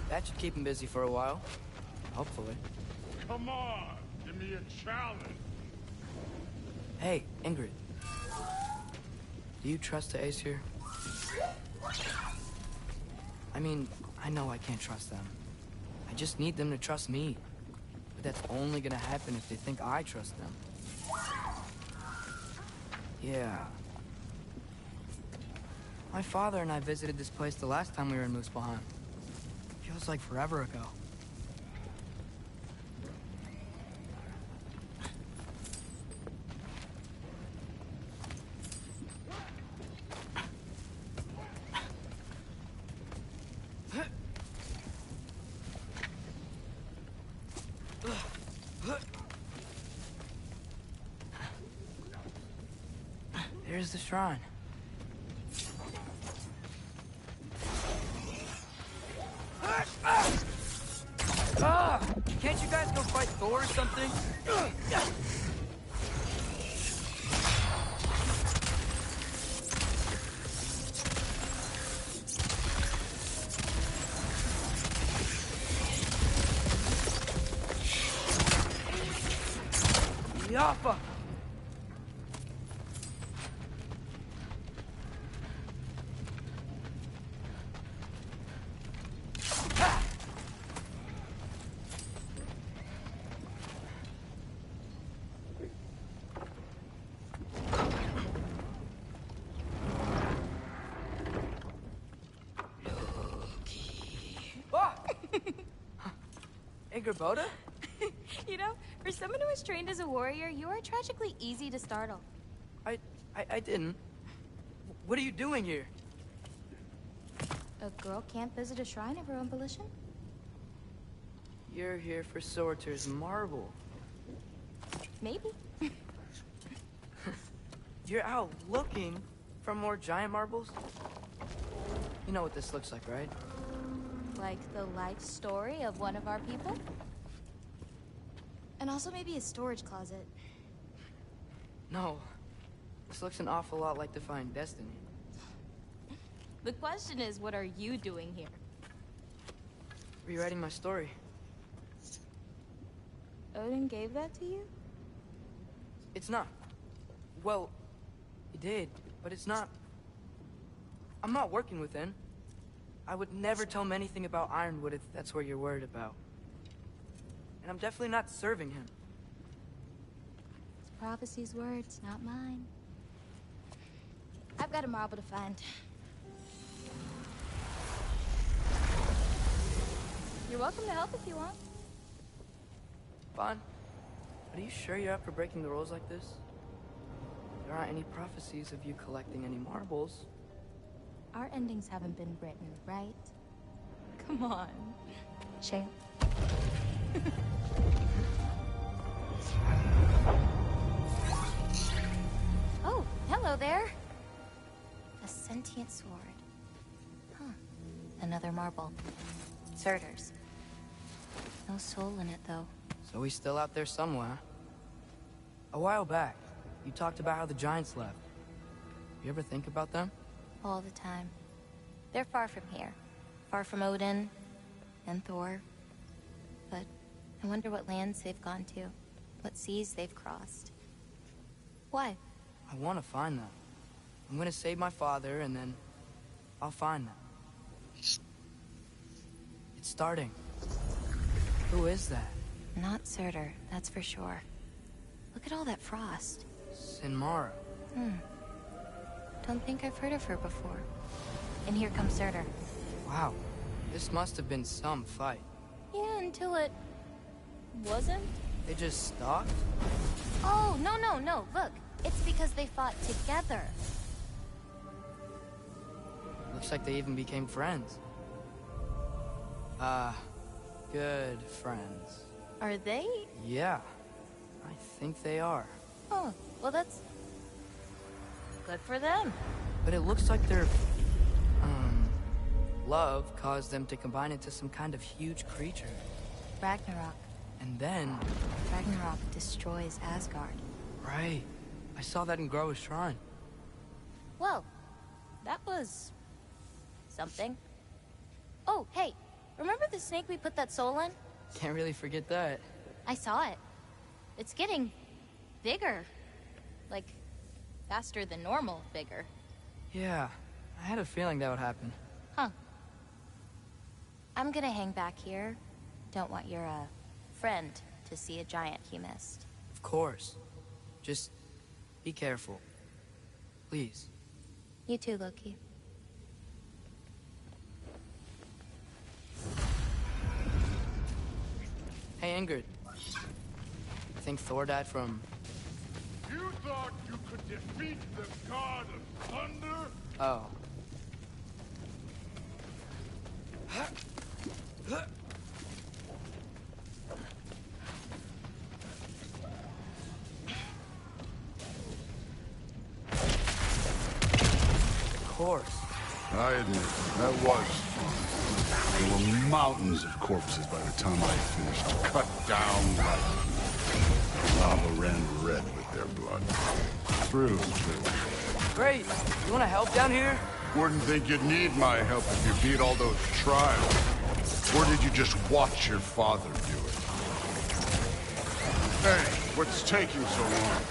That should keep him busy for a while. Hopefully. Come on, give me a challenge. Hey, Ingrid. Do you trust the Aesir? I mean, I know I can't trust them. I just need them to trust me. But that's only gonna happen if they think I trust them. Yeah. My father and I visited this place the last time we were in Muspelheim. Feels like forever ago. There's the shrine. or something? Yappa! Boda? You know, for someone who was trained as a warrior, you are tragically easy to startle. I didn't. What are you doing here? A girl can't visit a shrine of her own volition? You're here for Sorter's marble. Maybe. You're out looking for more giant marbles? You know what this looks like, right? Like the life story of one of our people? And also maybe a storage closet. No. This looks an awful lot like Defying Destiny. The question is, what are you doing here? Rewriting my story. Odin gave that to you? It's not. Well, he did, but it's not. I'm not working with him. I would never tell him anything about Ironwood if that's what you're worried about. And I'm definitely not serving him. It's prophecy's words, not mine. I've got a marble to find. You're welcome to help if you want. Fine. But are you sure you're up for breaking the rules like this? There aren't any prophecies of you collecting any marbles. Our endings haven't been written, right? Come on, champ. Oh, hello there. A sentient sword. Huh. Another marble. Surtur's. No soul in it, though. So he's still out there somewhere. A while back, you talked about how the giants left. You ever think about them? All the time. They're far from here. Far from Odin and Thor. But I wonder what lands they've gone to. What seas they've crossed. Why? I want to find them. I'm gonna save my father, and then I'll find them. It's starting. Who is that? Not Surtur, that's for sure. Look at all that frost. Sinmara. Don't think I've heard of her before. And here comes Surtur. Wow. This must have been some fight. Yeah, until it... wasn't? They just stopped? Oh, no. Look, it's because they fought together. Looks like they even became friends. Good friends. Are they? Yeah, I think they are. Oh, well that's... good for them. But it looks like their... love caused them to combine into some kind of huge creature. Ragnarok. And then... Ragnarok destroys Asgard. Right. I saw that in Groa's shrine. Well, that was... something. Oh, hey, remember the snake we put that soul in? Can't really forget that. I saw it. It's getting... bigger. Like, faster than normal bigger. Yeah, I had a feeling that would happen. Huh. I'm gonna hang back here. Don't want your, friend to see a giant he missed. Of course. Just be careful. Please. You too, Loki. Hey, Ingrid. Think Thor died from... You thought you could defeat the god of thunder? Oh. Of course. I admit, that was fun. There were mountains of corpses by the time I finished. Cut down like lava ran red with their blood. True. Great. You want to help down here? Wouldn't think you'd need my help if you beat all those trials. Or did you just watch your father do it? Hey, what's taking so long?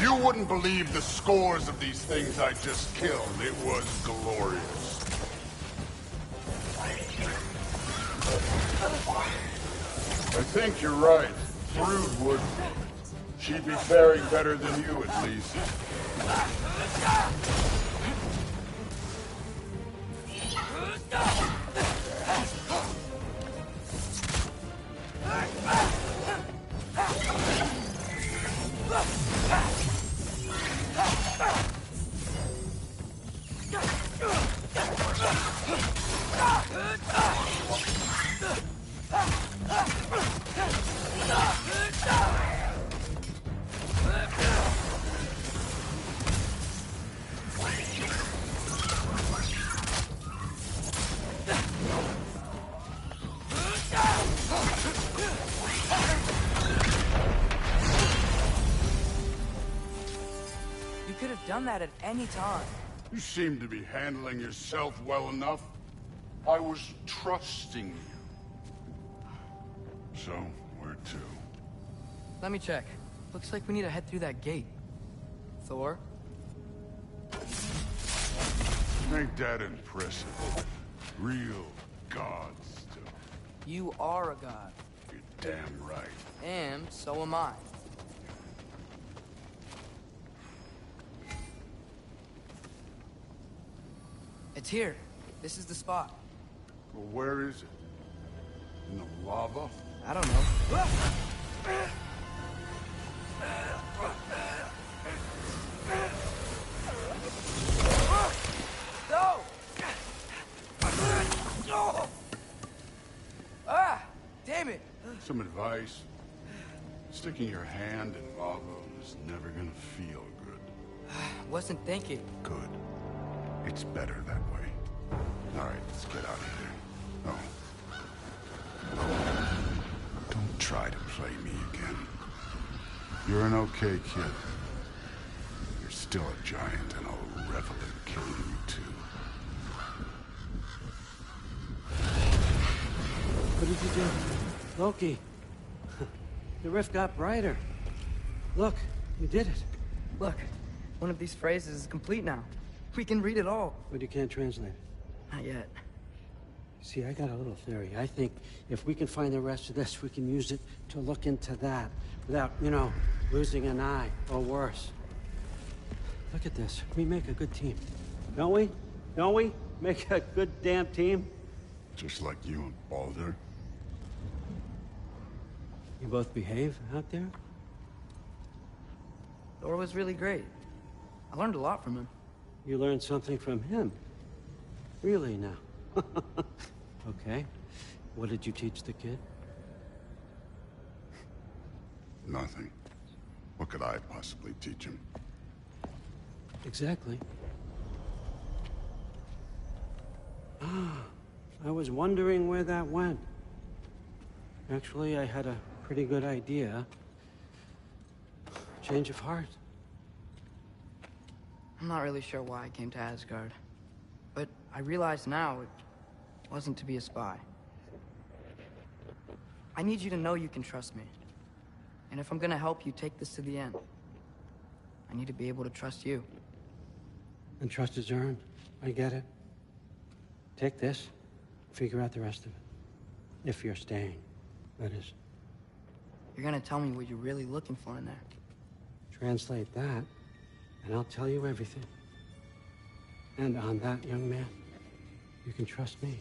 You wouldn't believe the scores of these things I just killed. It was glorious. I think you're right. Brood would. She'd be faring better than you, at least. You could have done that at any time. You seem to be handling yourself well enough. I was trusting you. So, where to? Let me check. Looks like we need to head through that gate. Thor? Ain't that impressive? Real god stuff. You are a god. You're damn right. And so am I. It's here. This is the spot. Well, where is it? In the lava? I don't know. No! Ah! Damn it! Some advice? Sticking your hand in lava is never gonna feel good. Wasn't thinking. Good. It's better that way. All right, let's get out of here. Oh. Don't try to play me again. You're an okay kid. You're still a giant, and I'll revel in killing you too. What did you do? Loki. The rift got brighter. Look, you did it. Look, one of these phrases is complete now. We can read it all. But you can't translate it. Not yet. See, I got a little theory. I think if we can find the rest of this, we can use it to look into that without, you know, losing an eye or worse. Look at this. We make a good team. Don't we? Don't we? Make a good damn team? Just like you and Baldur. You both behave out there? Thor was really great. I learned a lot from him. You learned something from him? Really now? Okay. What did you teach the kid? Nothing. What could I possibly teach him? Exactly. I was wondering where that went. Actually, I had a pretty good idea. Change of heart. I'm not really sure why I came to Asgard. But I realize now it wasn't to be a spy. I need you to know you can trust me. And if I'm gonna help you take this to the end, I need to be able to trust you. And trust is earned. I get it. Take this, figure out the rest of it. If you're staying, that is. You're gonna tell me what you're really looking for in there. Translate that, and I'll tell you everything. And on that, young man, you can trust me.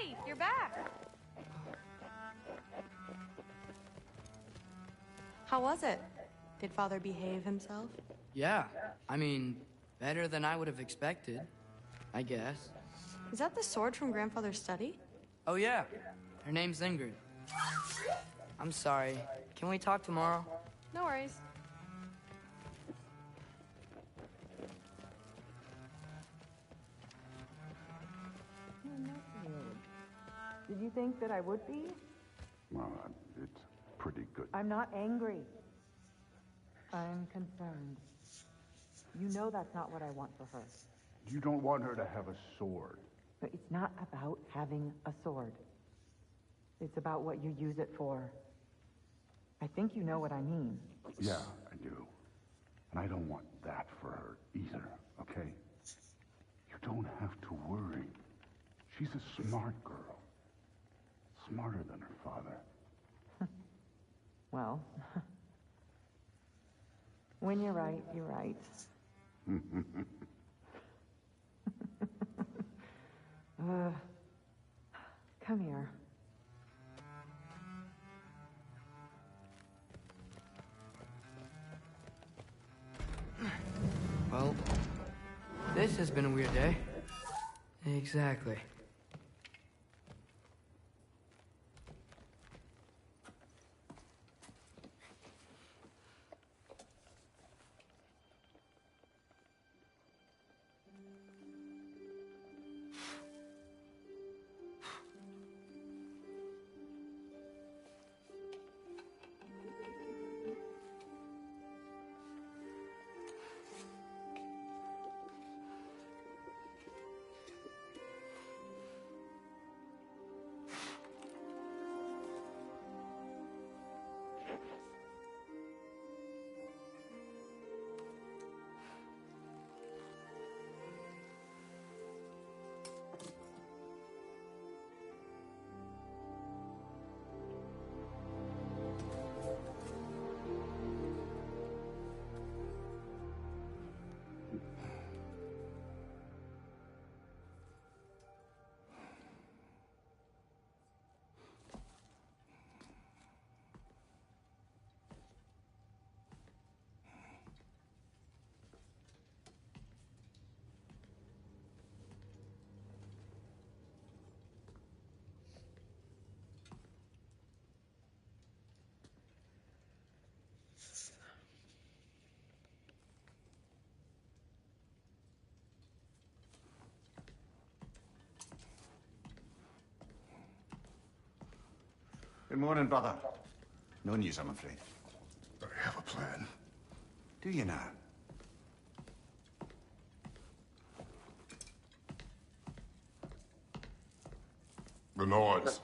Hey, you're back. How was it? Did Father behave himself? Yeah, I mean, better than I would have expected, I guess. Is that the sword from Grandfather's study? Oh yeah, her name's Ingrid. I'm sorry, can we talk tomorrow? No worries. Did you think that I would be? Well, it's pretty good. I'm not angry. I'm concerned. You know that's not what I want for her. You don't want her to have a sword. But it's not about having a sword. It's about what you use it for. I think you know what I mean. Yeah, I do. And I don't want that for her either, okay? You don't have to worry. She's a smart girl. Smarter than her father. Well, when you're right, you're right. Come here. Well, this has been a weird day. Exactly. Good morning, brother. No news, I'm afraid. I have a plan. Do you now? The Nords.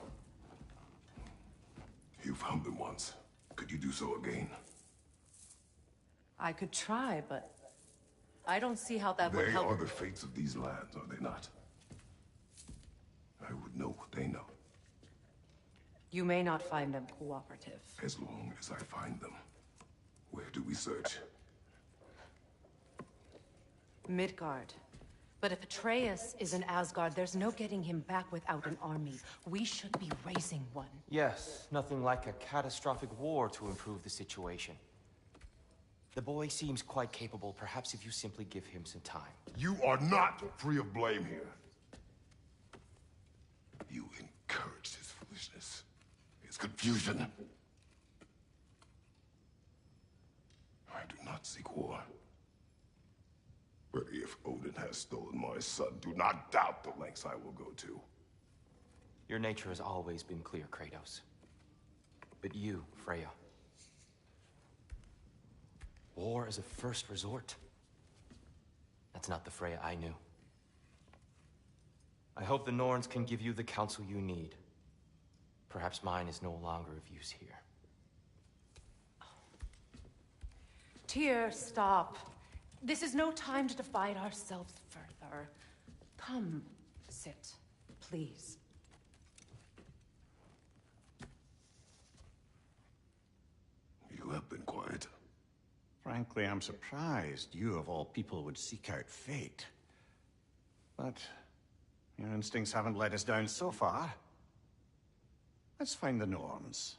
You found them once. Could you do so again? I could try, but I don't see how that would They help. are the fates of these lands, are they not? I would know what they know. You may not find them cooperative. As long as I find them. Where do we search? Midgard. But if Atreus is in Asgard, there's no getting him back without an army. We should be raising one. Yes, nothing like a catastrophic war to improve the situation. The boy seems quite capable. Perhaps if you simply give him some time. You are not free of blame here. You encouraged his foolishness, his confusion. I do not seek war. But if Odin has stolen my son, do not doubt the lengths I will go to. Your nature has always been clear, Kratos. But you, Freya. War is a first resort. That's not the Freya I knew. I hope the Norns can give you the counsel you need. Perhaps mine is no longer of use here. Tyr, stop. This is no time to divide ourselves further. Come, sit, please. You have been quiet. Frankly, I'm surprised you, of all people, would seek out fate. But Your instincts haven't let us down so far. Let's find the norms.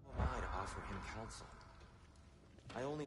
Who am I to offer him counsel? I only...